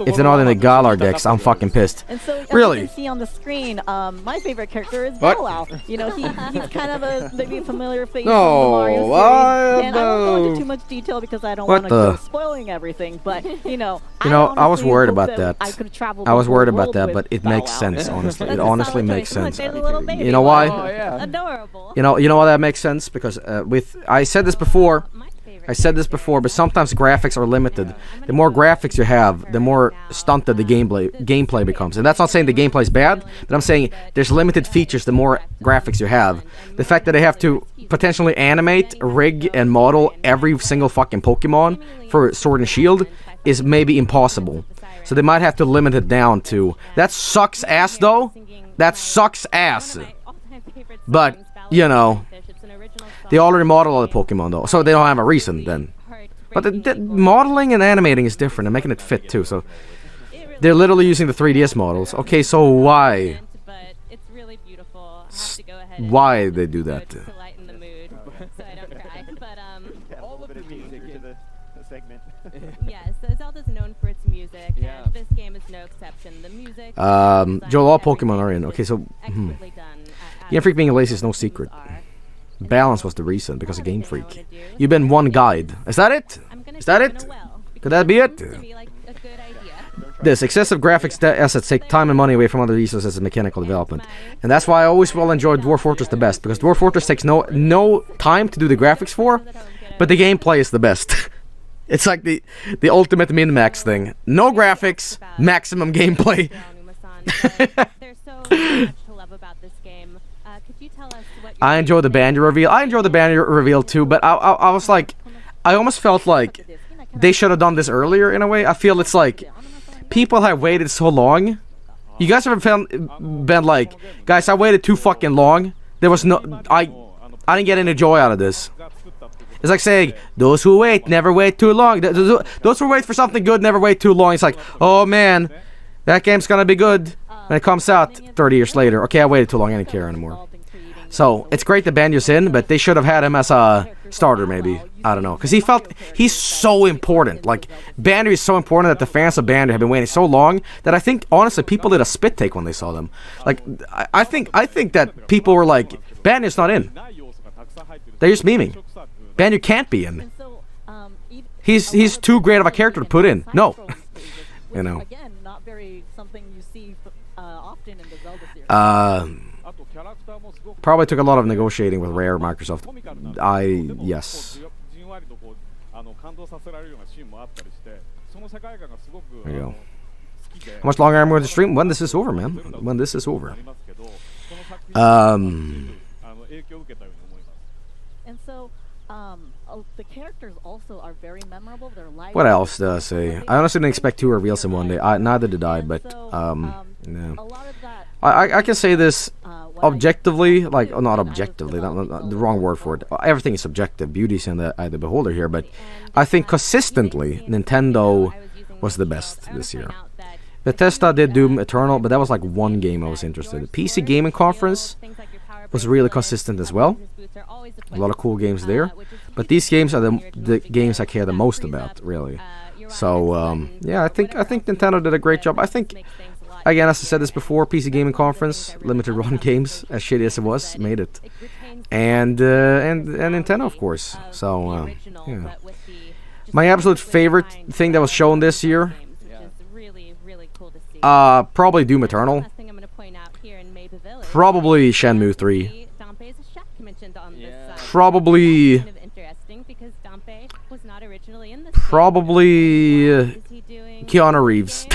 If they're not in the Galar decks, I'm fucking pissed. And so, as really? you can see on the screen, my favorite character is Bow. You know, he's kind of a maybe a familiar face from the Mario series. And I won't go into too much detail because I don't want to go spoiling everything. But I was worried about that. I was worried about that, but it makes sense. Honestly, it honestly makes sense. You know why? Adorable. You know why that makes sense? Because I said this before, but sometimes graphics are limited. The more graphics you have, the more stunted the gameplay becomes. And that's not saying the gameplay is bad, but I'm saying there's limited features the more graphics you have. The fact that they have to potentially animate, rig, and model every single fucking Pokemon for Sword and Shield is maybe impossible. So they might have to limit it down to... That sucks ass, though. That sucks ass. But, you know... They already model all the Pokemon, though, so they don't have a reason, then. But the modeling and animating is different, and making it fit, too, so... They're literally using the 3DS models. Okay, so why? Why they do that? Yes, Zelda's known for its music, and this game is no exception. The music... Joel, all Pokemon are in. Okay, so... Game Freak being lazy is no secret. Balance was the reason, because of Game Freak. You've been one guide. Is that it? Is that it? Could that be it? This excessive graphics assets take time and money away from other resources and mechanical development. And that's why I always will enjoy Dwarf Fortress the best, because Dwarf Fortress takes no time to do the graphics for, but the gameplay is the best. It's like the ultimate min-max thing. No graphics, maximum gameplay. I enjoy the banjo reveal. I enjoy the banjo reveal too, but I was like, I almost felt like they should have done this earlier in a way. I feel it's like people have waited so long. You guys ever been like, guys, I waited too fucking long. There was no, I didn't get any joy out of this. It's like saying, those who wait never wait too long. Those who wait for something good never wait too long. It's like, oh man, that game's gonna be good when it comes out 30 years later. Okay, I waited too long. I didn't care anymore. So, it's great that Banjo's in, but they should have had him as a starter, maybe. I don't know. Because he's so important. Like, Banjo is so important that the fans of Banjo have been waiting so long that I think, honestly, people did a spit take when they saw them. Like, I think that people were like, Banjo's not in. They're just memeing. Banjo can't be in. He's too great of a character to put in. No. You know. Again, not very something you see often in the Zelda series. Probably took a lot of negotiating with Rare, Microsoft. Yes. There you go. How much longer am I going to stream? When this is over, man. When this is over. And so, the characters also are very memorable. They're light. What else did I say? I honestly didn't expect 2 reveals in one day. Neither did I, but yeah. I can say this objectively, like, not objectively, not the wrong word for it. Everything is subjective. Beauty's in the eye of the beholder here, but I think consistently Nintendo was the best this year. Bethesda did Doom Eternal, but that was like one game I was interested in. The PC Gaming Conference was really consistent as well. A lot of cool games there, but these games are the games I care the most about, really. So yeah, I think Nintendo did a great job. I think, again, as I said this before, PC Gaming Conference, limited run games, as shitty as it was, made it, and Nintendo, of course. So yeah, my absolute favorite thing that was shown this year, probably Doom Eternal, probably Shenmue 3, probably Keanu Reeves.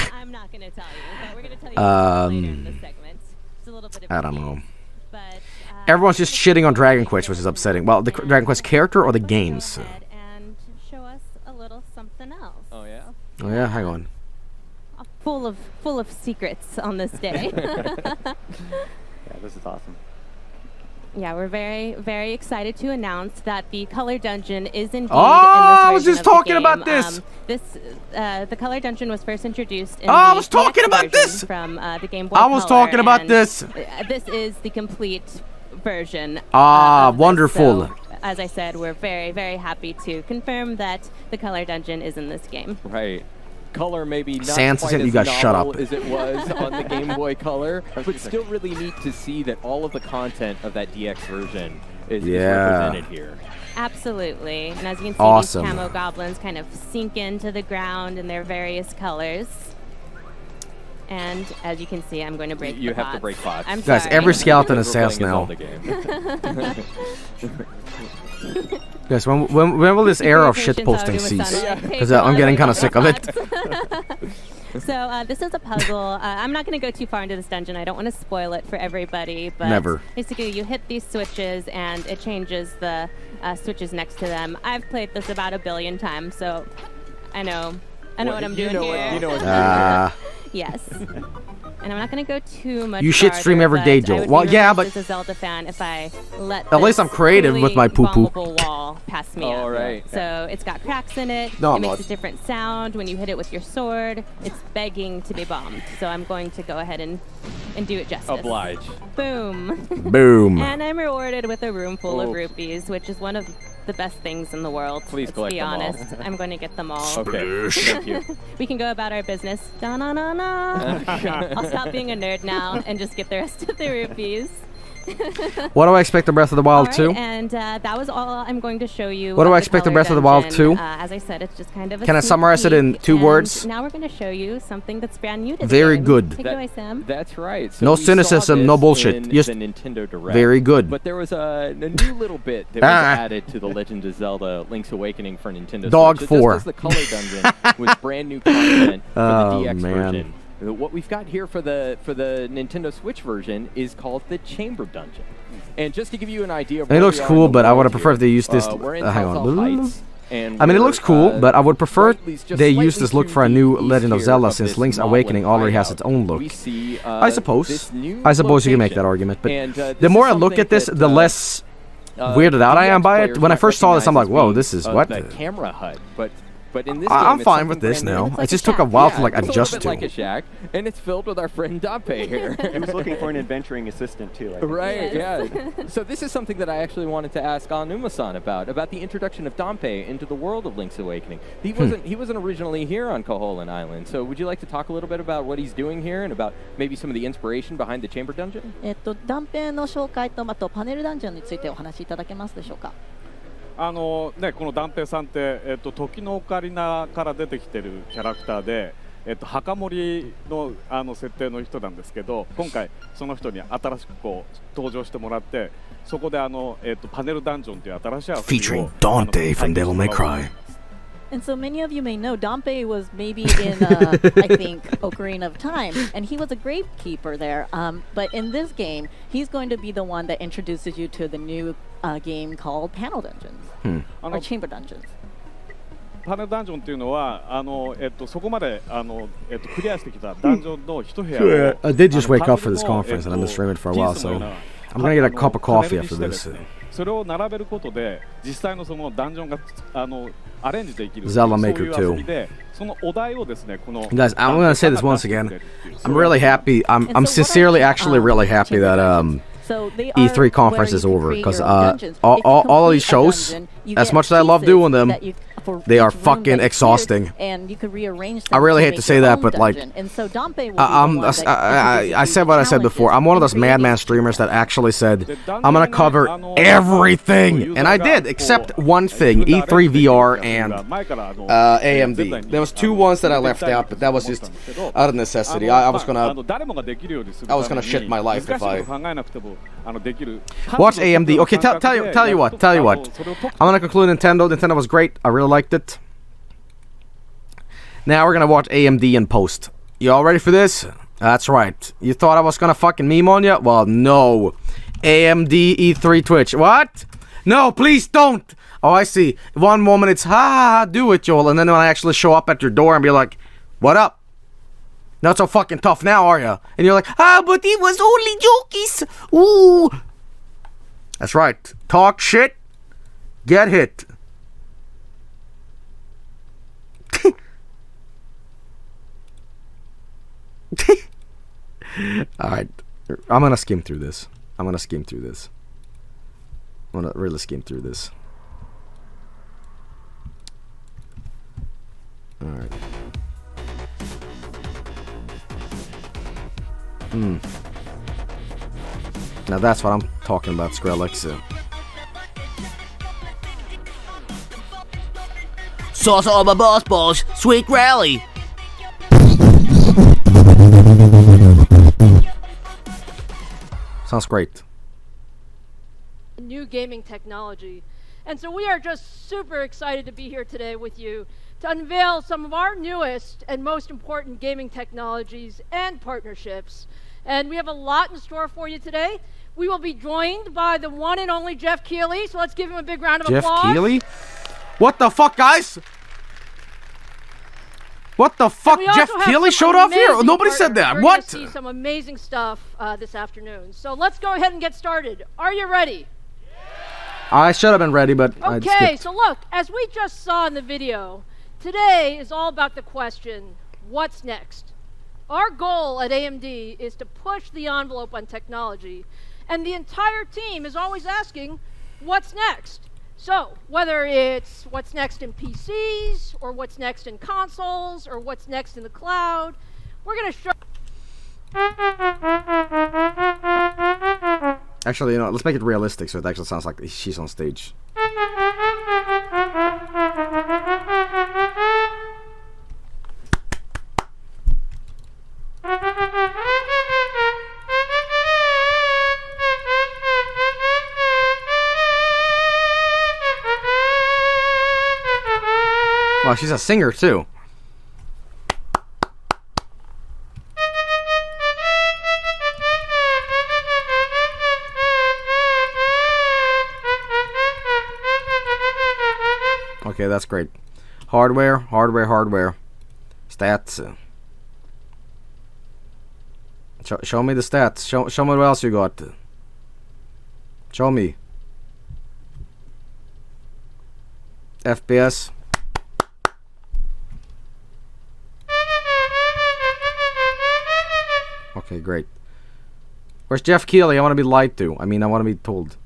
I don't know. Everyone's just shitting on Dragon Quest, which is upsetting. Well, the Dragon Quest character or the games? Oh yeah, hang on. Full of secrets on this day. Yeah, this is awesome. Yeah, we're very, very excited to announce that the Color Dungeon is indeed in this I was version just of the talking game. about this. The Color Dungeon was first introduced in I the was talking DX about version this from the Game Boy I was Color, talking about and this. This is the complete version. Wonderful. So, as I said, we're very, very happy to confirm that the color dungeon is in this game. Right. Color maybe not Sans quite said as you guys shut novel up. as it was on the Game Boy Color, but still really neat to see that all of the content of that DX version is represented here. Absolutely. And as you can see, Awesome. these camo goblins kind of sink into the ground in their various colors. And as you can see, I'm going to break You the have to break pots. I'm Guys, sorry. every skeleton is We're Sans playing a now. Zelda game. Guys, when will this era of shit posting cease? Because I'm getting kind of sick of it. So this is a puzzle. I'm not going to go too far into this dungeon. I don't want to spoil it for everybody. But Never. basically, you hit these switches, and it changes the switches next to them. I've played this about 1 billion times, so I know what I'm doing here. You know what Yes. And I'm not going to go too much You shit stream farther, every but day, I Joel. would Well, be yeah, remiss but- as a Zelda fan if I let At least I'm creative with my poo-poo. bombable wall pass me up. All right. So it's got cracks in it. No, it I'm makes not. a different sound when you hit it with your sword. It's begging to be bombed. So I'm going to go ahead and do it justice. Oblige. Boom. Boom. And I'm rewarded with a room full of rupees, which is one of the best things in the world. Please let's collect be them all. honest. I'm going to get them all. Okay. Thank you. We can go about our business. Da-na-na-na. I'll stop being a nerd now and just get the rest of the rupees. What do I expect of Breath of the Wild 2? And that was all I'm going to show you. What do of I the expect of color Breath of the Wild dungeon. 2? As I said, it's just kind of a Can I sneak summarize it in peek, 2 and words? Now we're going to show you something that's brand new to the Very game. good. Take it away, Sam. That's right. So No we saw cynicism, no this bullshit. in Just the Nintendo Direct. very good. But there was a new little bit that was added to the Legend of Zelda: Link's Awakening for Nintendo Dog Switch. 4. Just as the color dungeon was brand new content for Oh, the DX man. version. What we've got here for the Nintendo Switch version is called the Chamber Dungeon. And just to give you an idea of It where looks we are cool, in the but I would world have preferred if they here, used this. we're in Hang Telltale on. Heights, and I mean, it we're, looks cool, but I would prefer just they use slightly this look to for a the new east Legend of here Zelda of since this Link's Moblin Awakening already has hideout. its own We look. see, I suppose. this new I suppose you can make location. that argument, but And, this the is more I look something at this, that, the less weirded out I am by it. When I first saw this, I'm like, whoa, this is what? The camera HUD, but in this I'm game, fine with this now. It It just took a while to like it's adjust a little bit to. like a shack, and it's filled with our friend Dampe here. He was looking for an adventuring assistant too. I think. Right, yeah. So this is something that I actually wanted to ask Anuma-san about the introduction of Dampe into the world of Link's Awakening. He wasn't originally here on Koholint Island. So would you like to talk a little bit about what he's doing here and about maybe some of the inspiration behind the Chamber Dungeon? 断片の紹介とあとパネルダンジョンについてお話しいただけますでしょうか。このダンペイさんって、時のオカリナから出てきてるキャラクターで、墓守の設定の人なんですけど、今回その人に新しく登場してもらって、そこでパネルダンジョンという新しい遊びを Featuring Dante from Devil May Cry. And so many of you may know Dampe was maybe in, I think, Ocarina of Time, and he was a gravekeeper there. But in this game, he's going to be the one that introduces you to the new game called Panel Dungeons, or Chamber Dungeons. パネルダンジョンっていうのはそこまでクリアしてきたダンジョンの一部屋を I did just wake up for this conference and I've been streaming for a while, so I'm gonna get a cup of coffee after this. それを並べることで実際のそのダンジョンがアレンジできる Zelda Maker そういう遊びでそのお題をですねこの Guys, I'm gonna say this once again. I'm really happy. I'm sincerely, actually, really happy that E3 conference is over because all of these shows, as much as I love doing them, they are fucking exhausting. And you could rearrange them I really to hate make to say your that, own but like, dungeon. And so Dampe will be the one that I said what I said before. I'm one of those madman streamers that actually said, I'm gonna cover everything, and I did, except one thing: E3 VR and AMD. There was 2 ones that I left out, but that was just out of necessity. I was gonna shit my life if I watch AMD. Okay, tell you what. I'm gonna conclude Nintendo. Nintendo was great. I really liked it. Now we're gonna watch AMD in post. You all ready for this? That's right. You thought I was gonna fucking meme on you? Well, no. AMD E3 Twitch. What? No, please don't. Oh, I see. One moment it's do it, Joel, and then when I actually show up at your door and be like, what up? Not so fucking tough now, are you? And you're like, but it was only jokies. Ooh. That's right. Talk shit. Get hit. Alright. I'm gonna skim through this. I'm gonna really skim through this. Alright. Now that's what I'm talking about, Skrillex. Sauce all my boss balls, sweet rally. Sounds great. New gaming technology. And so we are just super excited to be here today with you to unveil some of our newest and most important gaming technologies and partnerships. And we have a lot in store for you today. We will be joined by the one and only Jeff Keighley, so let's give him a big round of applause. Jeff Keighley? What the fuck, guys? What the fuck? Jeff Keighley showed off here? Nobody said that. We're What? going to see some amazing stuff this afternoon. So let's go ahead and get started. Are you ready? I should have been ready, but I Okay, skipped. so look, as we just saw in the video, today is all about the question, what's next? Our goal at AMD is to push the envelope on technology, and the entire team is always asking, what's next? So, whether it's what's next in PCs, or what's next in consoles, or what's next in the cloud, we're going to show... Actually, you know, let's make it realistic so it actually sounds like she's on stage. Wow, she's a singer too. Okay, that's great. Hardware. Stats. Show me the stats. Show me what else you got. Show me. FPS. Okay, great. Where's Jeff Keighley? I want to be lied to. I mean, I want to be told.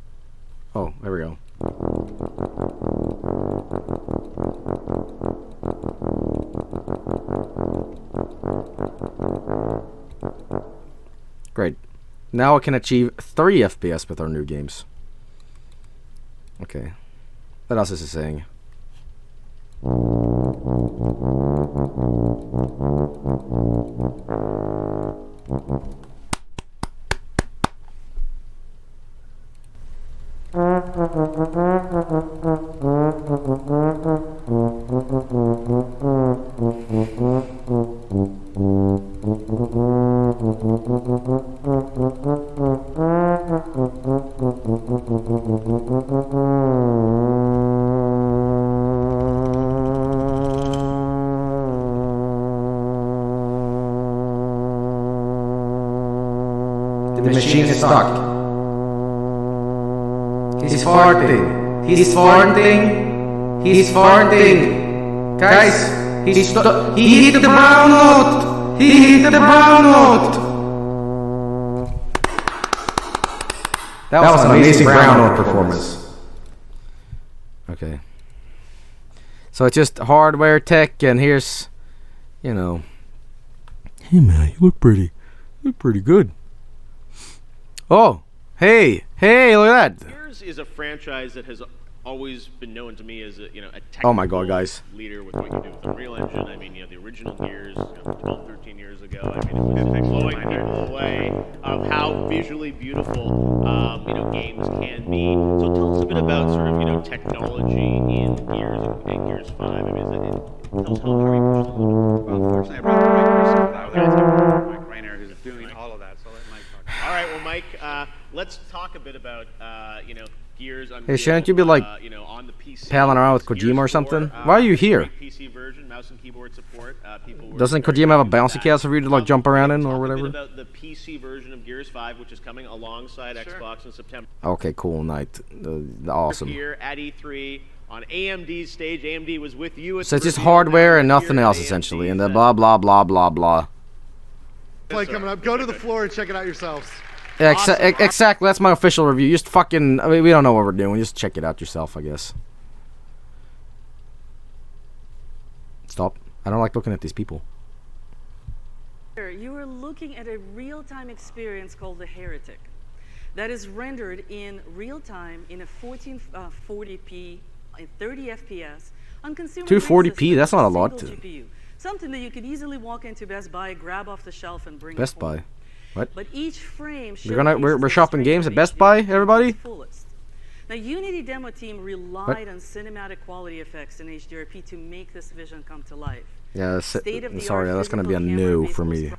Oh, there we go. Great. Now I can achieve 3 FPS with our new games. Okay. What else is it saying? The machine is stuck. He's farting. He's farting. He's farting. Guys, he hit the brown note. He hit the brown note. That was an amazing brown note performance. Okay. So it's just hardware tech, and here's, you know. Hey man, you look pretty. You look pretty good. Oh, hey, look at that. Gears is a franchise that has always been known to me as a, a oh my god, guys. leader with what you do with Unreal Engine. I mean, the original Gears, 12, 13 years ago. I mean, it was blowing people away of how visually beautiful, games can be. So tell us a bit about sort of, technology in Gears and Gears 5. I mean, tell us how you push the limit. Well, fortunately, I brought the right person now. That's Mike Rainer, who's doing all of that. So let Mike talk. All right, well, Mike, let's talk a bit about, Gears. Hey, shouldn't you be like on the PC, palling around with Kojima or something? Why are you here? PC version, mouse and keyboard support. Doesn't Kojima have a bouncy castle for you to like jump around in or whatever? About the PC version of Gears 5, which is coming alongside Xbox in September. Okay, cool, night. Awesome. Here at E3 on AMD's stage. AMD was with you. So it's just hardware and nothing else essentially, and the blah blah blah blah blah. Play coming up. Go to the floor and check it out yourselves. Yeah, exactly. That's my official review. Just fucking. I mean, we don't know what we're doing. Just check it out yourself, I guess. Stop. I don't like looking at these people. You are looking at a real-time experience called The Heretic that is rendered in real time in a 1440p and 30 FPS on consumer 240p, that's not a lot. GPU, something that you could easily walk into Best Buy, grab off the shelf and bring Best home. Buy. What? But each frame We're shopping games at Best Buy, everybody? Now, Unity demo team relied on cinematic quality effects in HDRP to make this vision come to life. Yeah, sorry, that's gonna be a no for me.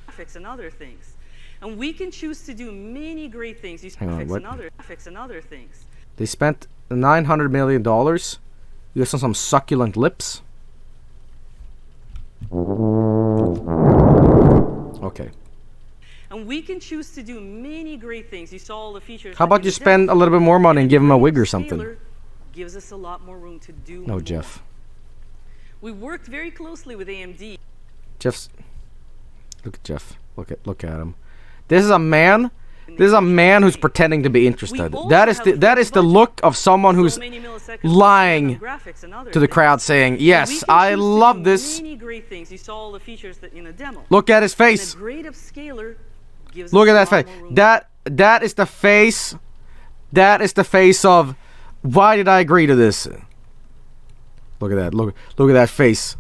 Graphics and other things, and we can choose to do many great things. Use Hang on, graphics what? and other things. They spent $900 million. You got some succulent lips. Okay. And we can choose to do many great things. You saw all the features. How about you spend a little bit more money and give him a wig or something? Gives us a lot more room to do. No, Jeff. We worked very closely with AMD. Jeff's. Look at Jeff. Look at him. This is a man. This is a man who's pretending to be interested. That is the look of someone who's lying to the crowd, saying, "Yes, I love this." Look at his face. Look at that face. That is the face. That is the face of. Why did I agree to this? Look at that. Look at that face.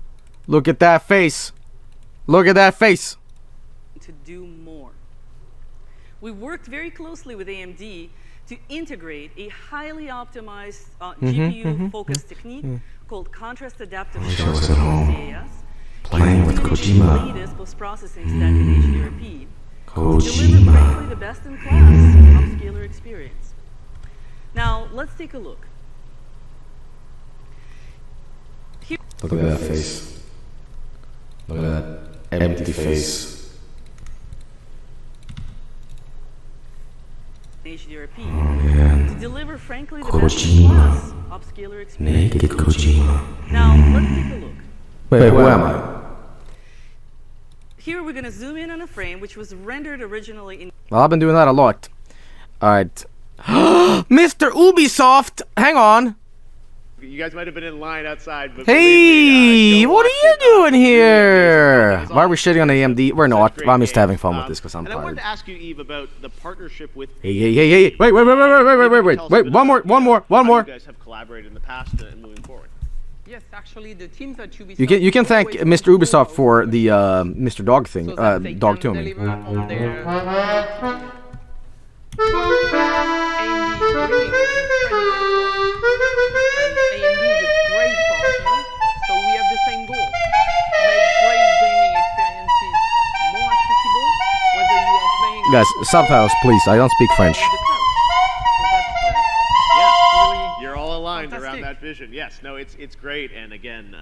Look at that face. Look at that face. To do more. We worked very closely with AMD to integrate a highly optimized GPU-focused technique called contrast adaptive was at home CAS, playing with Kojima. the latest post-processing stack in HDRP. Deliver frankly the best-in-class upscaler experience. Now, let's take a look. Look at that face. Look at that empty face. HDRP man. to deliver frankly the Kojima. best-in-class upscaler experience. Naked Kojima. Now, let's take a look. Wait, who am I? Here we're going to zoom in on a frame which was rendered originally in... Well, I've been doing that a lot. Alright. Mr. Ubisoft! Hang on. You guys might have been in line outside, but Hey, what are you doing here? Why are we shitting on AMD? We're not. I'm just having fun with this because I'm and I wanted tired. to ask you, Eve, about the partnership with... Hey. Wait. One more. You guys have collaborated in the past and moving forward. Yes, actually, the teams at Ubisoft... You can thank Mr. Ubisoft for the Mr. Dog thing. Dog 2, I mean. Guys, subtitles, please. I don't speak French. You're all aligned around that vision. Yes, no, it's great. And again,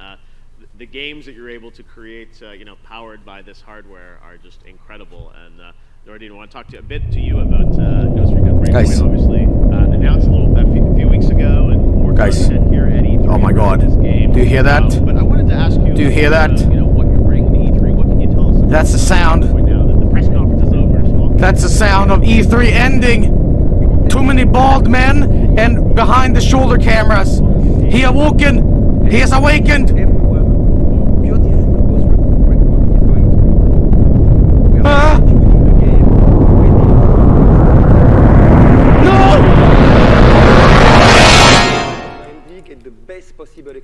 the games that you're able to create, powered by this hardware, are just incredible. And Nordine, I want to talk a bit to you about Ghost Recon Breakpoint. Guys. Obviously, announced a few weeks ago, and more content here at E3. Oh my God! Do you hear that? But I wanted to ask you. Do you hear that? What you're bringing to E3. What can you tell us? That's the sound. That's the sound of E3 ending. Too many bald men and behind the shoulder cameras. He awoken. He has awakened. Ah!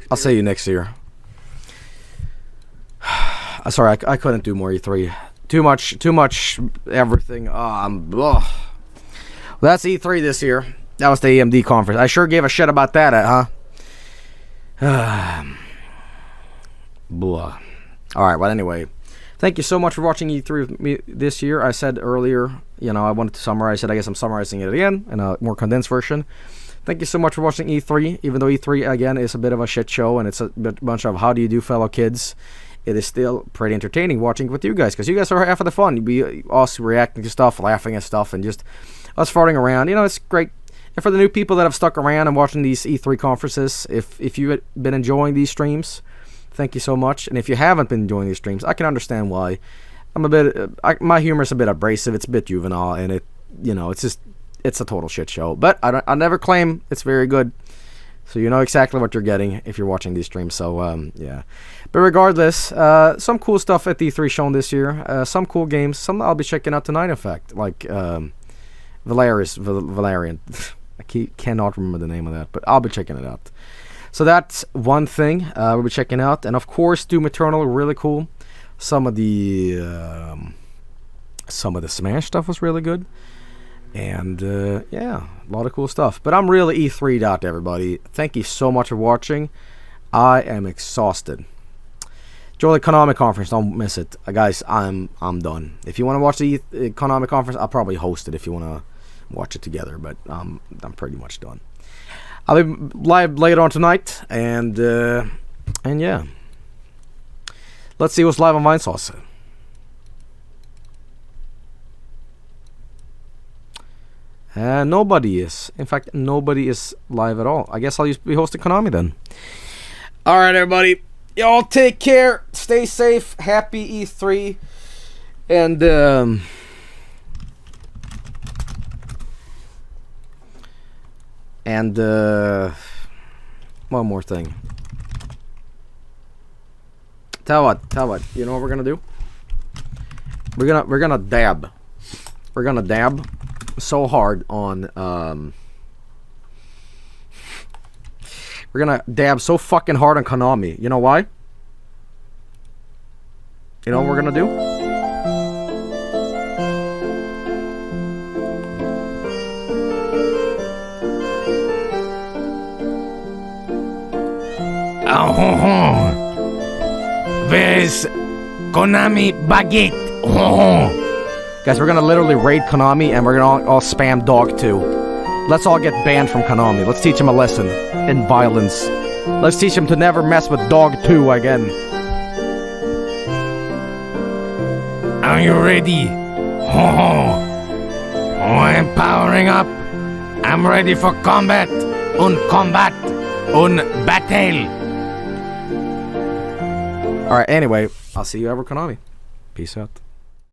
I'll see you next year. Sorry, I couldn't do more E3. Too much everything. Well, that's E3 this year. That was the AMD conference. I sure gave a shit about that, huh? Blah. Alright, well anyway. Thank you so much for watching E3 with me this year. I said earlier, I wanted to summarize it. I guess I'm summarizing it again in a more condensed version. Thank you so much for watching E3. Even though E3, again, is a bit of a shit show and it's a bunch of how do you do, fellow kids, it is still pretty entertaining watching with you guys because you guys are half of the fun. Us reacting to stuff, laughing at stuff, and just us farting around. It's great. And for the new people that have stuck around and watching these E3 conferences, if you've been enjoying these streams, thank you so much. And if you haven't been enjoying these streams, I can understand why. I'm a bit, my humor's a bit abrasive, it's a bit juvenile, and it, you know, it's a total shit show. But I never claim it's very good. So you know exactly what you're getting if you're watching these streams. So, yeah. But regardless, some cool stuff at E3 shown this year. Some cool games. Some I'll be checking out tonight, in fact. Like, Valerian. I cannot remember the name of that, but I'll be checking it out. So that's one thing we'll be checking out. And of course, Doom Eternal, really cool. Some of the Smash stuff was really good. And, yeah, a lot of cool stuff. But I'm really E3'd out, everybody. Thank you so much for watching. I am exhausted. Enjoy the Konami conference. Don't miss it. Guys, I'm done. If you want to watch the Konami conference, I'll probably host it if you want to watch it together. But I'm pretty much done. I'll be live later on tonight. And yeah. Let's see what's live on Vinesauce. Nobody is. In fact, nobody is live at all. I guess I'll be hosting Konami then. Alright, everybody. Y'all take care. Stay safe. Happy E3. And, one more thing. Tell what? You know what we're gonna do? We're gonna dab. We're gonna dab so hard on we're gonna dab so fucking hard on Konami. You know why? You know what we're gonna do? Where's Konami Baguette? Guys, we're gonna literally raid Konami and we're gonna all spam Dog 2. Let's all get banned from Konami. Let's teach them a lesson in violence. Let's teach them to never mess with Dog 2 again. Are you ready? I'm powering up. I'm ready for combat. Combat. Battle. Alright, anyway, I'll see you over Konami. Peace out.